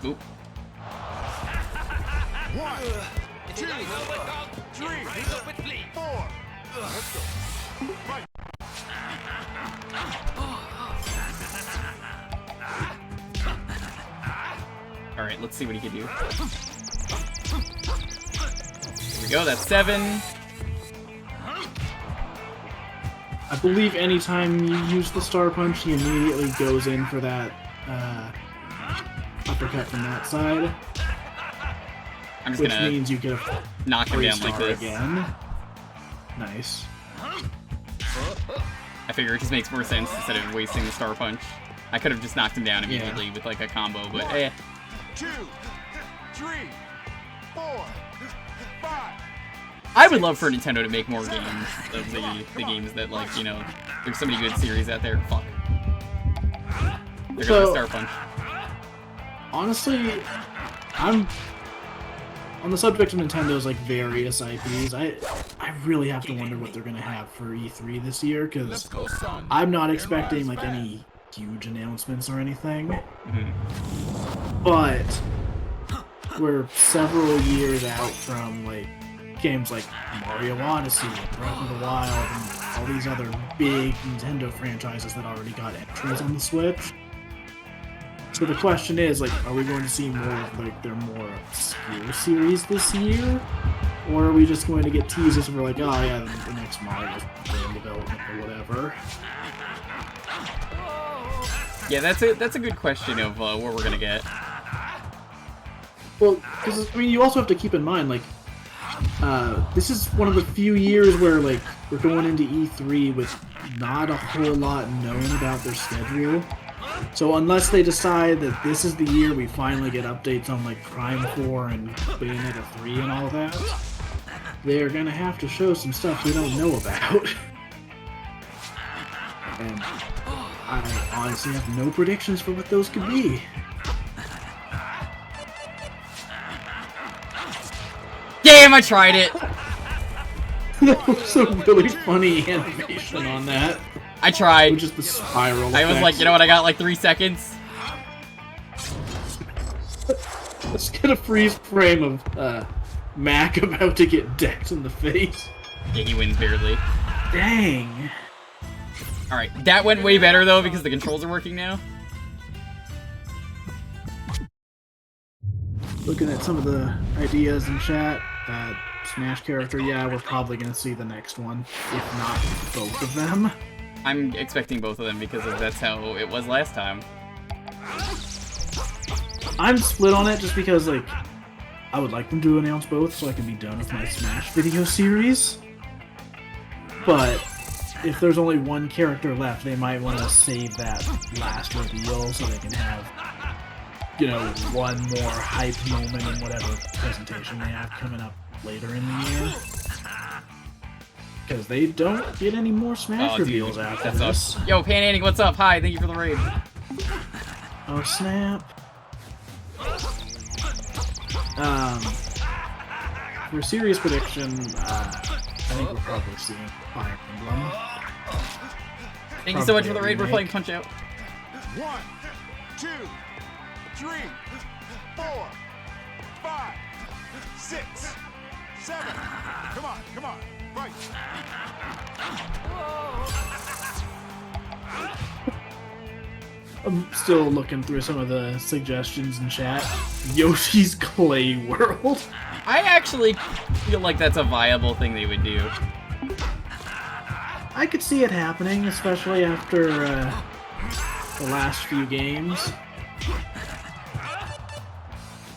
Oop. It's a lie down with dog. Get raised up with glee. Alright, let's see what he can do. There we go, that's 7. I believe anytime you use the Star Punch, he immediately goes in for that uppercut from that side, I'm just which gonna means you get a knock him down like star this. again. Nice. I figure it just makes more sense instead of wasting the Star Punch. I could have just knocked him down immediately with like a combo, but eh. 2, 3, 4, 5. I would love for Nintendo to make more games of the games that, like, you know, there's so many good series out there. Fuck. They're gonna Star Punch. Honestly, I'm on the subject of Nintendo's like various IPs. I really have to wonder what they're gonna have for E3 this year, because I'm not expecting like any huge announcements or anything. But we're several years out from like games like Mario Odyssey, Breath of the Wild, and all these other big Nintendo franchises that already got entries on the Switch. So the question is, like, are we going to see more of like their more obscure series this year, or are we just going to get teases where like, oh yeah, the next Mario's in development or whatever? Yeah, that's a good question of what we're gonna get. Well, because I mean, you also have to keep in mind, like, this is one of the few years where like we're going into E3 with not a whole lot known about their schedule. So unless they decide that this is the year we finally get updates on like Prime 4 and Bayonetta 3 and all that, they're gonna have to show some stuff we don't know about. And I honestly have no predictions for what those could be. Damn, I tried it! That was a really funny animation on that. I tried. Just the spiral I was like, you know what, I got like 3 seconds. Let's get a freeze frame of Mac about to get decked in the face. Yeah, he wins barely. Dang. Alright, that went way better though because the controls are working now. Looking at some of the ideas in chat, that Smash character, yeah, we're probably going to see the next one, if not both of them. I'm expecting both of them because that's how it was last time. I'm split on it just because, like, I would like them to announce both so I can be done with my Smash video series. But if there's only one character left, they might want to save that last reveal so they can have, you know, one more hype moment in whatever presentation they have coming up later in the year. Because they don't get any more Smash reveals after this. Yo, Pananning, what's up? Hi, thank you for the raid. Oh, snap. For a serious prediction, I think we're probably seeing Fire Emblem. Thank you so much for the raid. We're playing Punch Out. 1, 2, 3, 4, 5, 6, 7. Come on, come on, fight. I'm still looking through some of the suggestions in chat. Yoshi's Clay World. I actually feel like that's a viable thing they would do. I could see it happening, especially after the last few games.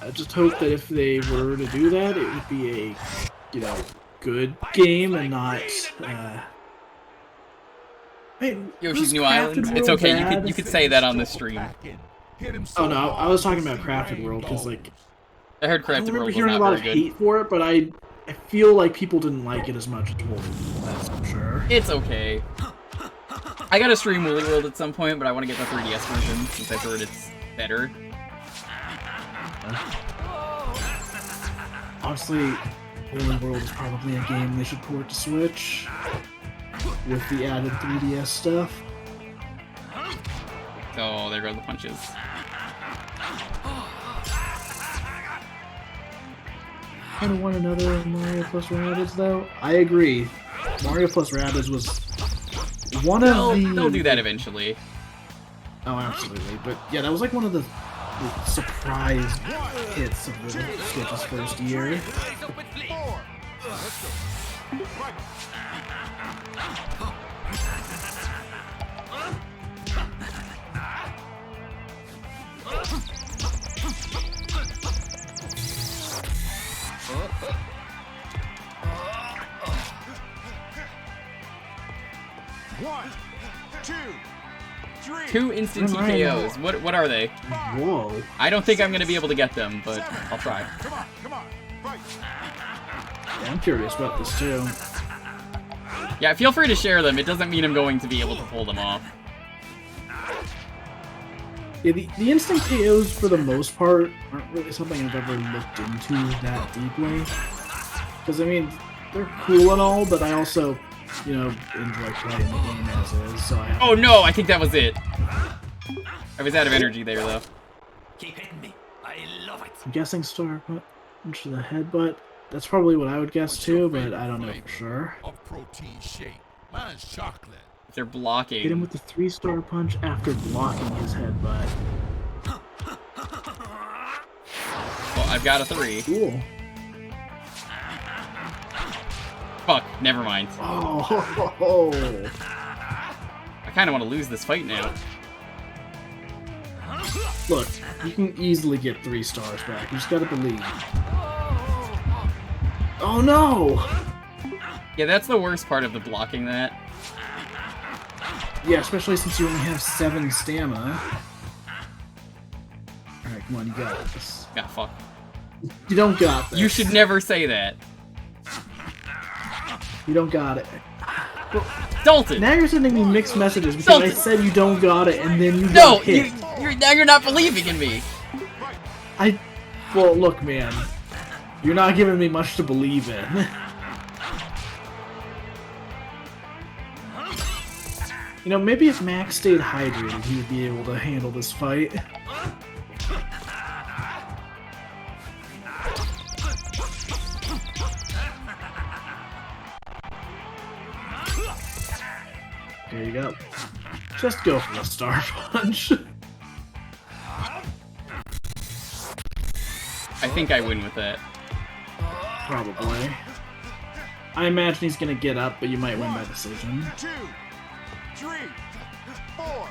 I just hope that if they were to do that, it would be a, you know, good game and not. Yoshi's New Island. It's okay. You could say that on the stream. Oh no, I was talking about Crafted World because like I heard I Crafted remember World was hearing a not lot of very good. hate for it, but I feel like people didn't like it as much as Woolly. That's for sure. It's okay. I gotta stream Woolly World at some point, but I want to get the 3DS version since I've heard it's better. Honestly, Woolly World is probably a game they should port to Switch with the added 3DS stuff. Oh, there go the punches. I don't want another Mario plus Rabbids though. I agree. Mario plus Rabbids was one of the. They'll do that eventually. Oh, absolutely. But yeah, that was like one of the surprise hits of the Switch's first year. 4. Let's go. Fight. One, 2, 3. 2 instant TKOs. What are they? Whoa. I don't think I'm gonna be able to get them, but I'll try. Come on, fight. Yeah, I'm curious about this too. Yeah, feel free to share them. It doesn't mean I'm going to be able to pull them off. Yeah, the instant KOs for the most part aren't really something I've ever looked into that deeply. Because I mean, they're cool and all, but I also, you know, enjoy playing the game as is. So I. Oh no, I think that was it. I was out of energy there though. Keep hitting me. I love it. I'm guessing star punch to the headbutt. That's probably what I would guess too, but I don't know for sure. A protein shake. Mine's chocolate. If they're blocking. Hit him with the 3-star punch after blocking his headbutt. Well, I've got a 3. Cool. Fuck, never mind. Oh, ho, ho, ho. I kind of want to lose this fight now. Look, you can easily get 3 stars back. You just gotta believe. Oh no! Yeah, that's the worst part of the blocking that. Yeah, especially since you only have 7 stamina. Alright, come on, you got this. Ah, fuck. You don't got this. You should never say that. You don't got it. Dalton! Now you're sending me mixed messages because I Dalton! said you don't got it and then you No! got hit. Now you're not believing in me! Well, look, man. You're not giving me much to believe in. You know, maybe if Max stayed hydrated, he would be able to handle this fight. Just go for the Star Punch. I think I win with that. Probably. I imagine he's gonna get up, but you might win by decision. 2, 3, 4,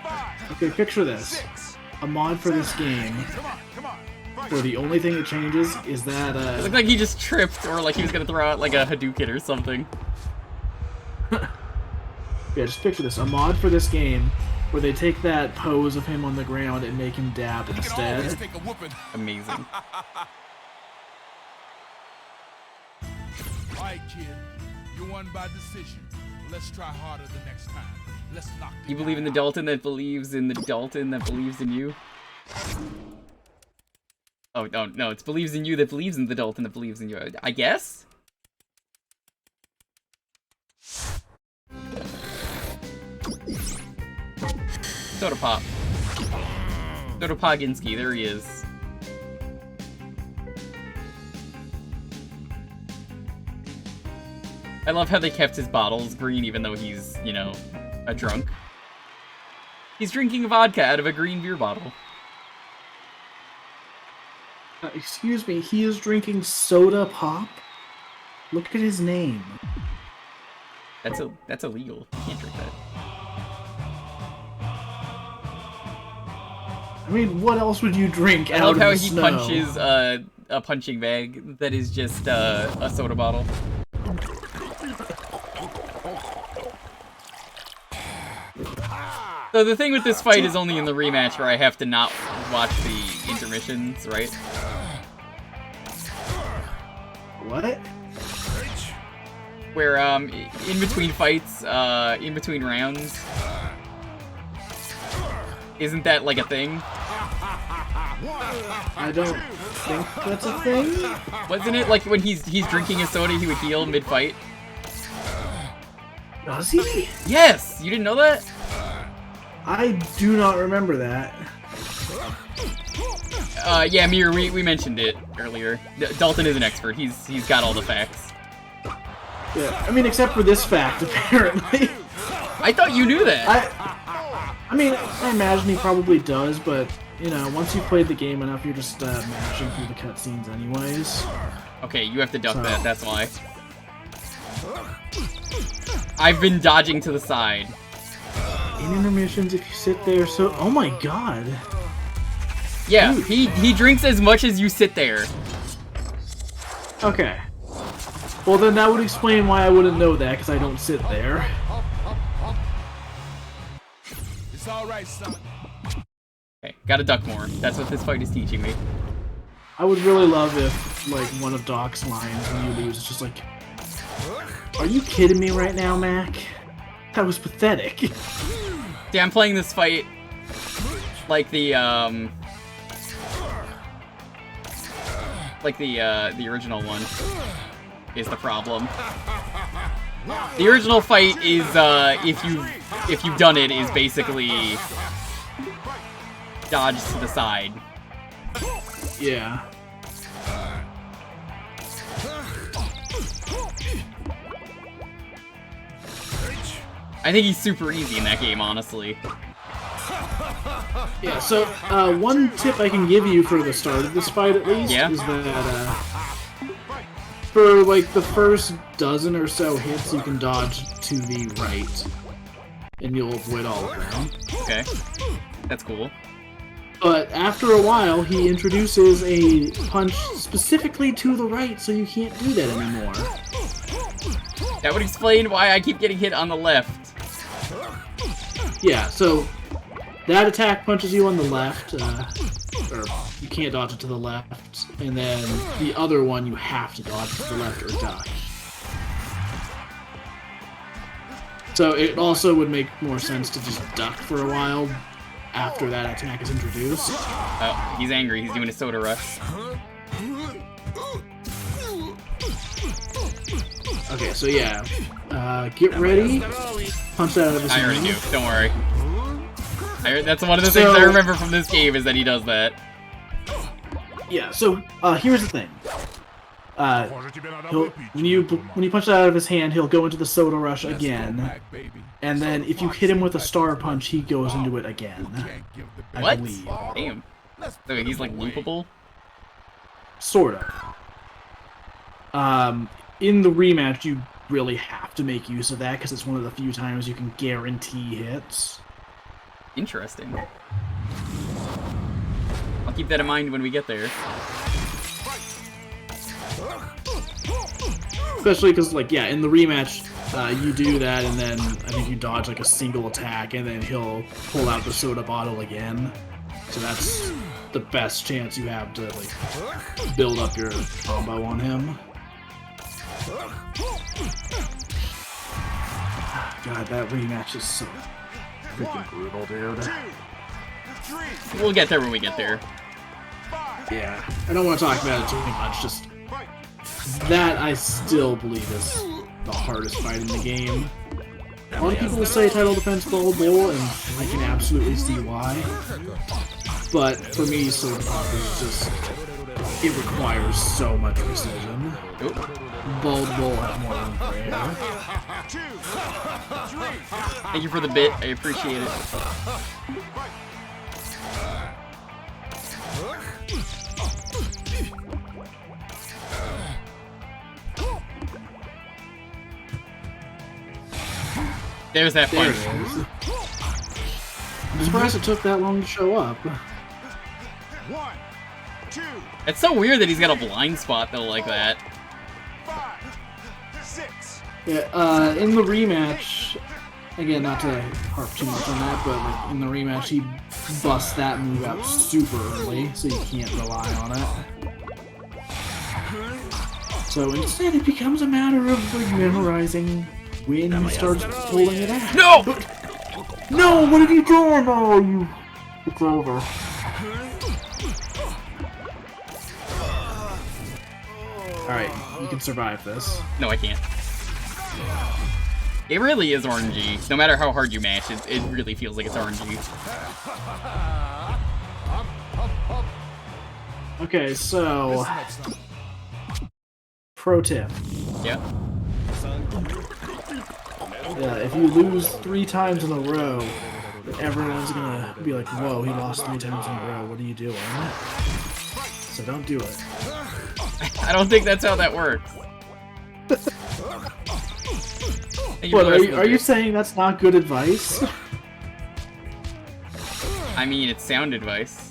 5, Okay, picture this. 6. A mod for this game, Come on. Fight. where the only thing that changes is that, It looked like he just tripped, or like he was gonna throw out like a Hadouken or something. Yeah, just picture this. A mod for this game, where they take that pose of him on the ground and make him dab You can always instead. take a whooping. Amazing. Alright, kid. You won by decision. Let's try harder the next time. Let's knock the You believe in the guy out. Dalton that believes in the Dalton that believes in you? Oh, no, it's believes in you that believes in the Dalton that believes in you. I guess? Soda Pop. Soda Poginski, there he is. I love how they kept his bottles green even though he's, you know, a drunk. He's drinking vodka out of a green beer bottle. Excuse me, he is drinking soda pop? Look at his name. That's illegal. You can't drink that. I mean, what else would you drink I out love of how the he snow? punches a punching bag that is just a soda bottle. So the thing with this fight is only in the rematch where I have to not watch the intermissions, right? What? Where in between fights, in between rounds, isn't that like a thing? I don't think that's a thing. Wasn't it like when he's drinking a soda, he would heal mid-fight? Does he? Yes! You didn't know that? I do not remember that. Yeah, Mir, we mentioned it earlier. Dalton is an expert. He's got all the facts. Yeah, I mean, except for this fact, apparently. I thought you knew that. I mean, I imagine he probably does, but, you know, once you've played the game enough, you're just mashing through the cutscenes anyways. Okay, you have to duck So- that, that's why. I've been dodging to the side. In intermissions, if you sit there, so... Oh my god. Yeah, Dude. he drinks as much as you sit there. Okay. Well, then that would explain why I wouldn't know that, because I don't sit there. It's alright, son. Okay, gotta duck more. That's what this fight is teaching me. I would really love if, like, one of Doc's lines when you lose is just like... Are you kidding me right now, Mac? That was pathetic. See, I'm playing this fight like the original one is the problem. The original fight is if you've done it is basically dodge to the side. Yeah. I think he's super easy in that game, honestly. Yeah, so, one tip I can give you for the start of this fight, at least, Yeah? is that, for, like, the first dozen or so hits, you can dodge to the right, and you'll avoid all of them. Okay, that's cool. But after a while, he introduces a punch specifically to the right, so you can't do that anymore. That would explain why I keep getting hit on the left. Yeah, so that attack punches you on the left, or you can't dodge it to the left, and then the other one you have to dodge to the left or duck. So it also would make more sense to just duck for a while after that attack is introduced. Oh, he's angry. He's doing a soda rush. Okay, so yeah, get ready, punch that out of his I already hand. do. Don't worry. That's one of the things I remember from this game is that he does that. Yeah, so here's the thing. when you punch it out of his hand, he'll go into the Soda Rush again, and then if you hit him with a Star Punch, he goes into it again. I believe. Damn. So he's like loopable? Sort of. In the rematch, you really have to make use of that because it's one of the few times you can guarantee hits. Interesting. I'll keep that in mind when we get there. Especially because, like, yeah, in the rematch, you do that, and then I think you dodge, like, a single attack, and then he'll pull out the soda bottle again. So that's the best chance you have to, like, build up your combo on him. God, that rematch is so freaking brutal, dude. We'll get there when we get there. Yeah, I don't want to talk about it too much, just that I still believe is the hardest fight in the game. A lot of people will say title defense Ball Bowl, and I can absolutely see why. But for me, Soda Pop is just, it requires so much precision. Bald Bull has more room for error. Thank you for the bit, I appreciate it. There's that punch. I'm surprised it took that long to show up. It's so weird that he's got a blind spot though like that. Yeah, in the rematch, again, not to harp too much on that, but like, in the rematch, he busts that move out super early, so you can't rely on it. So instead, it becomes a matter of like, memorizing when he starts pulling it out. No! No, what have you done? Oh, you... It's over. Alright, you can survive this. No, I can't. It really is RNG. No matter how hard you match, it really feels like it's RNG. Okay, so... Pro tip. Yeah. Yeah, if you lose 3 times in a row, everyone's gonna be like, whoa, he lost 3 times in a row, what are you doing? So don't do it. I don't think that's how that works. What, are you saying that's not good advice? I mean, it's sound advice.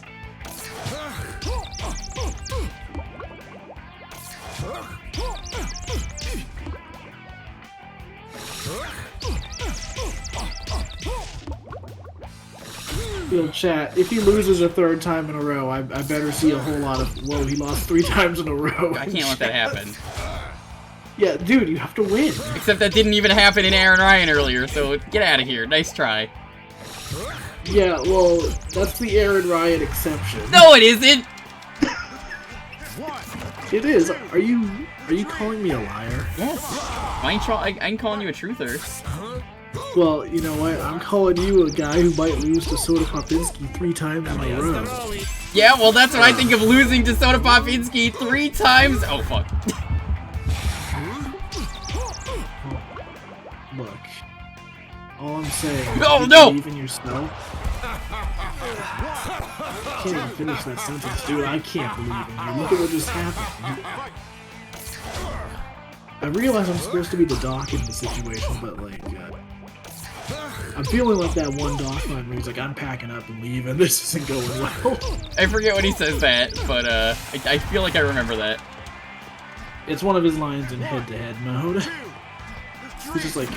Yo, chat, if he loses a 3rd time in a row, I better see a whole lot of, whoa, he lost 3 times in a row. I can't let that happen. Yeah, dude, you have to win. Except that didn't even happen in Aaron Ryan earlier, so get out of here. Nice try. Yeah, well, that's the Aaron Ryan exception. No, it isn't! It is. Are you calling me a liar? Yes. I'm calling you a truther. Well, you know what? I'm calling you a guy who might lose to Soda Popinski 3 times in a row. Yeah, well, that's what I think of losing to Soda Popinski 3 times. Oh, fuck. Look, all I'm saying is Oh, you no! believe in yourself. I can't even finish that sentence, dude. I can't believe in you. Look at what just happened. I realize I'm supposed to be the doc in the situation, but like, I'm feeling like that one doc line where he's like, I'm packing up and leaving. This isn't going well. I forget when he says that, but I feel like I remember that. It's one of his lines in head-to-head mode. He's just like,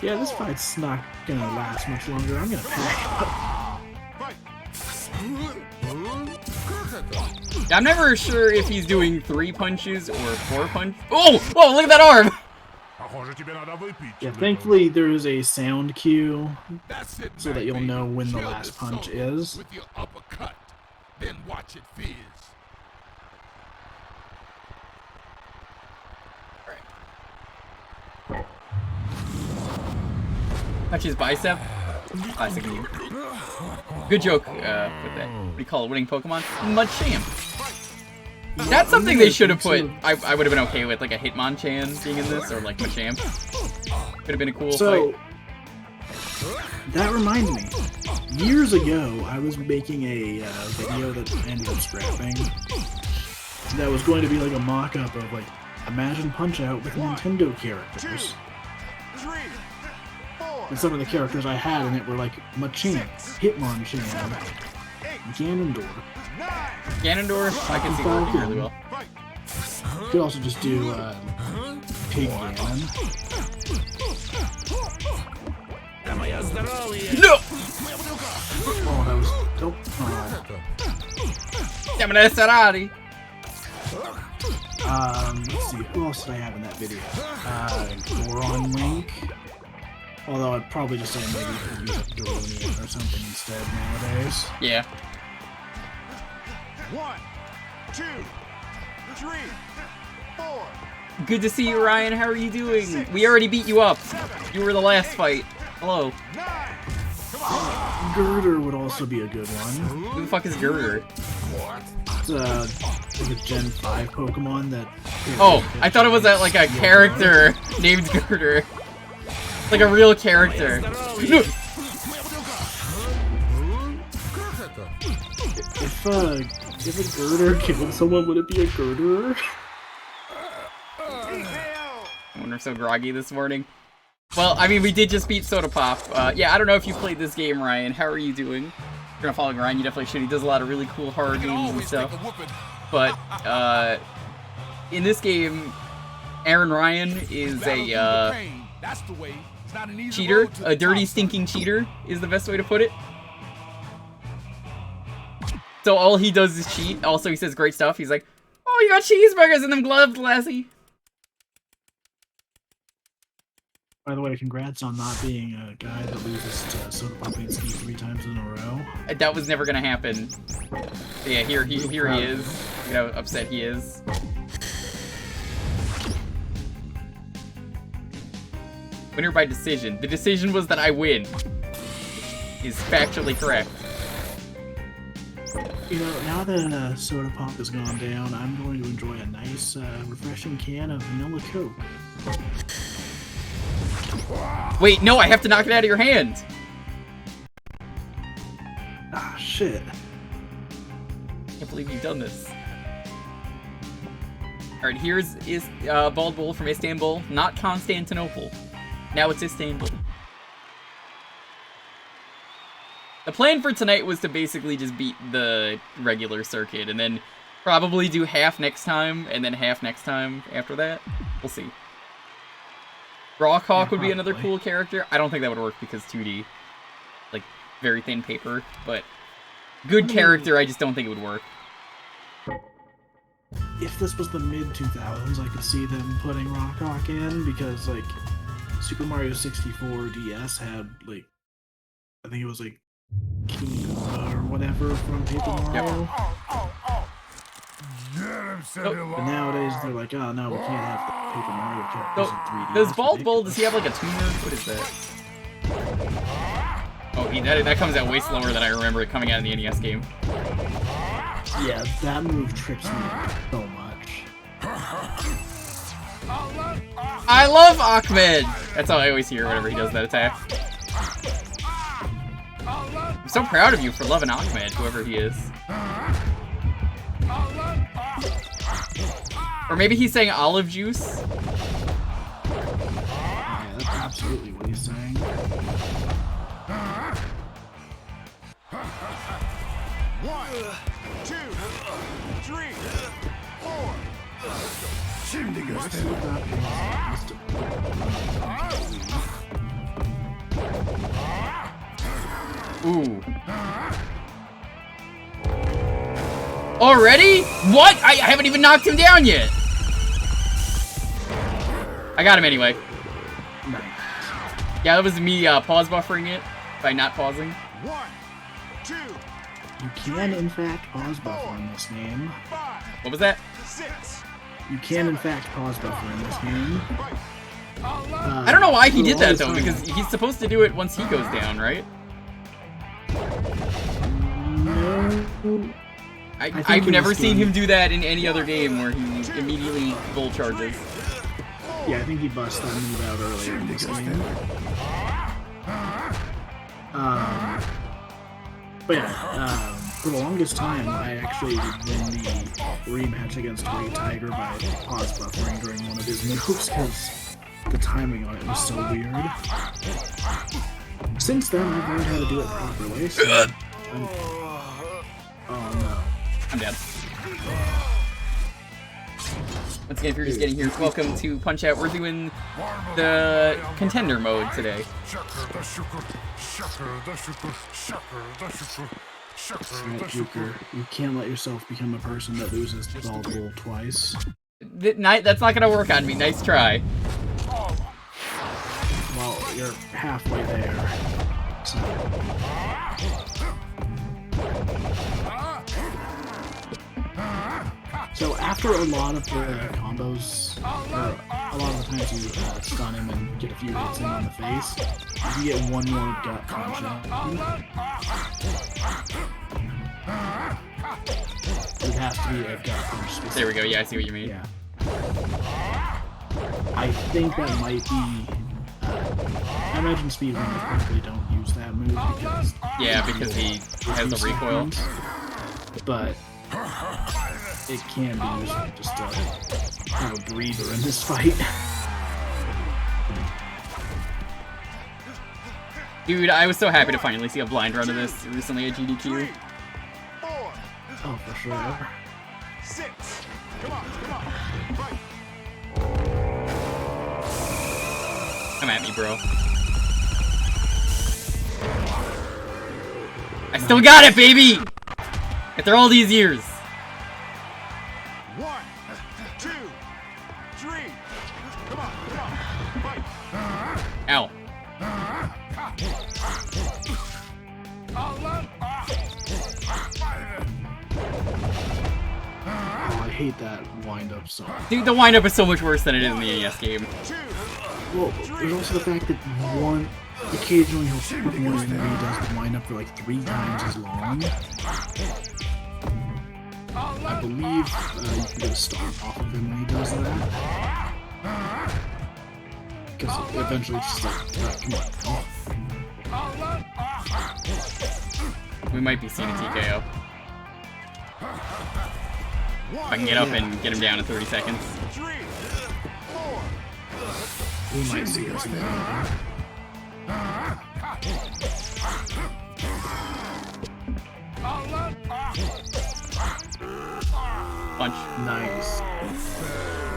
yeah, this fight's not gonna last much longer. I'm gonna pack up. I'm never sure if he's doing 3 punches or 4 punches. Oh! Whoa, look at that arm! Yeah, thankfully there is a sound cue so that you'll know when the last punch is. With your uppercut, then watch it fizz. Touch his bicep. Classic move. Good joke with that. What do you call it? Winning Pokemon? Machamp. That's something they should have put. I would have been okay with, like a Hitmonchan being in this, or like Machamp. Could have been a cool fight. That reminds me. Years ago, I was making a video that ended up scrapping. That was going to be like a mock-up of like, imagine Punch-Out with Nintendo characters. And some of the characters I had in it were like Machamp, Hitmonchan, Ganondorf. Ganondorf, I can see working really well. You could also just do Pig Ganon. No! Oh, that was... Oh, Ferrari. let's see, who else did I have in that video? Goron Link. Although I'd probably just say maybe you could use a Doronian or something instead nowadays. Yeah. 1, 2, 3, 4. Good to see you, Ryan. How are you doing? We already beat you up. You were the last fight. Hello. Girder would also be a good one. Who the fuck is Girder? It's like a Gen 5 Pokemon that... Oh, I thought it was like a character named Girder. Like a real character. No. If a girder killed someone, would it be a girderer? I wonder if so groggy this morning. Well, I mean, we did just beat Soda Pop. Yeah, I don't know if you played this game, Ryan. How are you doing? If you're not following Ryan, you definitely should. He does a lot of really cool horror games and stuff. But, in this game, Aaron Ryan is a, cheater. A dirty, stinking cheater is the best way to put it. So all he does is cheat. Also, he says great stuff. He's like, oh, you got cheeseburgers in them gloves, Lassie. By the way, congrats on not being a guy that loses to Soda Popinski 3 times in a row. That was never gonna happen. Yeah, here he is. You know how upset he is. Winner by decision. The decision was that I win. Is factually correct. You know, now that Soda Pop has gone down, I'm going to enjoy a nice, refreshing can of vanilla Coke. Wait, no, I have to knock it out of your hand. Ah, shit. Can't believe you've done this. Alright, here's Bald Bull from Istanbul, not Constantinople. Now it's Istanbul. The plan for tonight was to basically just beat the regular circuit, and then probably do half next time, and then half next time after that. We'll see. Rockhawk would be another cool character. I don't think that would work because 2D. Like, very thin paper, but good character, I just don't think it would work. If this was the mid-2000s, I could see them putting Rockhawk in, because, like, Super Mario 64 DS had, like, I think it was, like, King or whatever from Paper Mario. But nowadays, they're like, oh, no, we can't have the Paper Mario characters in 3D. Does Bald Bull, does he have, like, a tuner? What is that? Oh, that comes out way slower than I remember it coming out in the NES game. Yeah, that move trips me out so much. I love Ahmed! That's all I always hear whenever he does that attack. I'm so proud of you for loving Ahmed, whoever he is. Or maybe he's saying olive juice? Yeah, that's absolutely what he's saying. One, 2, 3, 4. Ooh. Already? What? I haven't even knocked him down yet. I got him anyway. Nice. Yeah, that was me pause buffering it by not pausing. 1, 2, You can, in fact, pause buffer in this game. 5, What was that? 6. You can, in fact, pause buffer in this game. I don't know why he did that though, because he's supposed to do it once he goes down, right? No. I've never seen him do that in any other game where he immediately full charges. Yeah, I think he busts that move out earlier in this game. But yeah, for the longest time, I actually would win the rematch against Great Tiger by pause buffering during one of his moves because the timing on it was so weird. Since then, I've learned how to do it properly, so oh no. I'm dead. Once again, if you're just getting here, welcome to Punch Out. We're doing the Contender mode today. Jewker, you can't let yourself become a person that loses Bald Bull twice. That's not gonna work on me. Nice try. Well, you're halfway there. So after a lot of the combos, or a lot of the times you stun him and get a few hits in on the face, you get one more gut punch out. It has to be a gut punch specific. There we go. Yeah, I see what you mean. Yeah. I think that might be... I imagine speedrunners probably don't use that move because... Yeah, because he has the recoil. But... it can be used just to have a breather in this fight. Dude, I was so happy to finally see a blind run of this recently at GDQ. Oh, for sure. 6. Come on. Fight. Come at me, bro. I still got it, baby! After all these years. 1, 2, 3. Come on. Fight. Ow. Oh, I hate that wind-up so much. Dude, the wind-up is so much worse than it is in the NES game. Well, there's also the fact that occasionally he'll put one in where he does the wind-up for like 3 times as long. I believe you can get a stomp off of him when he does that. Because eventually it's just like, come on. We might be seeing a TKO. If I can get up and get him down in 30 seconds. 3, 4. We might see this now. Punch. Nice.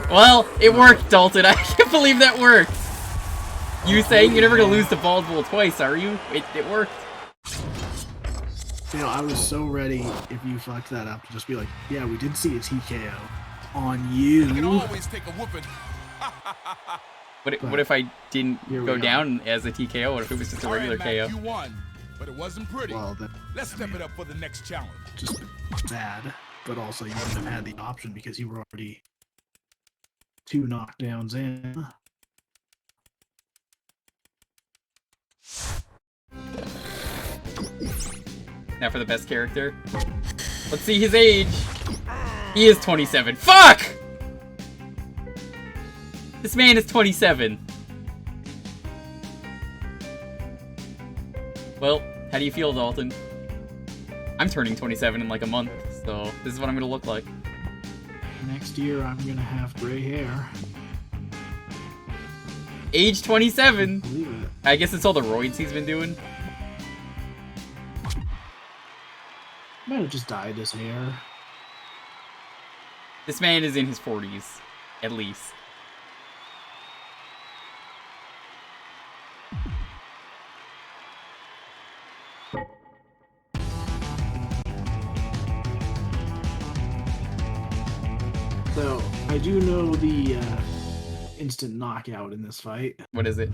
Well, it worked, Dalton. I can't believe that worked. You saying you're never gonna lose to Bald Bull twice, are you? It worked. You know, I was so ready if you fucked that up to just be like, yeah, we did see a TKO on you. You can always take a whooping. What if I didn't go down as a TKO? What if it was just a regular KO? You won, but it wasn't pretty. Well, Let's step it up for the next challenge. just bad, but also you wouldn't have had the option because you were already 2 knockdowns in. Now for the best character. Let's see his age. He is 27. Fuck! This man is 27. Well, how do you feel, Dalton? I'm turning 27 in like a month, so this is what I'm gonna look like. Next year, I'm gonna have gray hair. Age 27. Believe it. I guess it's all the roids he's been doing. Might have just dyed his hair. This man is in his 40s, at least. So, I do know the instant knockout in this fight. What is it?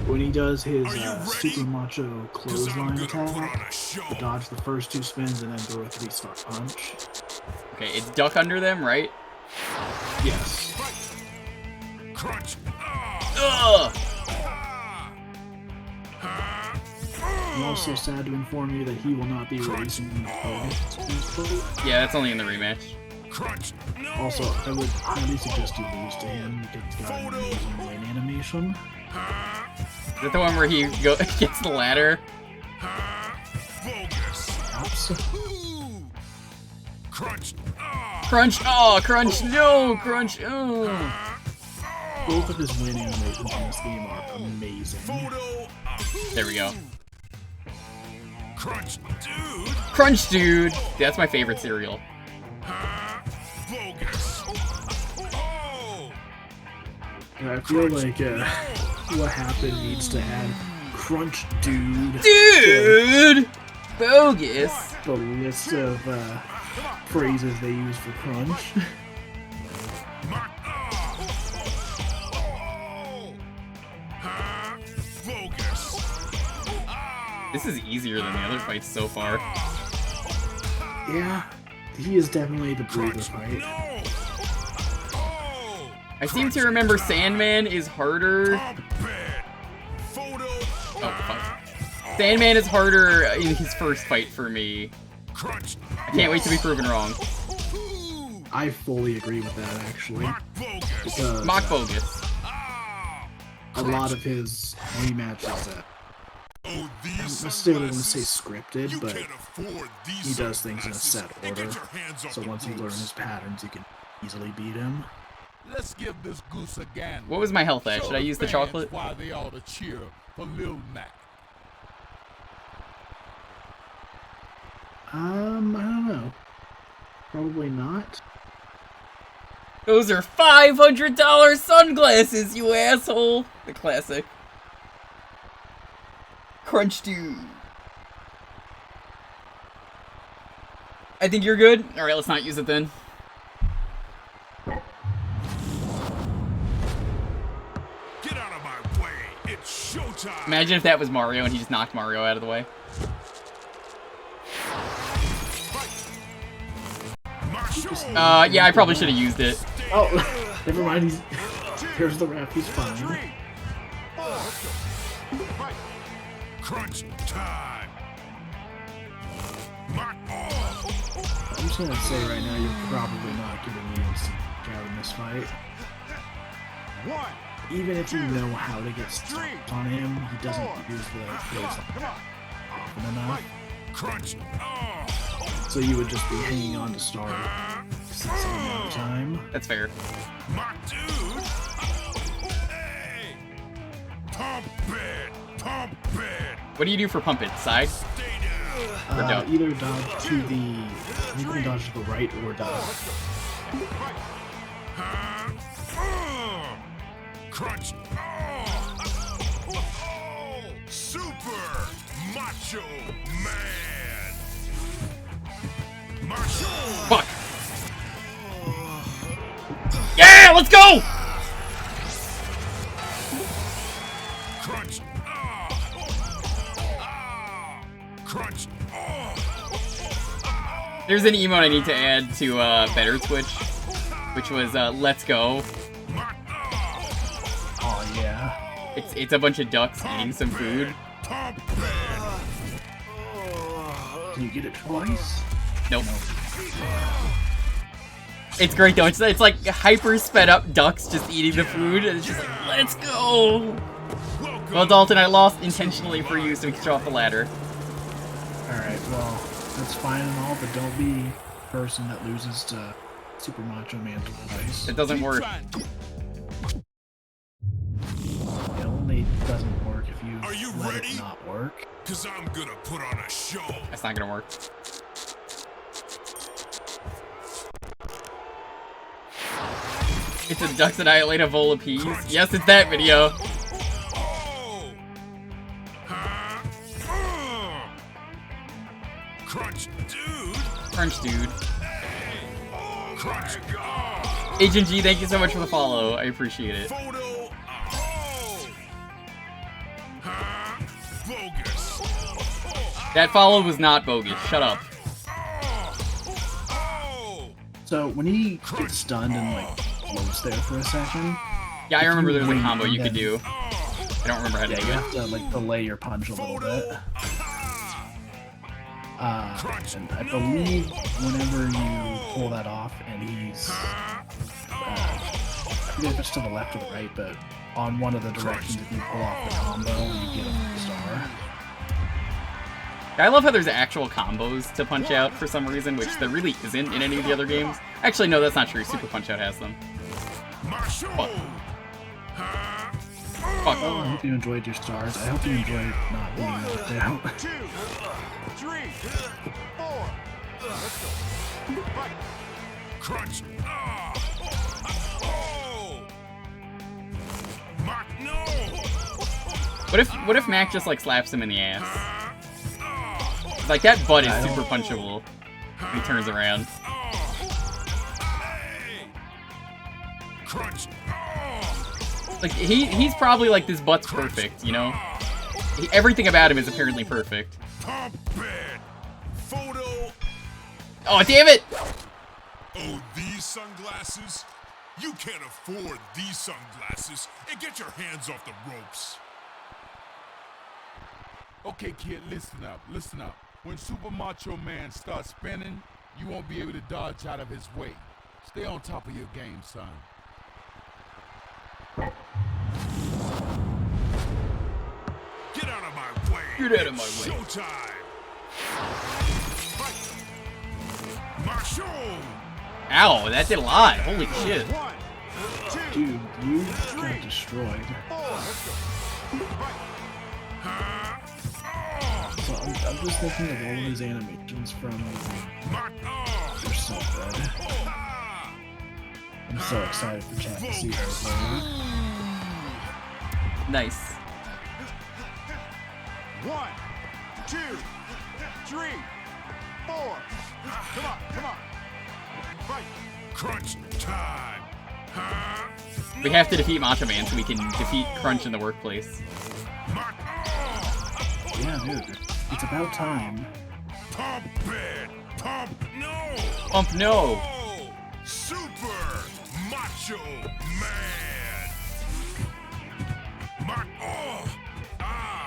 When he does his Are you ready? super macho 'Cause I'm clothesline gonna put on attack, a show. dodge the first 2 spins and then throw a 3-star punch. Okay, it's duck under them, right? Yes. Crunch. Ugh! I'm also sad to inform you that he will not be releasing the bonus. Yeah, that's only in the rematch. Crunch. No. Also, I would highly suggest you lose to him because he's got an amazing win animation. Is that the one where he gets the ladder? Bogus. Ooh. Crunch. Crunch! Oh, Crunch! No! Crunch! Oh! Both of his win animations in this game are amazing. Photo. There we go. Crunch, dude. Crunch, dude! That's my favorite cereal. Bogus. Oh. And I feel like what happened needs to add Crunch Dude. Dude! Bogus! The list of phrases they use for Crunch. This is easier than the other fights so far. Yeah, he is definitely the breather fight. I seem to remember Sandman is harder. Oh, fuck. Sandman is harder in his first fight for me. I can't wait to be proven wrong. I fully agree with that, actually. Because, Mock bogus. a lot of his rematches I don't necessarily want to say scripted, but he does things in a set order. So once you learn his patterns, you can easily beat him. Let's give this goose a gander. What was my health at? Should I use the Fans chocolate? Why they ought to cheer for Lil Mac. I don't know. Probably not. Those are $500 sunglasses, you asshole! The classic. Crunch dude. I think you're good. Alright, let's not use it then. Get out of my way. It's showtime. Imagine if that was Mario and he just knocked Mario out of the way. Yeah, I probably should have used it. Oh, never mind. Here's the ref. He's fine. Crunch time. I'm just gonna say right now, you're probably not giving EMC out in this fight. Even if you know how to get stopped on him, he doesn't use the kills often enough. Crunch. So you would just be hanging on to Star the same amount of time. That's fair. My dude. Hey. Pump it. Pump it. What do you do for pump it? Side? Or down? Either dodge to the, you can dodge to the right or dodge. Crunch. Super Macho Man. Macho. Fuck! Yeah, let's go! Crunch. Crunch. There's an emote I need to add to Better Twitch, which was Let's Go. Oh yeah. It's a bunch of ducks eating some food. Can you get it twice? Nope. It's great though. It's like hyper sped up ducks just eating the food, and it's just like, let's go. Well, Dalton, I lost intentionally for you, so we can show off the ladder. Alright, well, that's fine and all, but don't be the person that loses to Super Macho Man twice. It doesn't work. It only doesn't work if you Are you let ready? it not work. Cause I'm gonna put on a show. That's not gonna work. It's a ducks annihilate a bowl of peas. Yes, it's that video. Crunch, dude. Crunch, dude. Crunch. Agent G, thank you so much for the follow. I appreciate it. Photo. Bogus. That follow was not bogus. Shut up. So when he gets stunned and like floats there for a second, Yeah, I remember there was a wait combo you and could then- do. I don't remember how to yeah, do you it. have to like delay your punch a little bit. And I believe whenever you pull that off and he's, I forget if it's to the left or the right, but on one of the directions, if you pull off the combo, you get a star. I love how there's actual combos to Punch Out for some reason, which there really isn't in any of the other games. Actually, no, that's not true. Super Punch Out has them. Fuck. Fuck. Oh, I hope you enjoyed your stars. I hope you enjoyed not being knocked out. 2, 3, 4. Let's go. Fight. Crunch. Oh. No. What if Mac just like slaps him in the ass? Like that butt is super punchable. He turns around. Crunch. Like he's probably like this butt's perfect, you know? Everything about him is apparently perfect. Pump it. Photo. Oh damn it! Oh, these sunglasses? You can't afford these sunglasses. And get your hands off the ropes. Okay, kid, listen up. Listen up. When Super Macho Man starts spinning, you won't be able to dodge out of his way. Stay on top of your game, son. Get out of my way. Get out of my way. Showtime. Fight. Macho. Ow, that did a lot. Holy shit. 1, 2, Dude, you got destroyed. 4. Let's go. Fight. So I'm just thinking of all of his animations from. They're so good. I'm so excited for chat to see those. Nice. 1, 2, 3, 4. Come on. Fight. Crunch time. We have to defeat Macho Man so we can defeat Crunch in the workplace. Yeah, dude. It's about time. Pump it. Pump no. Pump no. Oh, Super Macho Man.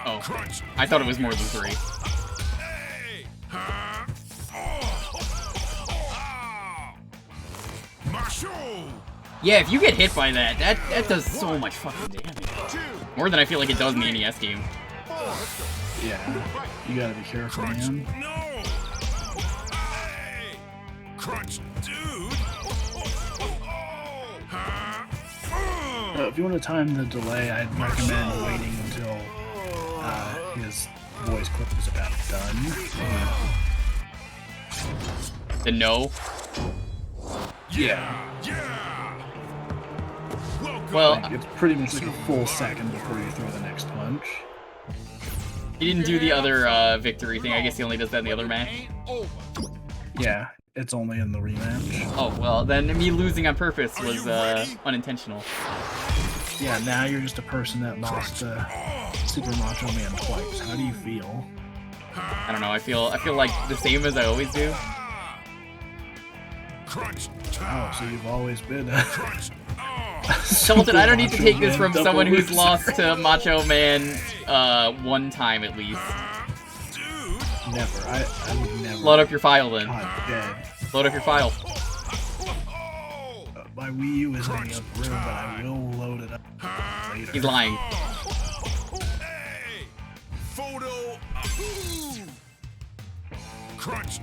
Oh, Crunch. I thought it was more than 3. Hey. Macho. Yeah, if you get hit by that, that does so much fucking damage. More than I feel like it does in the NES game. Yeah, you gotta be careful, man. No. Hey. Crunch, dude. If you want to time the delay, I'd recommend waiting until his voice clip is about done. The no? Yeah. Well, Like, it's pretty much like a full second before you throw the next punch. he didn't do the other victory thing. I guess he only does that in the other match. Yeah, it's only in the rematch. Oh, well, then me losing on purpose was unintentional. Yeah, now you're just a person that lost to Super Macho Man twice. How do you feel? I don't know, I feel like the same as I always do. Oh, so you've always been a Dalton, I don't need to Macho take this Man from double someone who's whips. lost to Macho Man one time at least. Never. I would never. Load up your file then. God, dead. Load up your file. My Wii U is in the other room, but I will load it up later. He's lying. Hey. Photo. Crunch.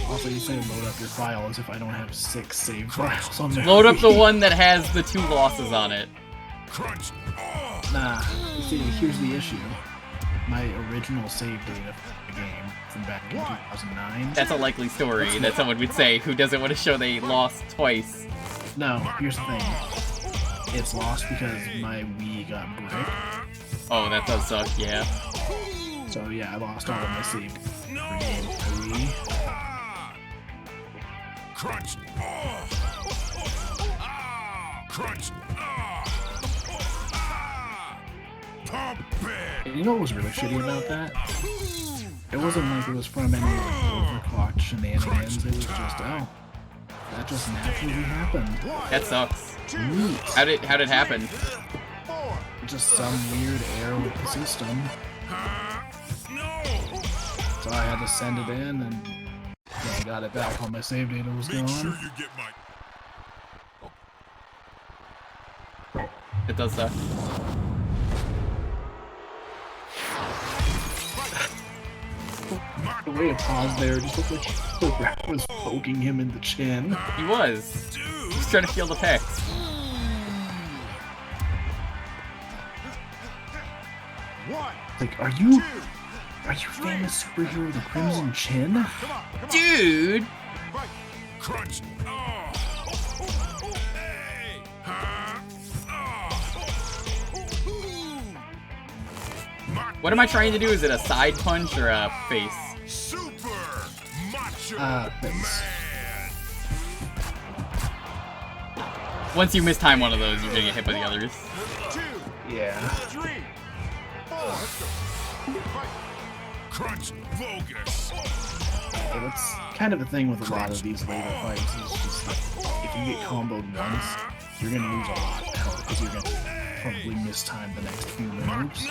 Also, you say load up your file as if I don't have 6 save files on there. Load up the one that has the 2 losses on it. Crunch. Nah, you see, here's the issue. My original save date of the game from back in 2009. That's a likely story that someone would say who doesn't want to show they lost twice. No, here's the thing. It's lost because my Wii got bricked. Oh, that does suck, yeah. So yeah, I lost all of my save for game for Wii. Crunch. Crunch. Pump it. And you know what was really shitty about that? It wasn't like it was from any like, overclocked shenanigans. It was just, oh, that just naturally happened. That sucks. Neat. How'd it happen? It just some weird error with the system. So I had to send it in, and when I got it back, all my save data was gone. you get my... It does that. The way it paused there just looked like the rat was poking him in the chin. He was. He's trying to feel the pecs. Like, are you famous superhero the Crimson Chin? Dude! Crunch. What am I trying to do? Is it a side punch or a face? Super macho Face. man. Once you mistime one of those, you're gonna get hit by the others. Yeah. Crunch bogus. Yeah, that's kind of a thing with a lot of these later fights. Is just that if you get comboed once, you're gonna lose a lot of health because you're gonna probably mistime the next few moves.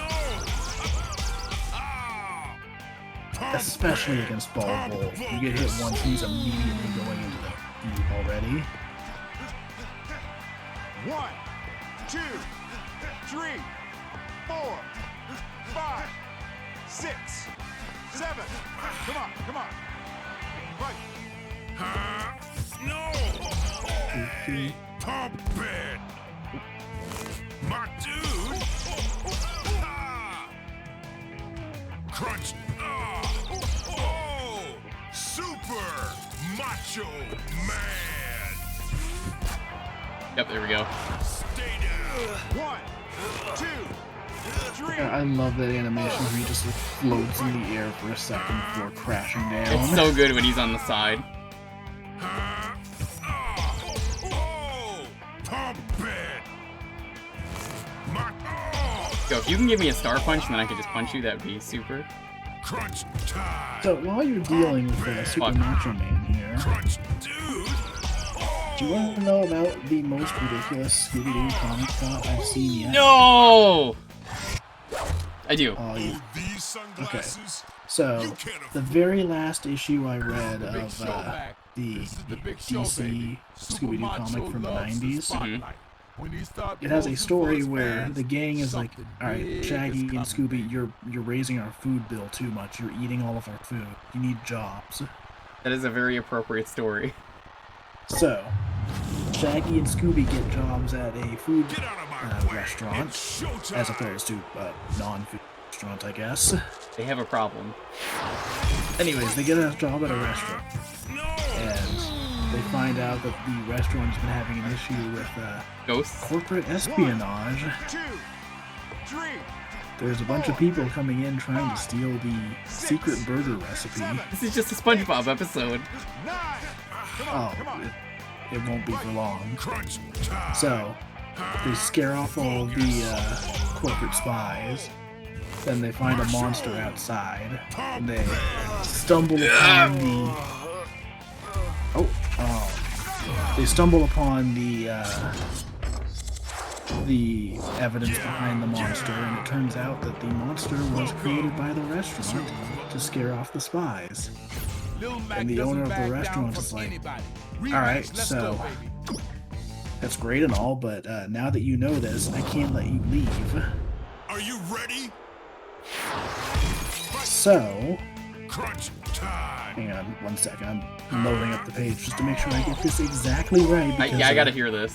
Especially against Ball Bull. You get hit once, he's immediately going into the feud already. 1, 2, 3, 4, 5, 6, 7. Come on. Right. No. Pump it. My dude. Crunch. Oh. Super macho man. Yep, there we go. Stay down. 1, 2, 3. I love that animation where he just like, floats in the air for a second before crashing down. It's so good when he's on the side. Pump it. Yo, if you can give me a star punch and then I can just punch you, that would be super. Crunch time. So while you're dealing with Super Fuck. Macho Man here, Crunch, dude. do you want to know about the most ridiculous Scooby-Doo comic plot I've seen yet? No! I do. Oh, you- These sunglasses. So, the very last issue I read of the This is the big show, DC baby. Super Scooby-Doo Macho comic from the loves 90s, spotlight. When he start it has a posing story for his where fans, the gang is like, something alright, big Shaggy is and coming, Scooby, you're raising our food bill too much. You're eating all of our food. You need jobs. That is a very appropriate story. So, Shaggy and Scooby get jobs at a food Get out of my way. restaurant, It's showtime. as opposed to a non-food restaurant, I guess. They have a problem. Anyways, they get a job at a restaurant, No. and they find out that the restaurant's been having an issue with Ghosts? corporate espionage. 2, 3. There's a bunch of people coming in trying to steal the secret burger recipe. This is just a SpongeBob episode. 9. Oh, it won't be for long. Crunch time. So, they scare off all of the corporate spies. Then they find a monster outside, and they stumble upon the. They stumble upon the evidence behind the monster, and it turns out that the monster was created by the restaurant to scare off the spies. Lil Mac And the doesn't owner of the back down restaurant from is like, anybody. "Alright, Rematch, let's so- go, baby." That's great and all, but now that you know this, I can't let you leave. Are you ready? So, Crunch time. hang on 1 second, I'm loading up the page just to make sure I get this exactly right. Because, I gotta hear this.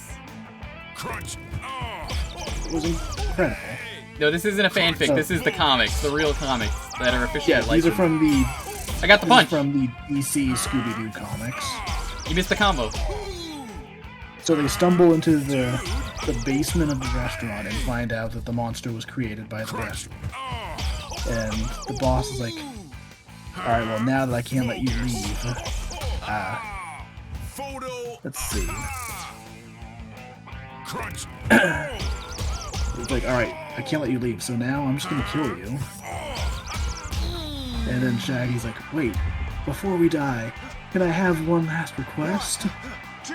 Crunch. it was incredible. No, this isn't a fanfic. So- This is the comics, the real comics that are officially Yeah, these are licensed. from the I got the punch. DC Scooby-Doo comics. You missed the combo. So they stumble into the basement of the restaurant and find out that the monster was created by the restaurant. And the boss is like, alright, well now that I can't let you leave, Photo. let's see. Crunch. It's like, alright, I can't let you leave, so now I'm just gonna kill you. And then Shaggy's like, wait, before we die, can I have one last request? 2.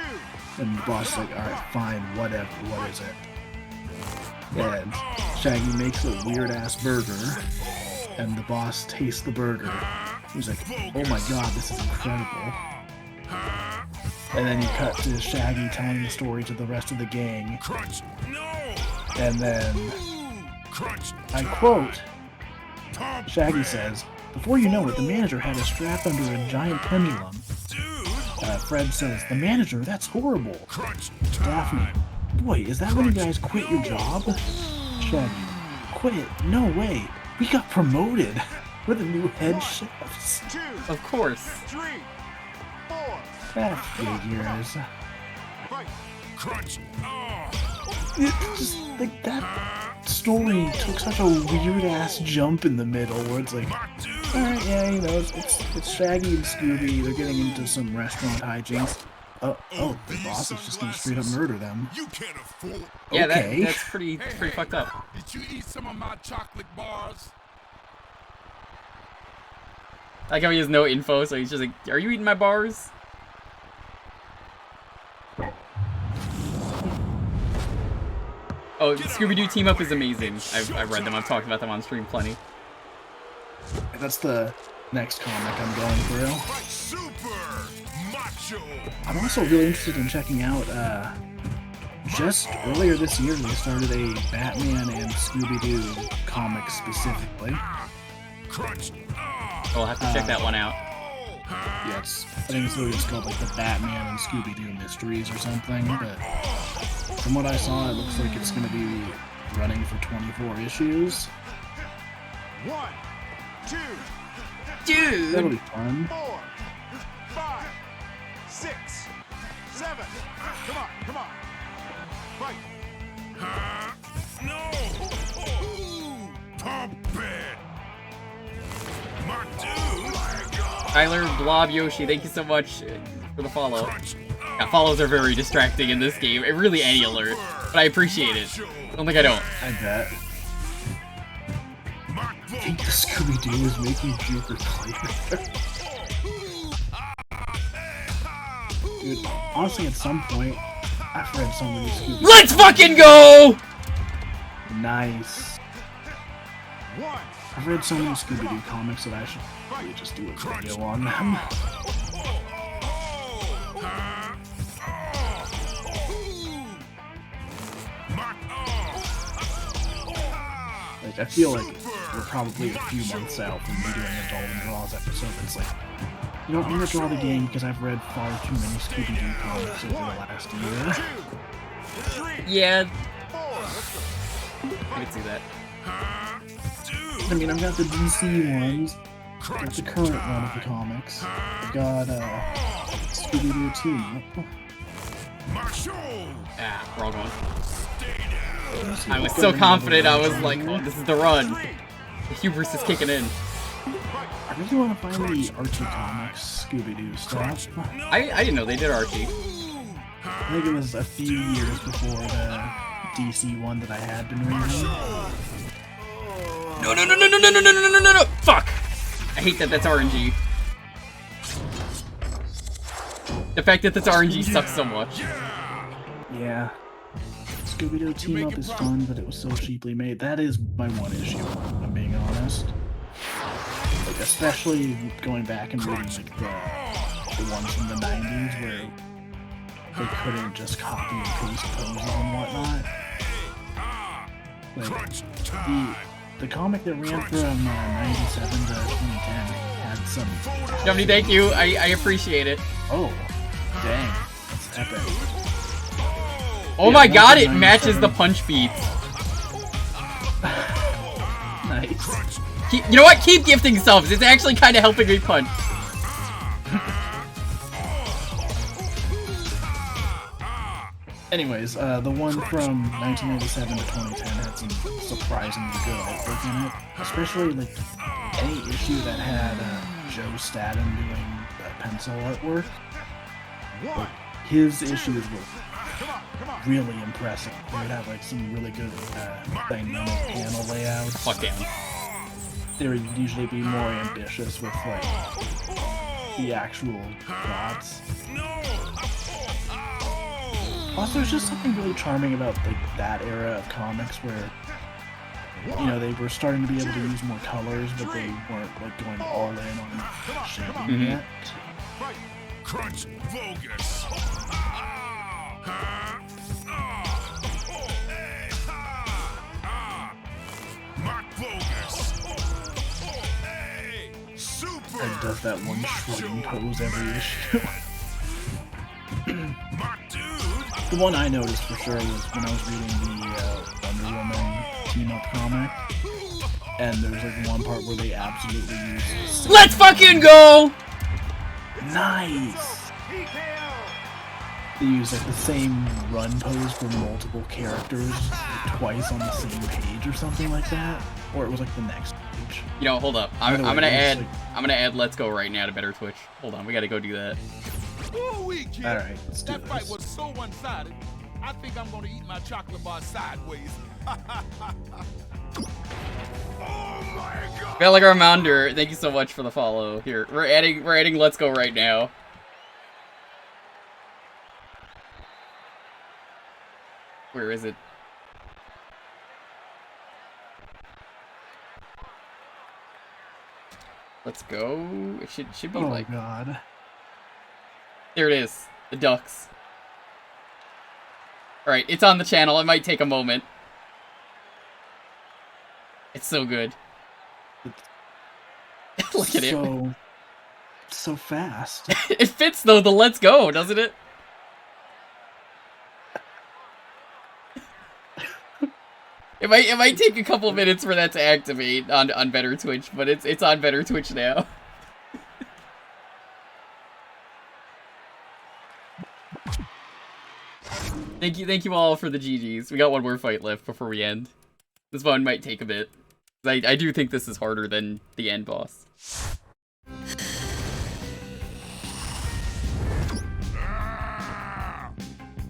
And the boss is like, alright, fine, whatever, what is it? And Shaggy makes a weird-ass burger, and the boss tastes the burger. He's like, oh my god, this is incredible. And then you cut to Shaggy telling the story to the rest of the gang. And then, I quote, Shaggy says, before you know it, the manager had us strapped under a giant pendulum. Fred says, the manager? That's horrible. Daphne, boy, is that when you guys quit your job? Shaggy, quit? No way. We got promoted. We're the new head chefs. Of course. 3, 4. That figures. Just like that story took such a weird ass jump in the middle where it's like, alright, yeah, you know, it's Shaggy and Scooby, they're getting into some restaurant hijinks. Oh, the boss is just gonna straight up murder them. You can't afford. Yeah, Okay. that's pretty fucked up. Did you eat some of my chocolate bars? Like how he has no info, so he's just like, are you eating my bars? Oh, Scooby-Doo Team Up is amazing. I've read them, I've talked about them on stream plenty. That's the next comic I'm going through. Super macho. I'm also really interested in checking out, just earlier this year they started a Batman and Scooby-Doo comic specifically. We'll have to check that one out. Yeah, I think it's literally just called like the Batman and Scooby-Doo Mysteries or something, but from what I saw, it looks like it's gonna be running for 24 issues. 1, 2, Dude! That'll be fun. 4, 5, 6, 7. Come on. Fight. No. Pump it. My dude. Tyler Blob Yoshi, thank you so much for the follow. Yeah, follows are very distracting in this game. It really any alert, but I appreciate it. Don't think I don't. I bet. I think the Scooby-Doo is making Jewker clear. Dude, honestly, at some point, I've read so many Scooby-Doo. Let's fucking go! Nice. 1. I've read so many Scooby-Doo comics that I should probably just do a video on them. Like, I feel like we're probably a few months out from me doing a Dalton Draws episode that's like, you know, I'm gonna draw the game because I've read far too many Scooby-Doo comics over the last year. Yeah. I can see that. I mean, I've got the DC ones, I've got the current run of the comics, I've got, Scooby-Doo Team Up. Ah, wrong one. I was so confident, I was like, oh, this is the run. The hubris is kicking in. I really want to find the Archie Comics Scooby-Doo stuff. I didn't know they did Archie. I think it was a few years before the DC one that I had been reading. No. Fuck! I hate that that's RNG. The fact that that's RNG sucks so much. Yeah. Scooby-Doo Team Up is fun, but it was so cheaply made. That is my one issue, if I'm being honest. Like, especially going back and reading like the ones from the 90s where they couldn't just copy and paste poses and whatnot. Like, the comic that ran from 97 to 2010 had some... Jumny, thank you. I appreciate it. Oh, dang. That's epic. Oh my god, it matches the punch beats. Nice. You know what? Keep gifting subs. It's actually kind of helping me punch. Anyways, the one from 1997 to 2010 had some surprisingly good artwork in it. Especially, like, any issue that had Joe Staten doing pencil artwork. Like, his issues were really impressive. They would have, like, some really good dynamic panel layouts. Fuck down. They would usually be more ambitious with, like, the actual plots. Also, there's just something really charming about like that era of comics where you know, they were starting to be able to use more colors, but they weren't like going all in on shaping yet. Crunch Bogus. Mark Bogus. Super. And does that one shrugging pose every issue. Mark Dude. The one I noticed for sure was when I was reading the Wonder Woman team-up comic, and there's like one part where they absolutely use. Let's fucking go! Nice. They use like the same run pose for multiple characters like, twice on the same page or something like that, or it was like the next page. You know, hold up. I'm By the way, gonna it was, add. like- I'm gonna add Let's Go right now to Better Twitch. Hold on, we gotta go do that. Ooh-wee, kid. All right, let's do That fight this. was so one-sided. I think I'm gonna eat my chocolate bar sideways. Oh my god! Bella Armounder, thank you so much for the follow. Here, we're adding Let's Go right now. Where is it? Let's go. It should be Oh like god. there. It is. The ducks. All right, it's on the channel. It might take a moment. It's so good. Look at it. So fast. It fits though. The Let's Go, doesn't it? It might take a couple minutes for that to activate on Better Twitch, but it's on Better Twitch now. Thank you all for the GGs. We got one more fight left before we end. This one might take a bit. I do think this is harder than the end boss.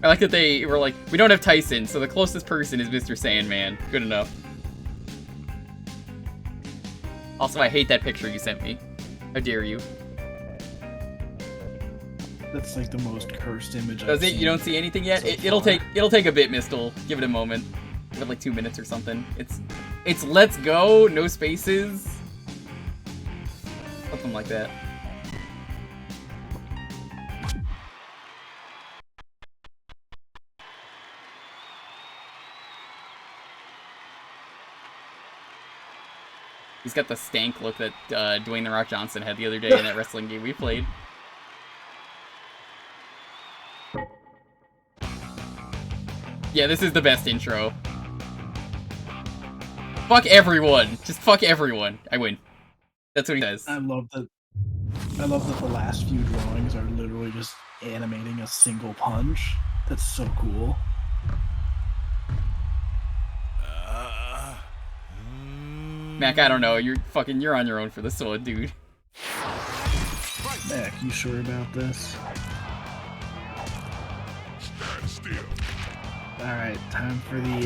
I like that they were like, we don't have Tyson, so the closest person is Mr. Sandman. Good enough. Also, I hate that picture you sent me. How dare you? That's like the most cursed image Does I've it? seen You don't see anything yet? so It'll far. take a bit, Mistle. Give it a moment. Give it like 2 minutes or something. It's Let's Go, no spaces. Something like that. He's got the stank look that Dwayne The Rock Johnson had the other day in that wrestling game we played. Yeah, this is the best intro. Fuck everyone. Just fuck everyone. I win. That's what he says. I love that the last few drawings are literally just animating a single punch. That's so cool. Mac, I don't know. You're on your own for this one, dude. Mac, you sure about this? Stand still. Alright, time for the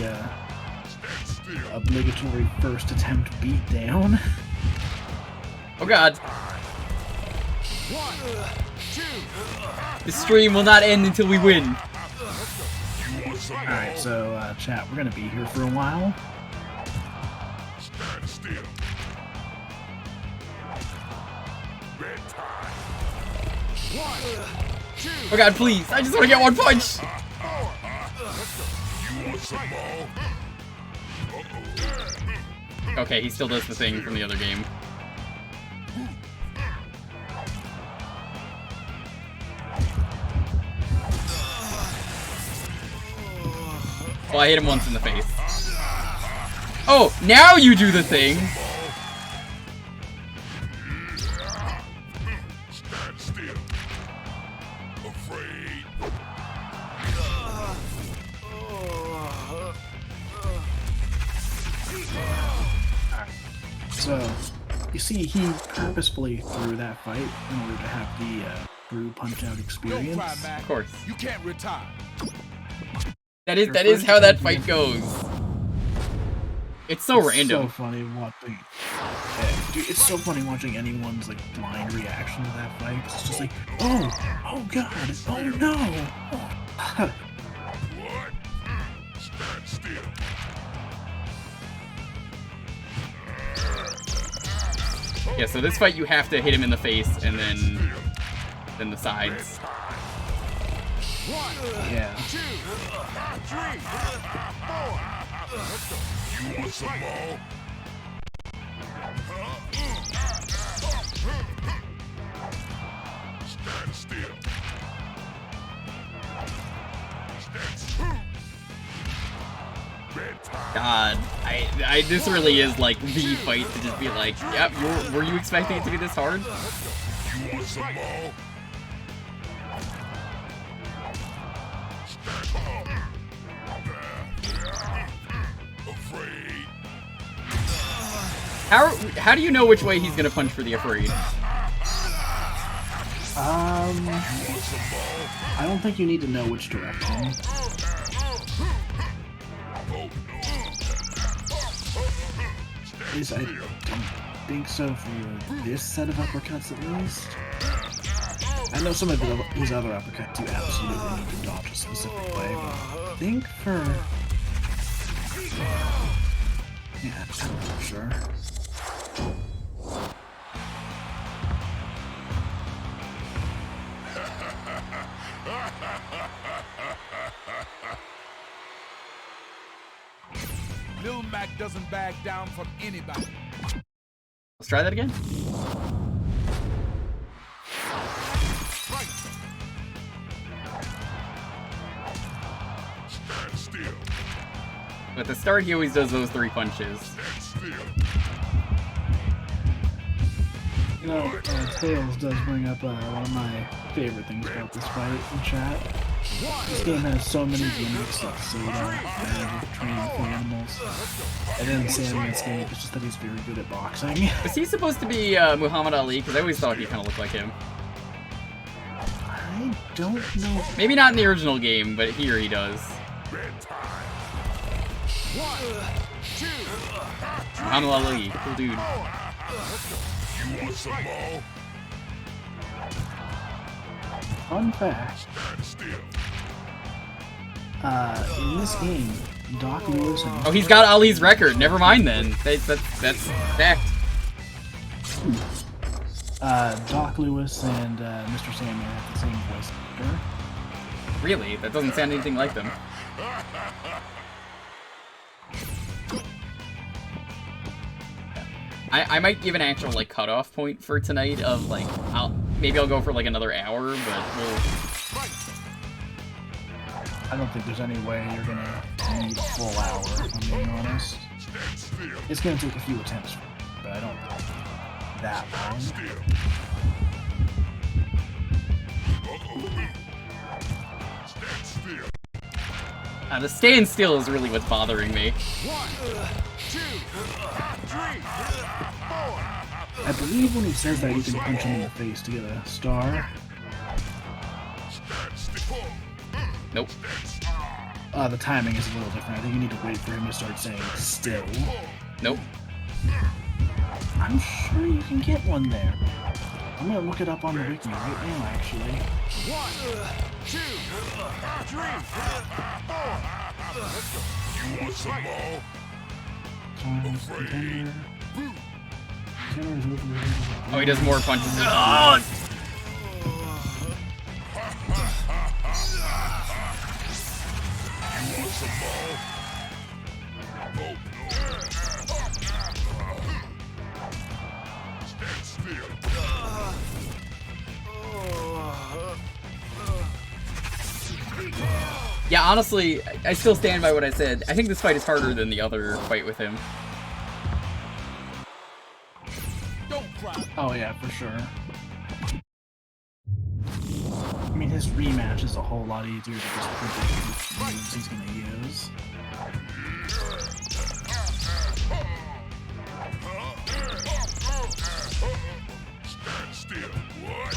Stand still. obligatory first attempt beatdown. Oh god. 1, 2. This stream will not end until we win. You want some Alright, more? so chat, we're gonna be here for a while. Stand still. Bedtime. 1, 2. Oh god, please. I just want to get one punch. You want some more? Okay, he still does the thing from the other game. Well, I hit him once in the face. Oh, now you do the thing. Stand still. Afraid. So, you see, he purposefully threw that fight in order to have the Brew Punch-Out Don't experience. cry, Mac. Of course. You can't retire. That is first how that attempt fight is- goes. It's so It's random. so funny watching. Yeah, dude, it's so funny watching anyone's like blind reaction to that fight. It's just like, oh god, oh no. Oh. What? Stand still. Yeah, so this fight you have to hit him in the face and then the sides. Yeah. 2, 3, 4. You want some more? Stand still. God, this really is like the fight to just be like, yep, were you expecting it to be this hard? You want some more? Afraid. How do you know which way he's gonna punch for the afraid? I don't think you need to know which direction. At least I don't think so for this set of uppercuts, at least. I know some of his other uppercuts you absolutely need to dodge a specific way, but I think for... Yeah, I'm not sure. Lil Mac doesn't back down from anybody. Let's try that again. Right. Stand still. At the start, he always does those 3 punches. Stand still. You know, Tails does bring up one of my favorite things about this fight in chat. This game has so many gimmicks like Soda, and training for animals. And then Sammy Escape, it's just that he's very good at boxing. Is he supposed to be Muhammad Ali? Because I always thought he kind of looked like him. I don't know. Maybe not in the original game, but here he does. Bedtime. 1, 2, Muhammad Ali, cool dude. you want some more? Fun fact, Stand still. in this game, Doc Lewis and... Oh, he's got Ali's record. Never mind then. That's fact. Doc Lewis and Mr. Samuel have the same voice actor. Really? That doesn't sound anything like them. I might give an actual like cutoff point for tonight of like maybe I'll go for like another hour, but we'll. I don't think there's any way you're gonna need a full hour, if I'm being honest. It's gonna take a few attempts, but I don't think that long. The stand still is really what's bothering me. 1, 2, 3, 4. I believe when he says that, you can punch him in the face to get a star. Nope. The timing is a little different. I think you need to wait for him to start saying still. Nope. I'm sure you can get one there. I'm gonna look it up on the wiki right now, actually. 1, 2, 3, 4. You want some more? Contender. Contender is over here. Oh, he does more punches. Ugh! You want some more? Oh, stand still. Yeah, honestly, I still stand by what I said. I think this fight is harder than the other fight with him. Don't cry. Oh yeah, for sure. I mean, his rematch is a whole lot easier to just predict which moves he's gonna use. Stand still. What?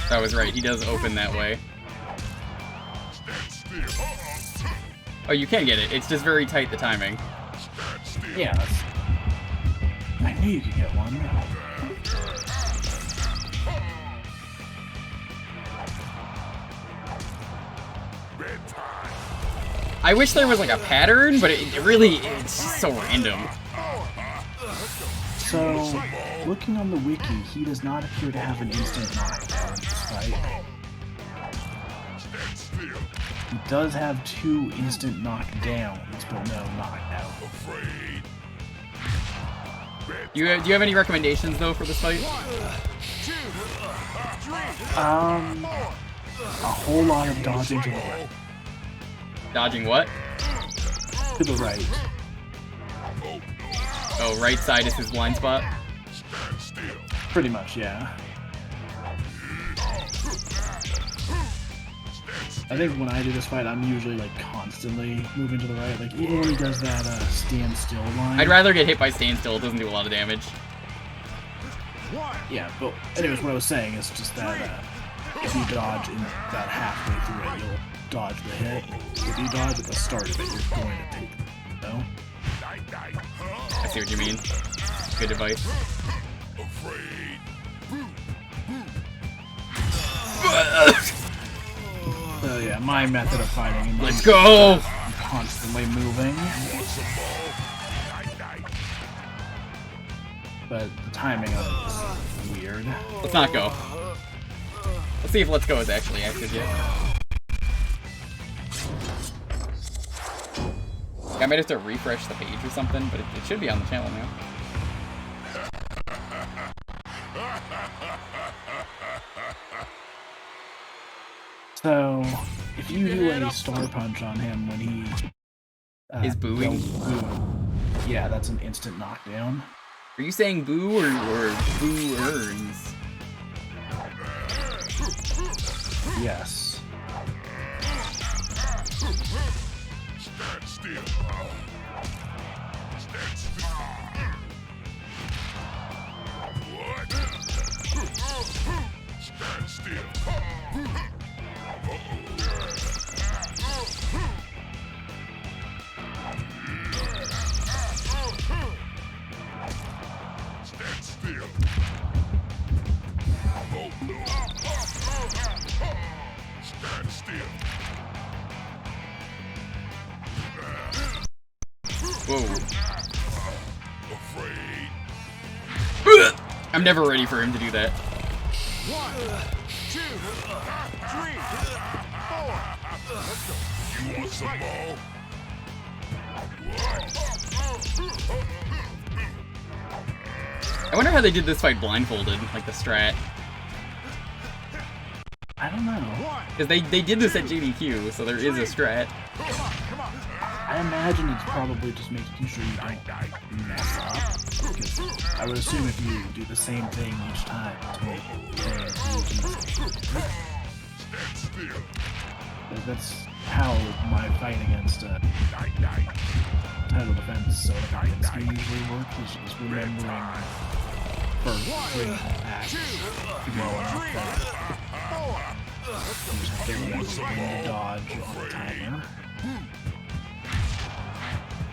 That was right, he does open that way. Stand still. Oh, you can get it. It's just very tight, the timing. Stand still. Yeah, that's... I knew you could get one. Bedtime. I wish there was like a pattern, but it really, it's just so random. So, looking on the wiki, he does not appear to have an instant knockdown in this fight. He does have 2 instant knockdowns, but no knockout. Do you have any recommendations though for this fight? A whole lot of dodging to the right. Dodging what? To the right. Oh, right side is his blind spot. Pretty much, yeah. I think when I do this fight, I'm usually like constantly moving to the right. Like even when he does that stand still line. I'd rather get hit by standstill. It doesn't do a lot of damage. Yeah, but anyways, what I was saying is just that if you dodge in about halfway through it, you'll dodge the hit. If you dodge at the start of it, you're going to take the no? I see what you mean. Good advice. So yeah, my method of fighting. Let's go! I'm constantly moving. But the timing of it is weird. Let's not go. Let's see if Let's Go is actually active yet. I might have to refresh the page or something, but it should be on the channel now. So, if you do a star punch on him when he Is booing? yells boo, yeah, that's an instant knockdown. Are you saying boo or boo earns? Yes. Stand still. What? Stand still. Stand still. Stand still. Whoa. Afraid. I'm never ready for him to do that. 1, 2, 3, 4. Let's go. You want some more? I wonder how they did this fight blindfolded, like the strat. I don't know. Because they did this at JDQ, so there is a strat. I imagine it's probably just making sure you don't mess up. Because I would assume if you do the same thing each time to make it that's how my fight against title defense so Kaminsky usually works, is just remembering first three attacks well enough that you just get one to dodge on the timer.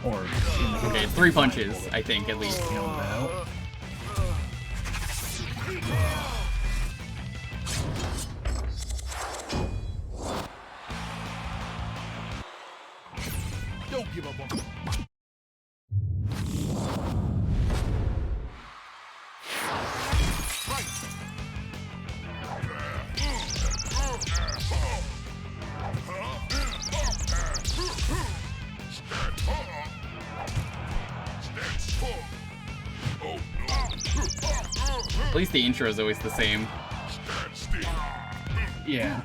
Or in the Okay, 3 punches, I think, at least. you know, Don't give up on me. At least the intro is always the same. yeah.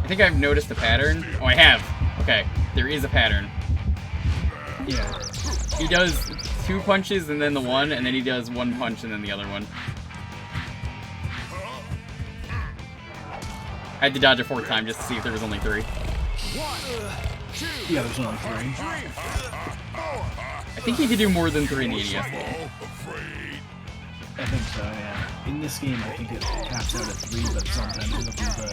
I think I've noticed a pattern. Oh, I have. Okay, there is a pattern. Yeah. He does 2 punches and then the one, and then he does 1 punch and then the other one. I had to dodge a 4th time just to see if there was only 3. Yeah, there's only 3. I think he could do more than 3 in the NES game. I think so, yeah. In this game, I think it caps out at 3, but sometimes it'll do the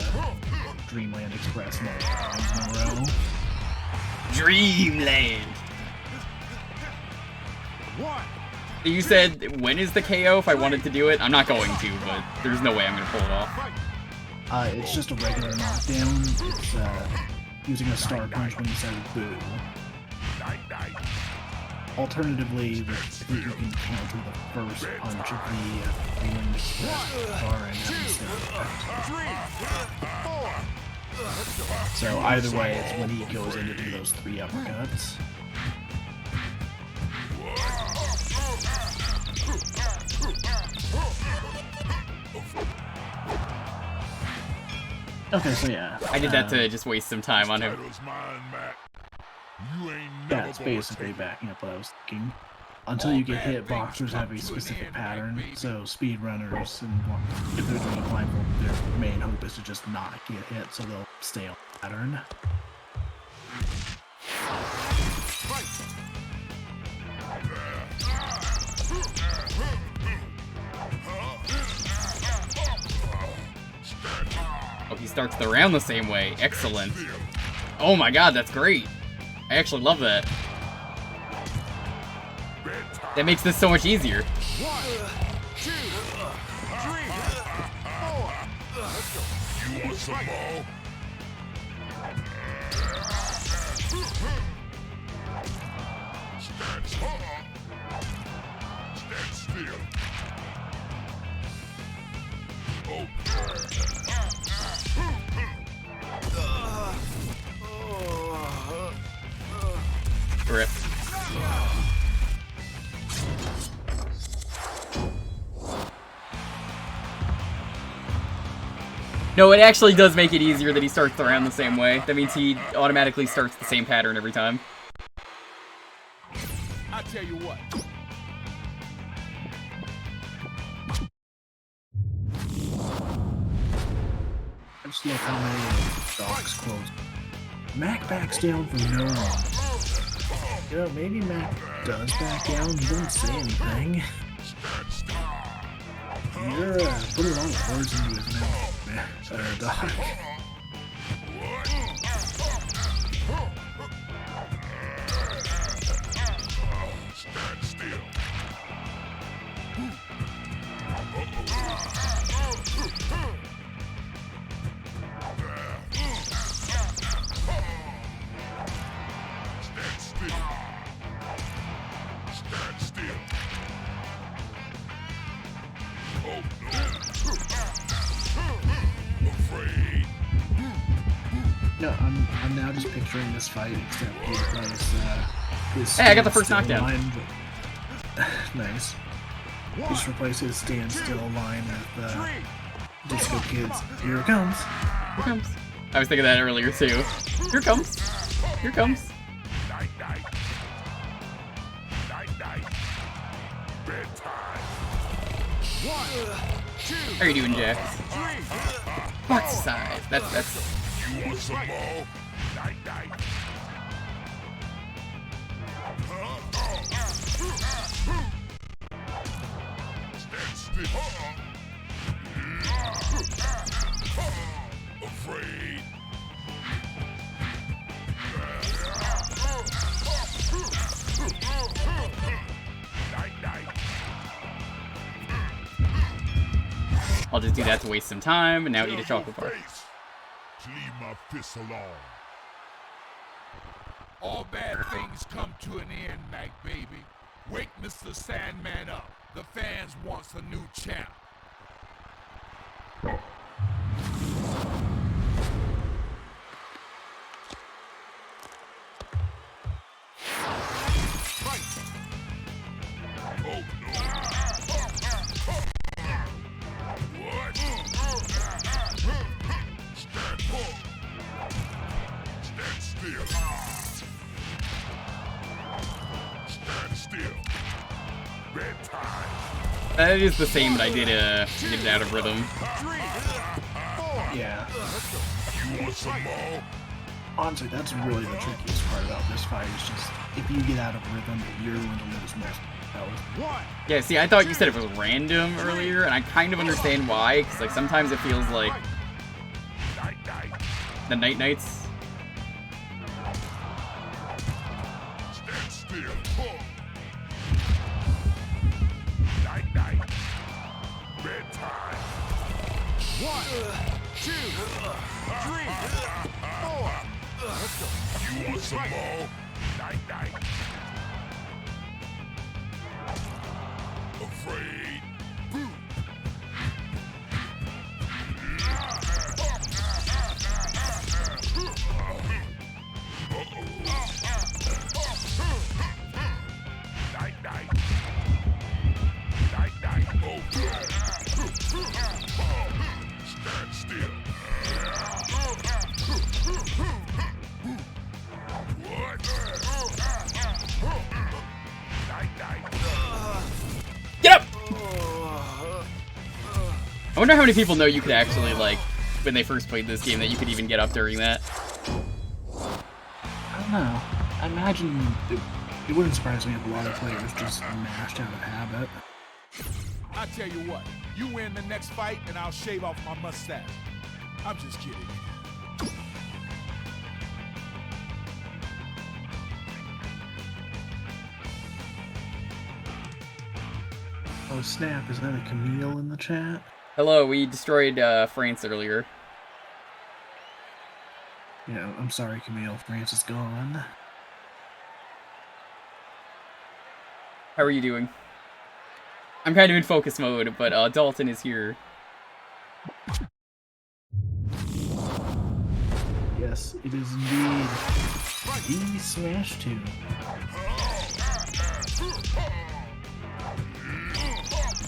Dreamland Express multiple times in a row. Dreamland! 1, You said, when is the KO if I wanted to do it? I'm not going to, but there's no way I'm going to pull it off. It's just a regular knockdown. It's using a star punch when you said boo. Alternatively, I think you can counter the first punch of the wind bar and have the same effect. So either way, it's when he goes in to do those 3 uppercuts. Okay, so yeah. I did that to just waste some time on him. Yeah, it's basically backing up what I was thinking. Until you get hit, boxers have a specific pattern, so speedrunners, and if they're doing a blindfold, their main hope is to just not get hit, so they'll stay on pattern. Oh, he starts the round the same way. Excellent. Oh my god, that's great. I actually love that. That makes this so much easier. 1, 2, 3, 4. You want some more? Stand still. Rip. No, it actually does make it easier that he starts the round the same way. That means he automatically starts the same pattern every time. I tell you what. I just love how many dogs quotes. Mac backs down for no one. You know, maybe Mac does back down, he doesn't say anything. You're putting a lot of words into his mouth, Doc. Stand still. Stand still. Oh no. Afraid. No, I'm now just picturing this fight, except he plays his Hey, I got the first standstill knockdown. line, but nice. He just replaced his standstill line with Disco Kids. Here it comes. Here comes. I was thinking that earlier too. Here comes. Here comes. Night, night. Night, night. Bedtime. 1, 2, How are you doing, Jax? 3. Box size. That's. You want some more? Night, night. Stand still. Afraid. Night, night. I'll just do that to waste some time, and now eat a chocolate bar. Leave my fists alone. All bad things come to an end, Mac baby. Wake Mr. Sandman up. The fans wants a new champ. Oh no. What? Stand still. Stand still. Bedtime. That is the same, but I did get it out of rhythm. 3, 4. Yeah. You want some more? Honestly, that's really the trickiest part about this fight, is just, if you get out of rhythm, you're going to lose most health. 1. Yeah, see, I thought you said it was random earlier, and I kind of understand why, because like sometimes it feels like Night, night. the Night Knights. Stand still. 1, 2, 3, 4. Let's go. You want some more? Night, night. Afraid. Boom. Night, night. Night, night. Oh, stand still. What? Night, night. Get up! I wonder how many people know you could actually, like, when they first played this game, that you could even get up during that. I don't know. I imagine it wouldn't surprise me if a lot of players just mashed out of habit. I tell you what, you win the next fight and I'll shave off my mustache. I'm just kidding. Oh snap, is that a Camille in the chat? Hello, we destroyed France earlier. Yeah, I'm sorry Camille, France is gone. How are you doing? I'm kind of in focus mode, but Dalton is here. Yes, it is indeed the Smash 2.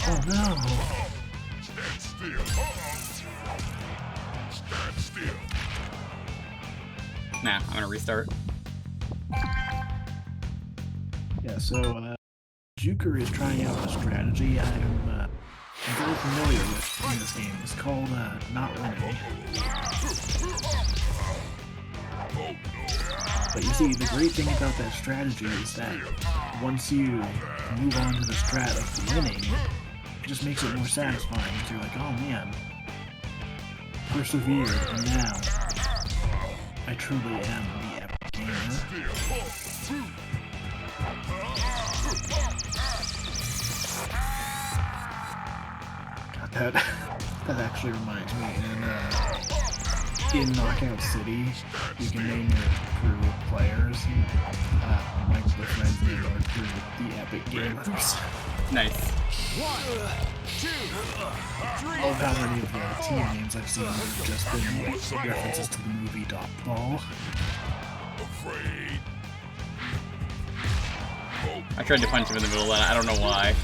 Oh no! Stand still. Stand still. Nah, I'm gonna restart. Yeah, so Jewker is trying out a strategy I'm very familiar with in this game. It's called not winning. But you see, the great thing about that strategy is that once you move on to the strat of winning, it just makes it more satisfying. Because you're like, oh man, persevered, and now I truly am the epic gamer. God, that actually reminds me, in Knockout City, you can name your crew of players. My good friends named our crew the Epic Gamers. Nice. 1, 2, 3. I love how many of the team names I've seen have just been references to the movie Dodgeball. Afraid. I tried to punch him in the middle of that, I don't know why.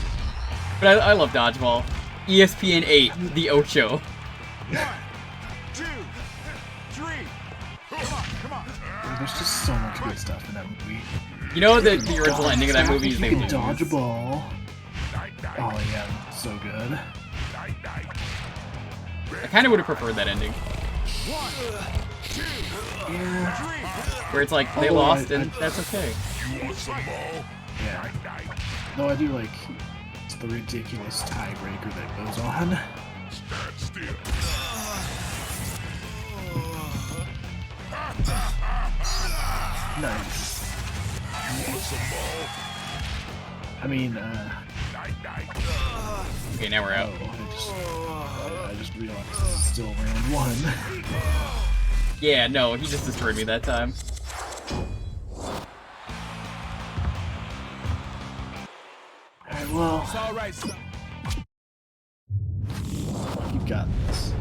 But I love Dodgeball. ESPN 8, the Ocho. 1, 2, 3. Come on. There's just so much good stuff in that movie. You know the original ending of that movie is you they can lose. dodge a ball. Night, night. Oh yeah, so good. Night, night. I kind of would have preferred that ending. 1, 2, Yeah. 3. Where it's like, they Although lost and I- that's okay. You want some more? Yeah. Night, night. No, I do like the ridiculous tiebreaker that goes on. Stand still. Nice. You want some more? I mean, Night, night. Okay, now we're out. I just realized this is still round one. Yeah, no, he just destroyed me that time. Alright, well, It's all right, son. you've got this.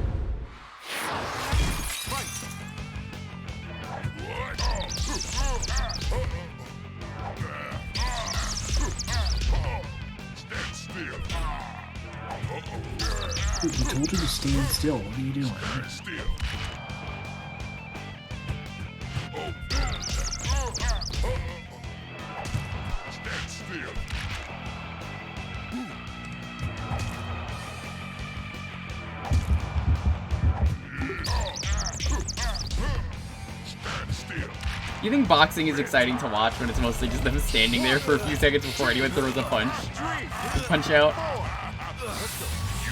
Stand still. Dude, he told you to stand still. What are you doing? Stand still. Stand still. Stand still. You think boxing is exciting to watch when it's mostly just them standing there for a few seconds before anyone throws a punch? Punch out?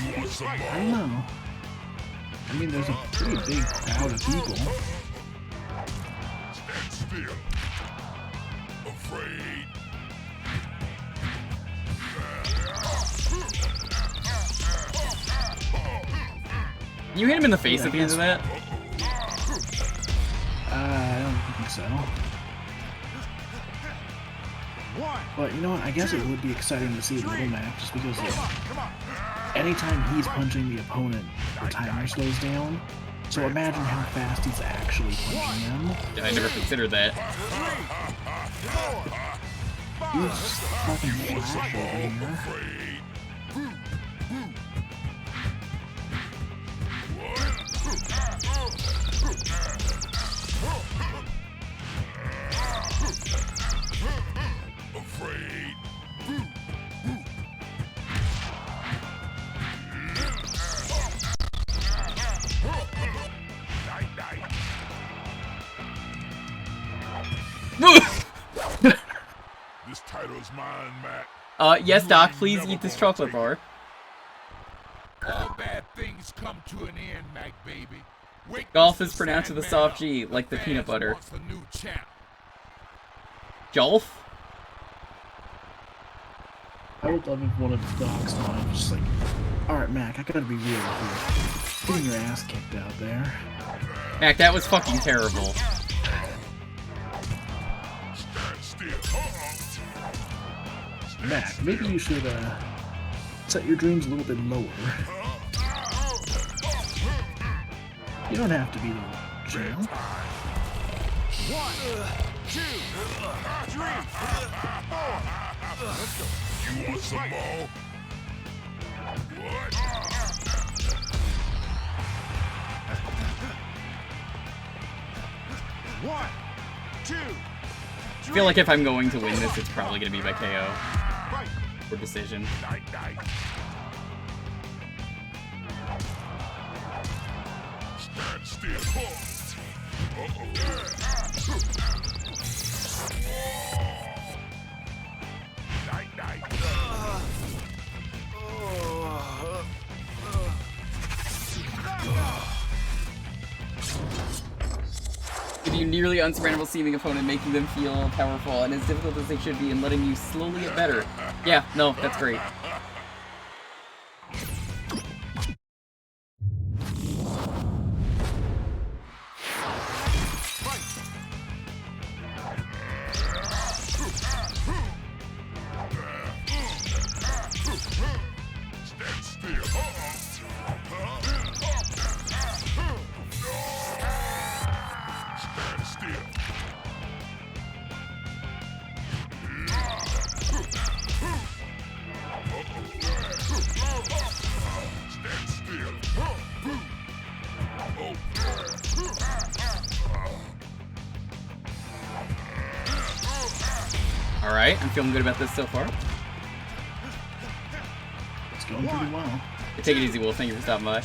You want some I more? don't know. I mean, there's a pretty big crowd of people. Stand still. Afraid. You hit him in the face Yeah, at the end of that? I don't think so. But you know what? I guess it would be exciting to see Little Mac just because anytime he's punching the opponent, the timer slows down. So imagine how fast he's actually punching them. Yeah, I never considered that. He's fucking flash over here. This title is mine, Mac. Yes, Doc, please eat this chocolate bar. All bad things come to an end, Mac, baby. Golf is pronounced with a soft G, like the peanut butter. Jolf? I would love if one of the dogs on just like, alright, Mac, I gotta be real with you. Getting your ass kicked out there. Mac, that was fucking terrible. Mac, maybe you should set your dreams a little bit lower. You don't have to be the champ. 1, 2, 3, 4. Let's go. You want some more? What? One, two, I feel like if I'm going to win this, it's probably going to be by KO. Or decision. Stand still. Give you nearly unsurmountable seeming opponent, making them feel powerful and as difficult as they should be, and letting you slowly get better. Yeah, no, that's great. Alright, I'm feeling good about this so far. It's going pretty well. Take it easy, Will. Thank you for stopping by.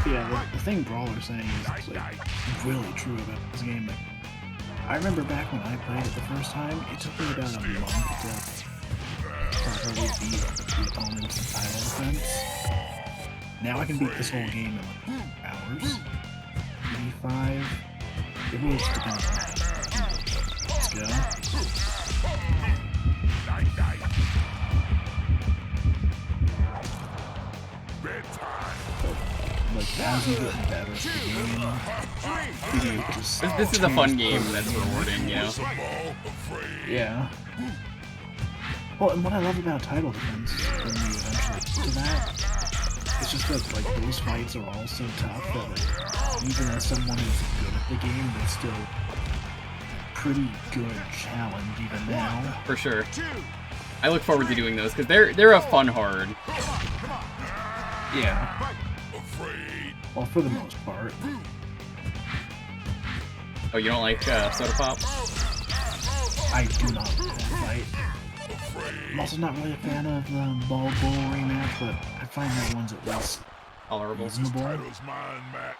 Yeah, the thing Brawler's saying is like really true about this game. Like, I remember back when I played it the first time, it took me about a month to properly beat the opponent's title defense. Now I can beat this whole game in like hours. 85. It really just depends on that. Let's go. Like, as you get better at the game, This is a fun game that's rewarding, you know? Yeah. Well, and what I love about title defense, when you eventually get to that, it's just that, like, those fights are all so tough that, like, even as someone who's good at the game, it's still pretty good challenge even now. For sure. I look forward to doing those, because they're a fun hard. Yeah. Well, for the most part. Oh, you don't like Soda Pop? I do not like that fight. I'm also not really a fan of the Ball Bull rematch, but I find that one's at least tolerable. reasonable. Title's mine, Mac.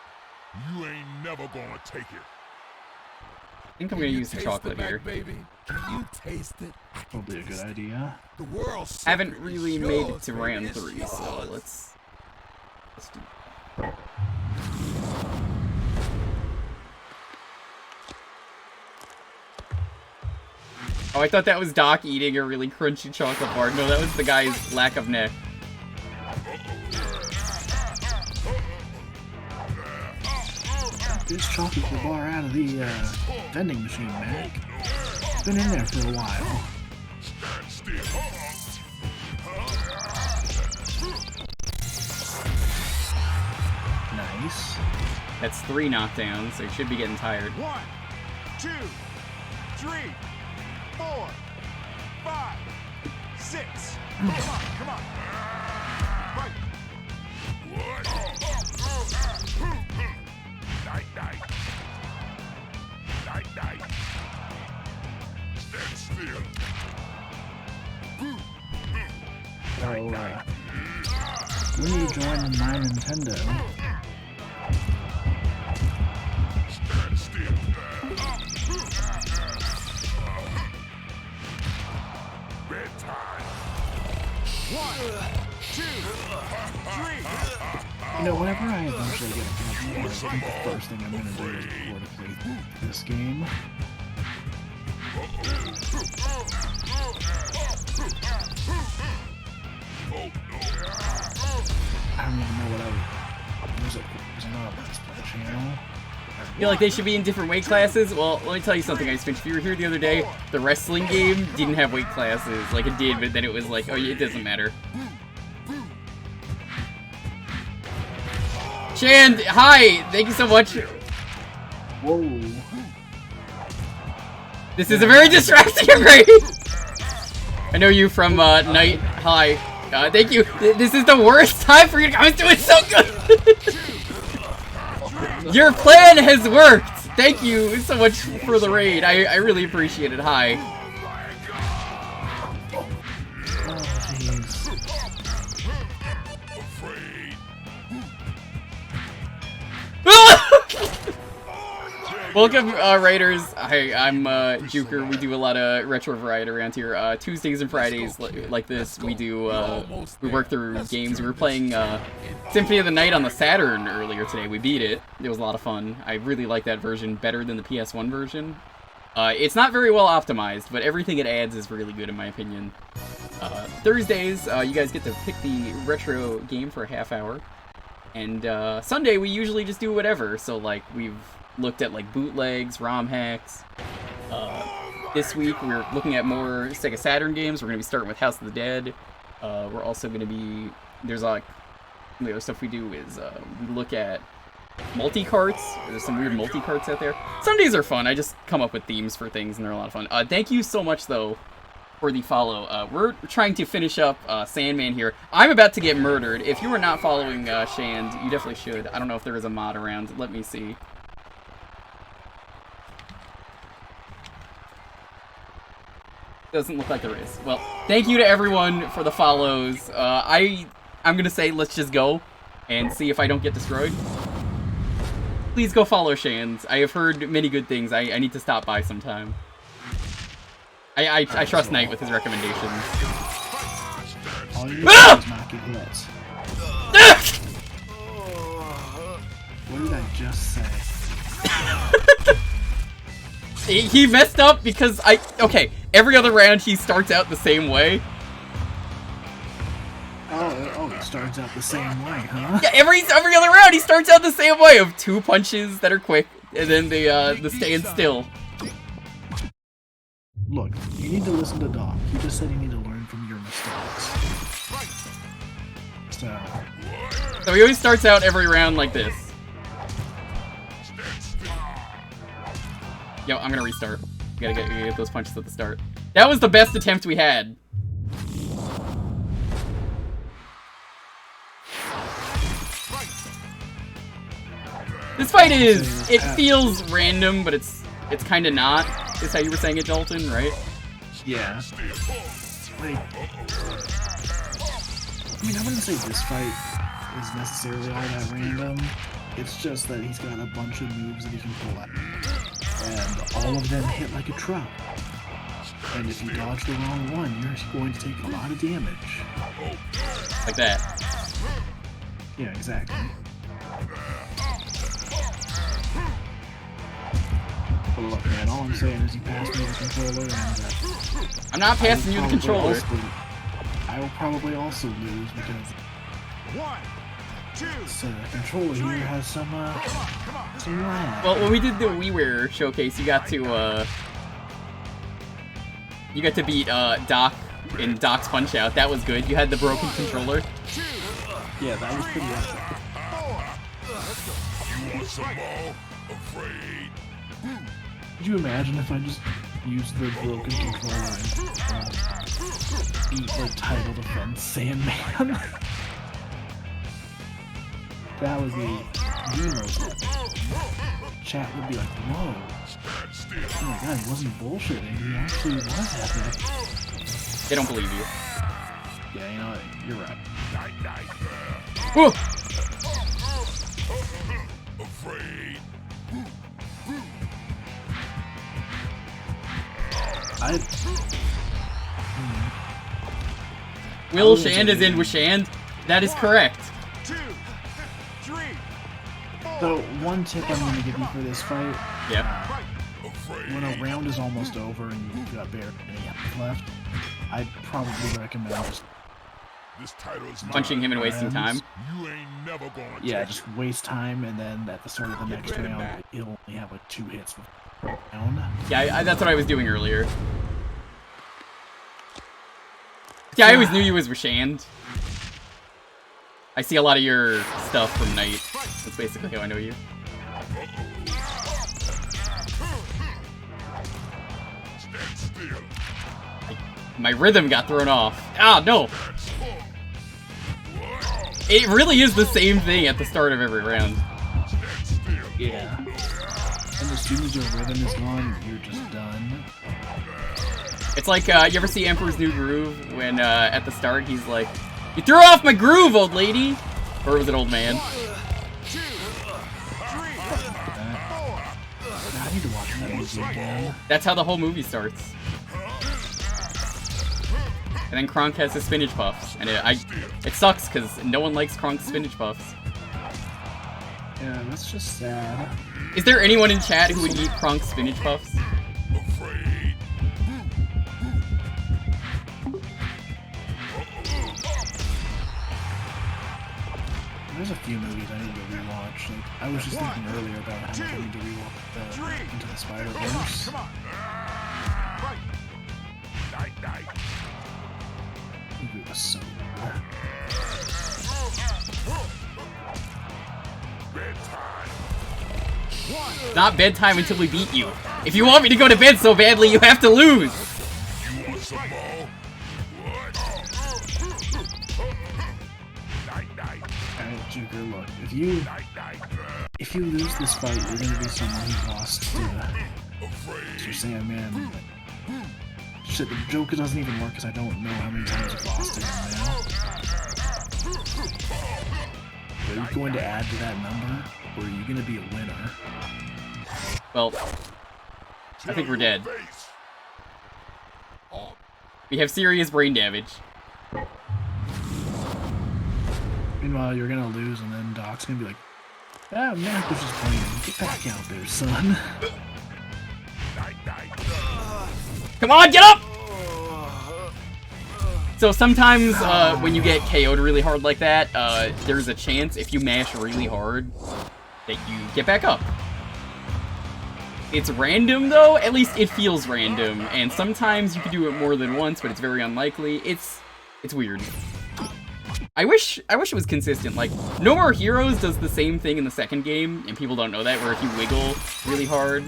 You ain't never gonna take it. I think I'm gonna use the chocolate here. Baby, can you taste it? Probably a good idea. The world Haven't really made it to round 3, so let's do that. Oh, I thought that was Doc eating a really crunchy chocolate bar. No, that was the guy's lack of neck. this chocolate bar out of the vending machine, Mac. It's been in there for a while. Nice. That's 3 knockdowns, so you should be getting tired. 1, 2, 3, 4, 5, 6. Come on, come on. Right. Night, night. Night, night. Stand still. So, when you join my Nintendo, Stand still. Bedtime. 1, 2, 3. you know, whenever I eventually get a console, I think the first thing I'm gonna do is before to play this game. I don't even know what I would. There's not a Let's Play channel. I feel like they should be in different weight classes. Well, let me tell you something, Ice Finch. If you were here the other day, the wrestling game didn't have weight classes. Like, it did, but then it was like, oh, yeah, it doesn't matter. Shand, hi! Thank you so much. Whoa. This is a very distracting raid! I know you from, Night. Hi. Thank you. This is the worst time for you to... I was doing so good! Your plan has worked! Thank you so much for the raid. I really appreciate it. Hi. Oh, jeez. Welcome, Raiders. Hi, I'm Jewker. We do a lot of retro variety around here. Tuesdays and Fridays like this, we do, we work through games. We were playing Symphony of the Night on the Saturn earlier today. We beat it. It was a lot of fun. I really like that version better than the PS1 version. It's not very well optimized, but everything it adds is really good in my opinion. Thursdays, you guys get to pick the retro game for a half hour. And Sunday, we usually just do whatever. So, like, we've looked at, like, bootlegs, ROM hacks. This week, we're looking at more Sega Saturn games. We're going to be starting with House of the Dead. We're also going to be... There's, like... The other stuff we do is we look at multi-carts. There's some weird multi-carts out there. Sundays are fun. I just come up with themes for things, and they're a lot of fun. Thank you so much, though, for the follow. We're trying to finish up Sandman here. I'm about to get murdered. If you are not following Shand, you definitely should. I don't know if there is a mod around. Let me see. Doesn't look like there is. Well, thank you to everyone for the follows. I'm gonna say let's just go and see if I don't get destroyed. Please go follow Shand. I have heard many good things. I need to stop by sometime. I trust Knight with his recommendations. All you do is not get hits. What did I just say? He messed up because okay, every other round he starts out the same way. Oh, it starts out the same way, huh? Yeah, every other round he starts out the same way of 2 punches that are quick and then the stand still. Look, you need to listen to Doc. He just said you need to learn from your mistakes. So he always starts out every round like this. Yo, I'm gonna restart. You gotta get those punches at the start. That was the best attempt we had. This fight it feels random, but it's kind of not. Is how you were saying it, Dalton, right? yeah. Like, I mean, I wouldn't say this fight is necessarily all that random. It's just that he's got a bunch of moves that he can pull out. And all of them hit like a truck. And if you dodge the wrong one, you're going to take a lot of damage. Like that. Yeah, exactly. But look, man, all I'm saying is you passed me the controller, and I'm not passing you the controller. I will probably also lose because... 1, So the controller here has some lag. Well, when we did the WiiWare showcase, you got to beat Doc in Doc's Punch Out. That was good. You had the broken controller. Yeah, that was pretty epic. You want some more? Afraid? Could you imagine if I just used the broken controller and beat the title defense Sandman? That would be the most epic. Chat would be like, whoa. Oh my god, he wasn't bullshitting. He actually was epic. They don't believe you. Yeah, you know what? You're right. Whoa! Afraid? Will Shand is in with Shand. That is correct. 2, 3. So, one tip I'm going to give you for this fight, Yeah. when a round is almost over and you've got barely any health left, I'd probably recommend just This title is Punching him and wasting time. You ain't never gonna take just waste time, and then at the start of the next round, you'll only have like 2 hits per round. Yeah, that's what I was doing earlier. Yeah, I always knew you was Rashand. I see a lot of your stuff from Night. That's basically how I know you. Stand still. My rhythm got thrown off. Ah, no! It really is the same thing at the start of every round. Stand still. Yeah. And as soon as your rhythm is gone, you're just done. It's like, you ever see Emperor's New Groove when, at the start, he's like, "You threw off my groove, old lady!" Or was it old man? I need to watch that movie again. That's how the whole movie starts. And then Kronk has his spinach puffs, and it sucks because no one likes Kronk's spinach puffs. Yeah, that's just sad. Is there anyone in chat who would eat Kronk's spinach puffs? Afraid? There's a few movies I need to rewatch. Like, I was just thinking earlier about how much I need to rewatch Into the Spider-Verse. Come on. Right. Night, night. That movie was so good. Bedtime. Not bedtime until we beat you. If you want me to go to bed so badly, you have to lose! You want some more? What? Night, night. Alright, Jewker, look, Night, night. if you lose this fight, you're gonna be someone who lost to Afraid? Sandman. Shit, the Joker doesn't even work because I don't know how many times I've lost to him now. Are you going to add to that number, or are you gonna be a winner? Well, I think we're dead. Face. Oh, We have serious brain damage. Meanwhile, you're gonna lose, and then Doc's gonna be like, "Ah, Mac was just playing. Get back out there, son." night, night. Come on, get up! So sometimes when you get KO'd really hard like that, there's a chance if you mash really hard that you get back up. It's random though, at least it feels random, and sometimes you can do it more than once, but it's very unlikely. It's weird. I wish it was consistent. Like, No More Heroes does the same thing in the second game, and people don't know that, where if you wiggle really hard...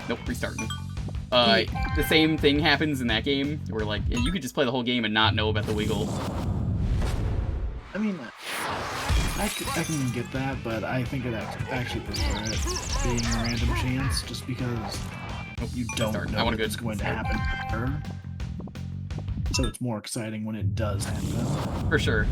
Nope, restarting. The same thing happens in that game, where, like, you could just play the whole game and not know about the wiggle. I mean, I can get that, but I think I'd actually prefer it being a random chance, just because you don't know what's going to happen to her. So it's more exciting when it does happen. For sure.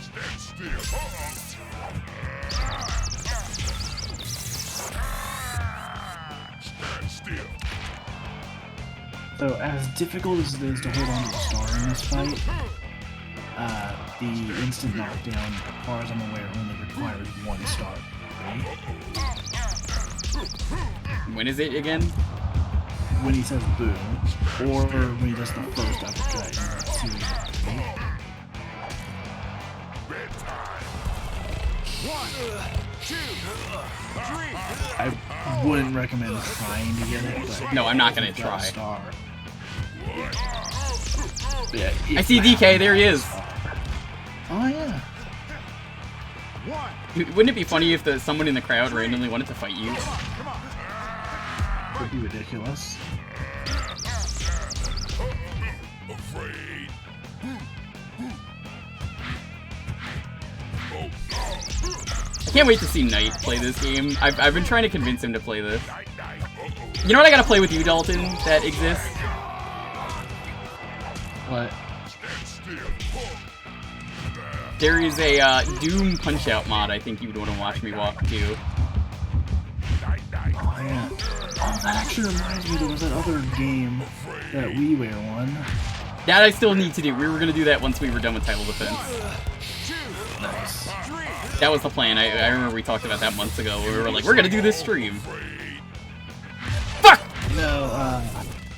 Stand still. Stand still. So as difficult as it is to hold on to a star in this fight, the instant knockdown, as far as I'm aware, only requires 1 star. Right? When is it again? When he says boom, or when he does the first uppercut in the series. I wouldn't recommend trying to get it, but No, I'm not gonna if you've got a try. Star. Yeah, I see DK, there he is. Oh yeah. Dude, wouldn't it be funny if someone in the crowd randomly wanted to fight you? Would be ridiculous. Afraid. I can't wait to see Knight play this game. I've been trying to convince him to play this. You know what I gotta play with you, Dalton, that exists? What? There is a Doom Punch-Out mod I think you would want to watch me walk to. Oh yeah. Oh, that actually reminds me, there was that other game, that WiiWare one. That I still need to do. We were gonna do that once we were done with Title Defense. Nice. That was the plan. I remember we talked about that months ago where we were like, we're gonna do this stream. Fuck! You know,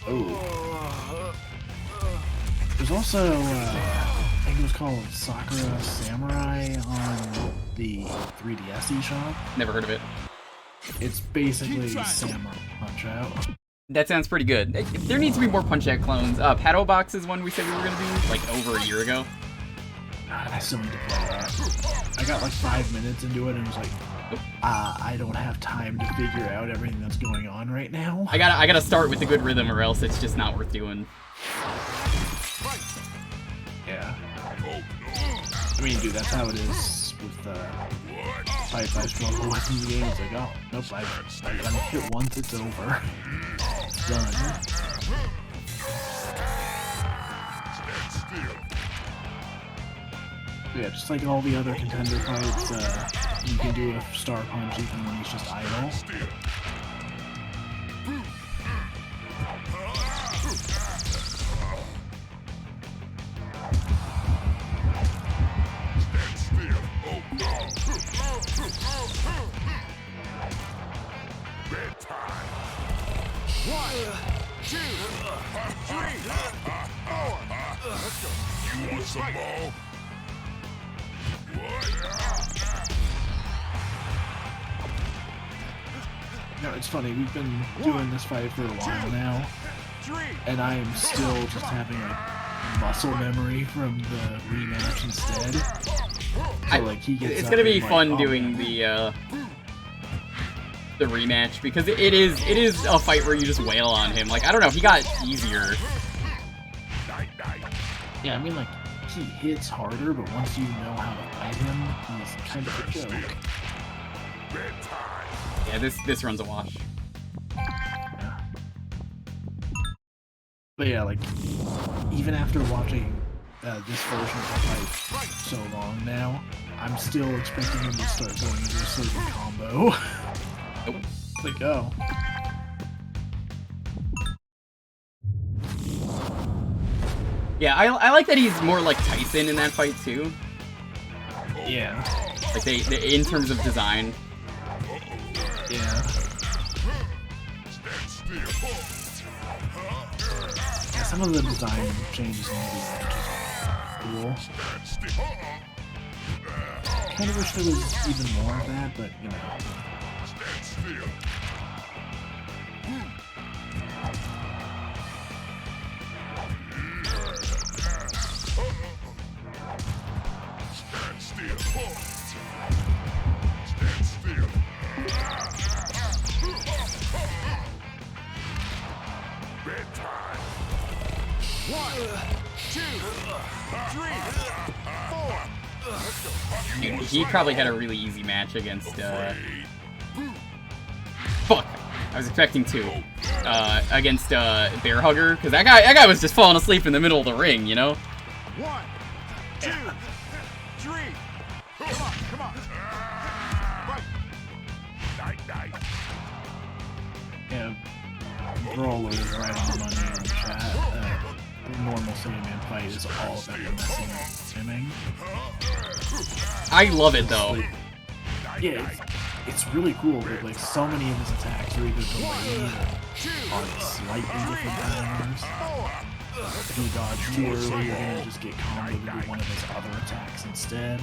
oh. There's also, I think it was called Sakura Samurai on the 3DS eShop. Never heard of it. It's basically Samurai Punch-Out. That sounds pretty good. There needs to be more Punch-Out clones. Paddle Box is one we said we were gonna do, like, over a year ago. God, I still need to play that. I got like 5 minutes into it and was like, I don't have time to figure out everything that's going on right now. I gotta start with a good rhythm or else it's just not worth doing. Yeah. I mean, dude, that's how it is with fights I struggle with in the game. It's like, oh, nope, I've done hit once, it's over. It's done. Yeah, just like all the other contender fights, you can do a star punch even when he's just idle. You want some more? No, it's funny, we've been doing this fight for a while now, and I am still just having a muscle memory from the rematch instead. So, like, he gets It's up gonna be and, like, fun oh, doing man. the rematch because it is a fight where you just wail on him. Like, I don't know, he got easier. Yeah, I mean, like, he hits harder, but once you know how to fight him, he's kind of a joke. Yeah, this runs a wash. Yeah. But yeah, like, even after watching this version of the fight so long now, I'm still expecting him to start going into a certain combo. Nope. Like, oh. Yeah, I like that he's more like Tyson in that fight too. Yeah. Like they in terms of design. Yeah. Yeah, some of the design changes in the cool. Kind of wish there was even more of that, but you know. Dude, he probably had a really easy match against fuck. I was expecting two. Against Bear Hugger, because that guy was just falling asleep in the middle of the ring, you know? 1, 2, 3. Come on. Right. Yeah, Brawler is right on the money in the chat. The normal Sandman fight is all about the messing up swimming. I love it though. Like, yeah, it's really cool that like so many of his attacks are either delayed or on slightly different timers. If you dodge too early, you're gonna just get comboed into one of his other attacks instead.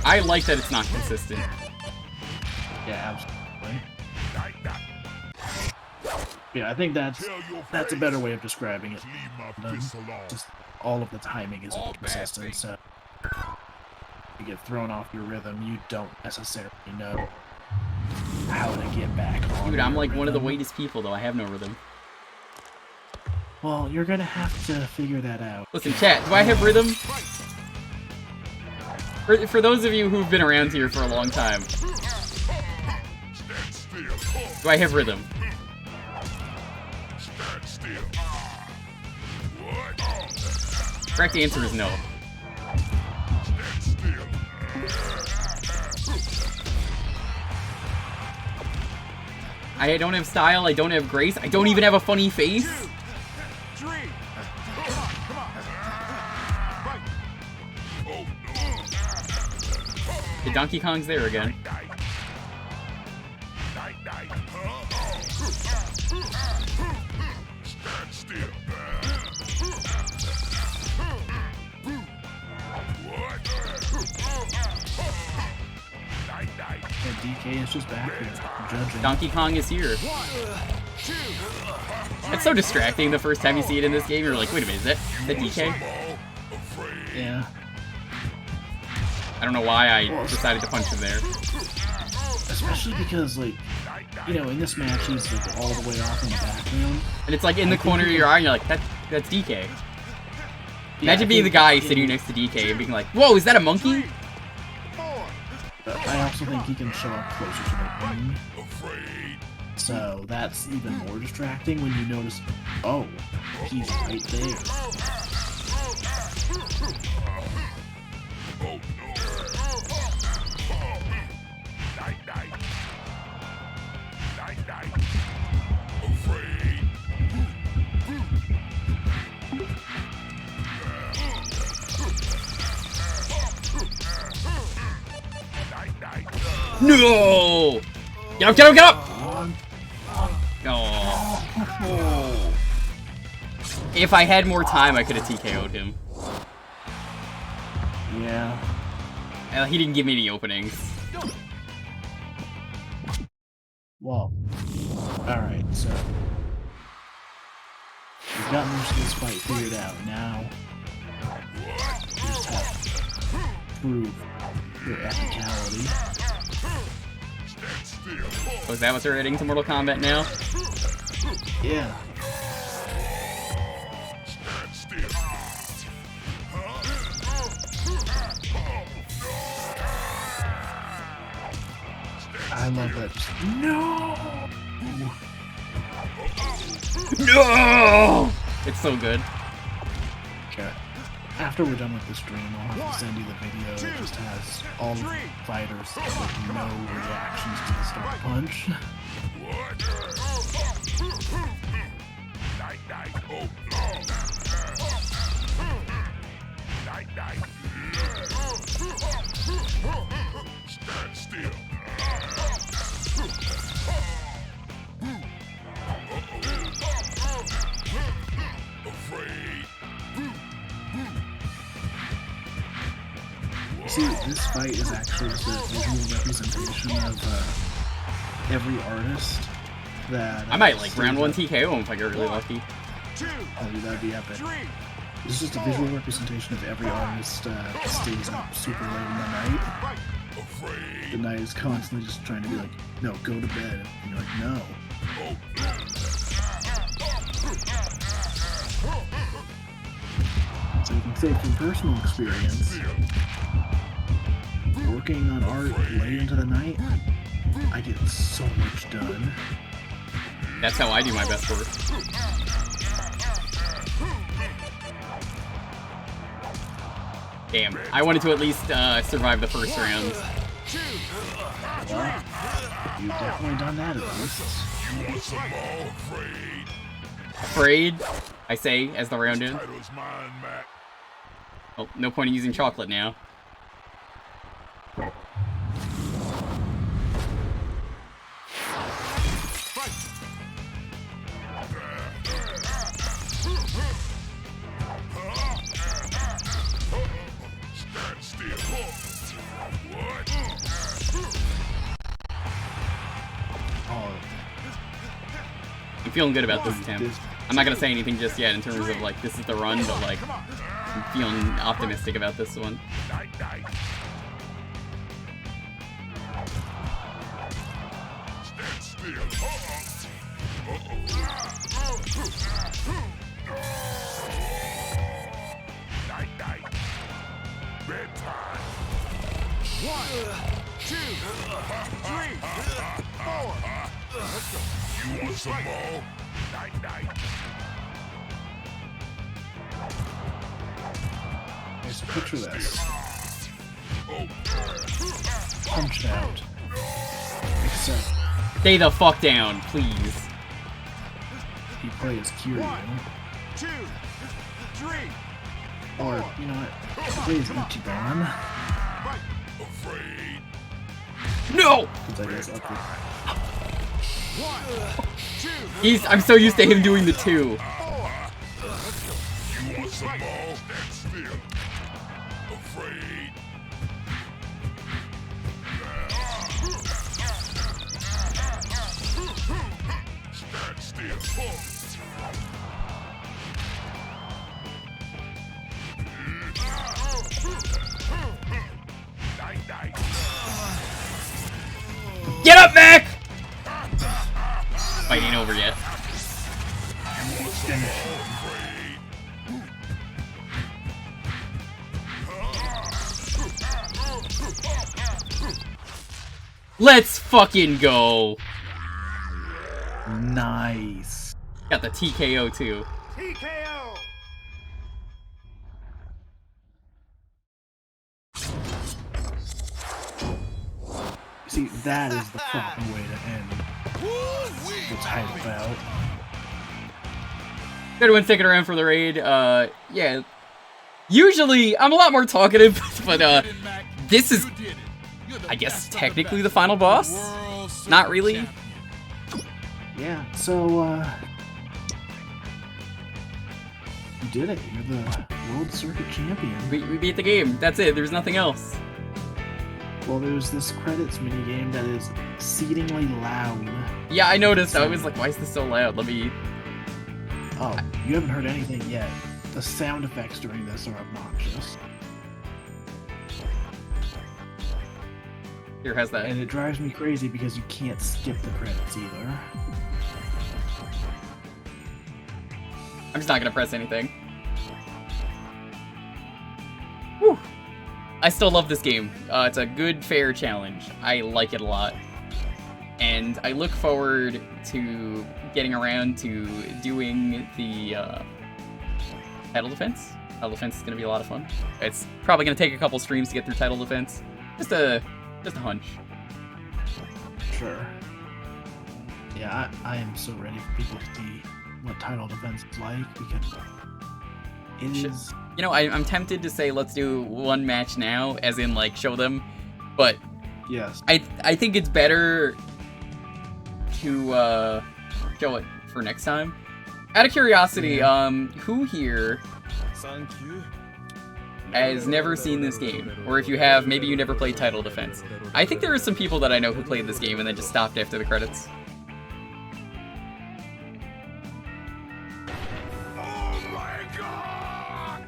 I like that it's not consistent. Yeah, absolutely. Yeah, I think that's a better way of describing it. Just all of the timing is inconsistent, so you get thrown off your rhythm, you don't necessarily know how to get back on. Dude, I'm like rhythm. one of the weightest people, though. I have no rhythm. Well, you're gonna have to figure that out. Listen, chat, do I have rhythm? For those of you who've been around here for a long time, do I have rhythm? Correct answer is no. I don't have style, I don't have grace, I don't even have a funny face. The Donkey Kong's there again. Yeah, DK is just back here, judging. Donkey Kong is here. It's so distracting the first time you see it in this game. You're like, wait a minute, is that DK? Yeah. I don't know why I decided to punch him there. Especially because, like, you know, in this match, he's like all the way off in the background. And it's like in the corner of your eye, and you're like, that's DK. Imagine being the guy sitting next to DK and being like, whoa, is that a monkey? I also think he can show up closer to the ring. So that's even more distracting when you notice, oh, he's right there. No! Get up, get up, get up! Oh. If I had more time, I could have TKO'd him. Yeah. He didn't give me any openings. Well, alright, so we've got most of this fight figured out. Now, you just have to prove your ethicality. Oh, is that what they're adding to Mortal Kombat now? Yeah. I love that. No! No! It's so good. Okay. After we're done with the stream, I'll have to send you the video that just has all of the fighters with no reactions to the start punch. Stand still. See, this fight is actually just a visual representation of every artist that... I might like round 1 TKO him if I get really lucky. Oh, dude, that'd be epic. It's just a visual representation of every artist that stays up super late in the night. The night is constantly just trying to be like, no, go to bed. And you're like, no. So you can say from personal experience, working on art late into the night, I get so much done. That's how I do my best work. Damn, I wanted to at least survive the first round. Well, you've definitely done that at least. Afraid, I say, as the round ends. Title is mine, Mac. Oh, no point in using chocolate now. Stand still. What? Oh, I'm feeling good about this attempt. I'm not gonna say anything just yet in terms of like this is the run, but like I'm feeling optimistic about this one. Night, night. Stand still. Night, night. Bedtime. 1, 2, 3, 4. Let's go. You want some more? Night, night. okay, so picture this. Punched out. Except Stay the fuck down, please. he plays Kiryu. 2, 3. Or, you know what? He plays Ichiban. Afraid. No! Since I guess up 1, 2, I'm so used to him doing the 2. You want some more? Stand still. Afraid. Stand still. Night, night. Get up, Mac! Fight ain't over yet. Let's fucking go. Nice. Got the TKO too. TKO. See, that is the proper way to end the title bout. Good one sticking around for the raid. Yeah. Usually, I'm a lot more talkative, but this is, I guess, technically the final boss? Not really. Yeah, so, you did it. You're the World Circuit Champion. We beat the game. That's it. There's nothing else. Well, there's this credits minigame that is exceedingly loud. Yeah, I noticed. I was like, why is this so loud? Let me... Oh, you haven't heard anything yet. The sound effects during this are obnoxious. Here, has that. And it drives me crazy because you can't skip the credits either. I'm just not gonna press anything. Whew. I still love this game. It's a good, fair challenge. I like it a lot. And I look forward to getting around to doing the title defense. Title defense is gonna be a lot of fun. It's probably gonna take a couple streams to get through title defense. Just a hunch. Sure. Yeah, I am so ready for people to see what title defense is like because it is. You know, I'm tempted to say let's do one match now, as in like show them, but Yes. I think it's better to show it for next time. Out of curiosity, who here Thank you. has never seen this game? Or if you have, maybe you never played Title Defense. I think there are some people that I know who played this game and then just stopped after the credits. Oh my god!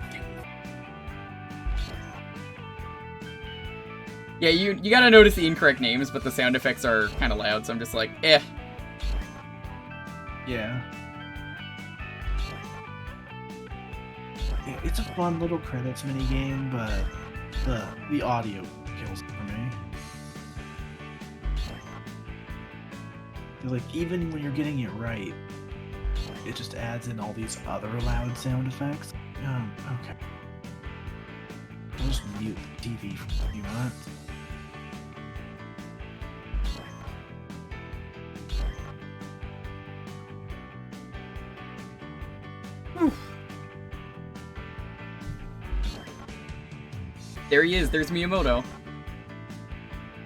Yeah, you gotta notice the incorrect names, but the sound effects are kind of loud, so I'm just like, eh. Yeah. It's a fun little credits minigame, but the audio kills it for me. Like, even when you're getting it right, it just adds in all these other loud sound effects. Okay. I'll just mute the TV for a few minutes. There he is. There's Miyamoto.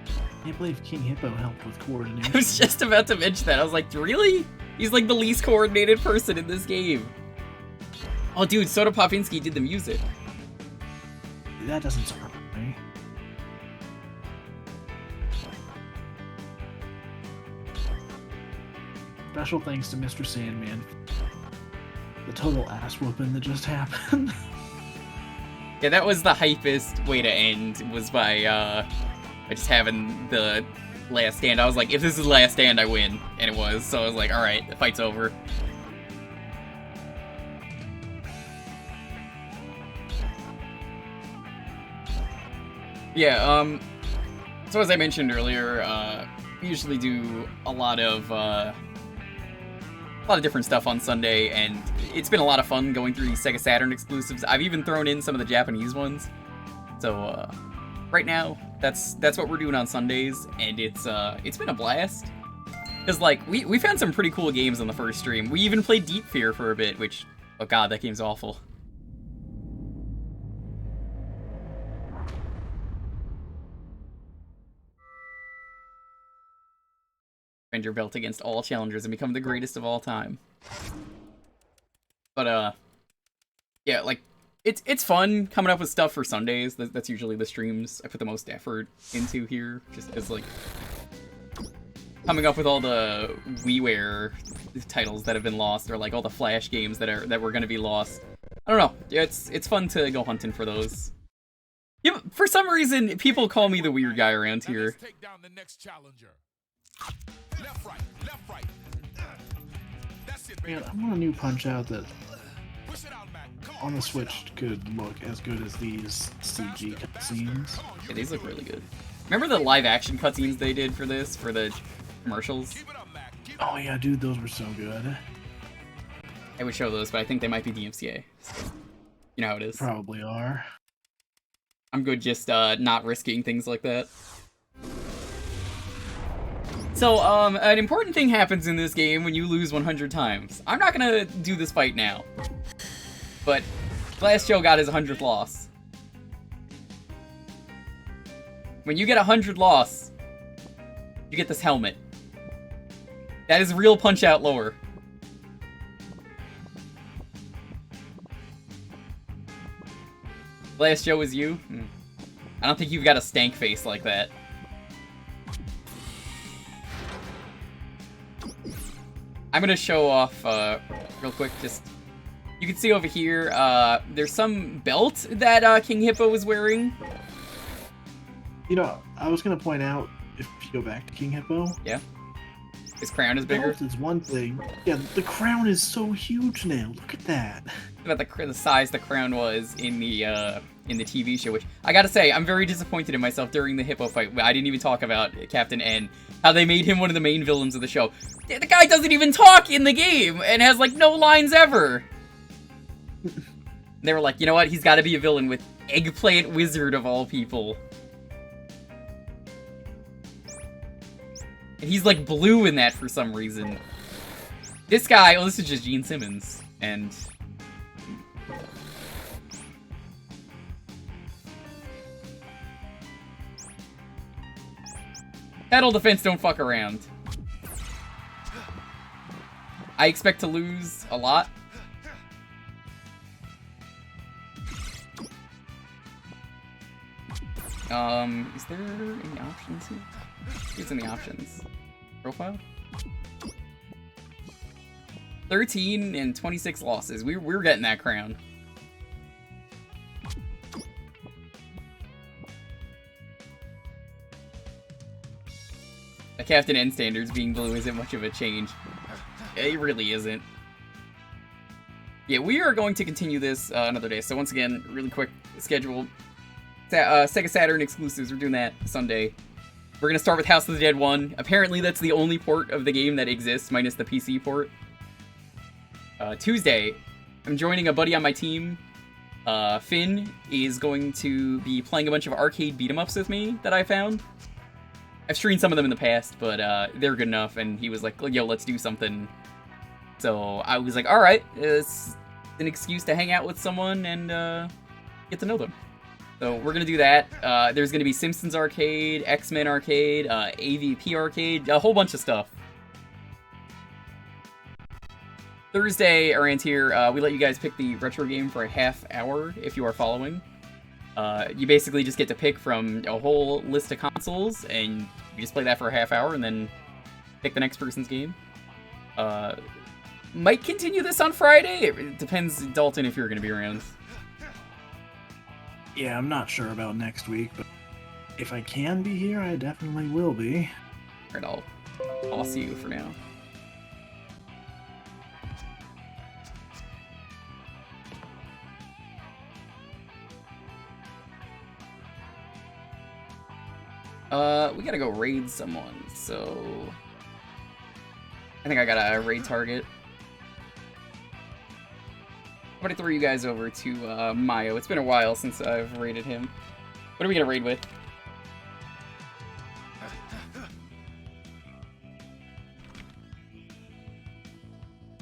I can't believe King Hippo helped with coordination. I was just about to mention that. I was like, really? He's like the least coordinated person in this game. Oh, dude, Soda Popinski did the music. That doesn't surprise me. Special thanks to Mr. Sandman. The total ass whooping that just happened. Yeah, that was the hypest way to end, was by just having the last stand. I was like, if this is the last stand, I win. And it was, so I was like, alright, the fight's over. Yeah, so as I mentioned earlier, we usually do a lot of different stuff on Sunday, and it's been a lot of fun going through these Sega Saturn exclusives. I've even thrown in some of the Japanese ones. So, right now, that's what we're doing on Sundays, and it's been a blast. Cause like, we found some pretty cool games on the first stream. We even played Deep Fear for a bit, which, oh god, that game's awful. Defend your belt against all challengers and become the greatest of all time. But, yeah, like, it's fun coming up with stuff for Sundays. That's usually the streams I put the most effort into here, just because, like, coming up with all the WiiWare titles that have been lost, or, like, all the Flash games that were gonna be lost. I don't know, it's fun to go hunting for those. Yeah, for some reason, people call me the weird guy around here. Let's take down the next challenger. Left, right, left, right. That's it, baby. Man, I want a new Punch-Out that Push it out, Mac. Come on the Switch could look as good as these CG cutscenes. Yeah, these look really good. Remember the live-action cutscenes they did for this, for the commercials? Keep it up, Mac. Keep it Oh yeah, dude, those were so good. I would show those, but I think they might be DMCA. So, you know how it is. Probably are. I'm good just not risking things like that. So, an important thing happens in this game when you lose 100 times. I'm not gonna do this fight now. But Glass Joe got his 100th loss. When you get 100 loss, you get this helmet. That is real Punch-Out lore. Glass Joe is you? I don't think you've got a stank face like that. I'm gonna show off real quick, just, you can see over here, there's some belt that King Hippo was wearing. You know, I was gonna point out, if you go back to King Hippo, Yeah. His crown is bigger. belt is one thing. Yeah, the crown is so huge now. Look at that. About the size the crown was in the TV show, which I gotta say, I'm very disappointed in myself during the Hippo fight. I didn't even talk about Captain N, how they made him one of the main villains of the show. The guy doesn't even talk in the game and has like no lines ever. They were like, you know what? He's got to be a villain with Eggplant Wizard of all people. And he's like blue in that for some reason. This guy, oh, this is just Gene Simmons, and Battle Defense don't fuck around. I expect to lose a lot. Is there any options here? It's in the options. Profile? 13 and 26 losses. We're getting that crown. A Captain N standards being blue isn't much of a change. It really isn't. Yeah, we are going to continue this another day. So once again, really quick schedule. Sega Saturn exclusives, we're doing that Sunday. We're going to start with House of the Dead 1. Apparently that's the only port of the game that exists, minus the PC port. Tuesday, I'm joining a buddy on my team. Finn is going to be playing a bunch of arcade beat-em-ups with me that I found. I've streamed some of them in the past, but they're good enough, and he was like, yo, let's do something. So I was like, alright, it's an excuse to hang out with someone and get to know them. So we're gonna do that. There's gonna be Simpsons Arcade, X-Men Arcade, AVP Arcade, a whole bunch of stuff. Thursday around here, we let you guys pick the retro game for a half hour if you are following. You basically just get to pick from a whole list of consoles, and you just play that for a half hour, and then pick the next person's game. Might continue this on Friday. It depends, Dalton, if you're going to be around. Yeah, I'm not sure about next week, but if I can be here, I definitely will be. Alright, I'll toss you for now. We gotta go raid someone, so... I think I got a raid target. I'm gonna throw you guys over to Mayo. It's been a while since I've raided him. What are we gonna raid with?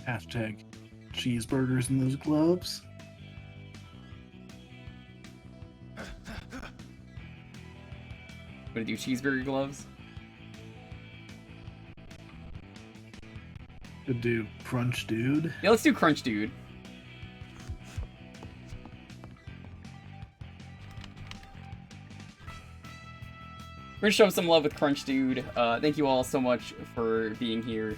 Hashtag cheeseburgers in those gloves. Gonna do cheeseburger gloves? Could do Crunch Dude. Yeah, let's do Crunch Dude. We're gonna show some love with Crunch Dude. Thank you all so much for being here.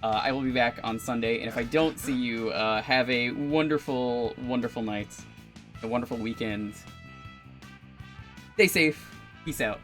I will be back on Sunday, and if I don't see you, have a wonderful, wonderful night. A wonderful weekend. Stay safe. Peace out.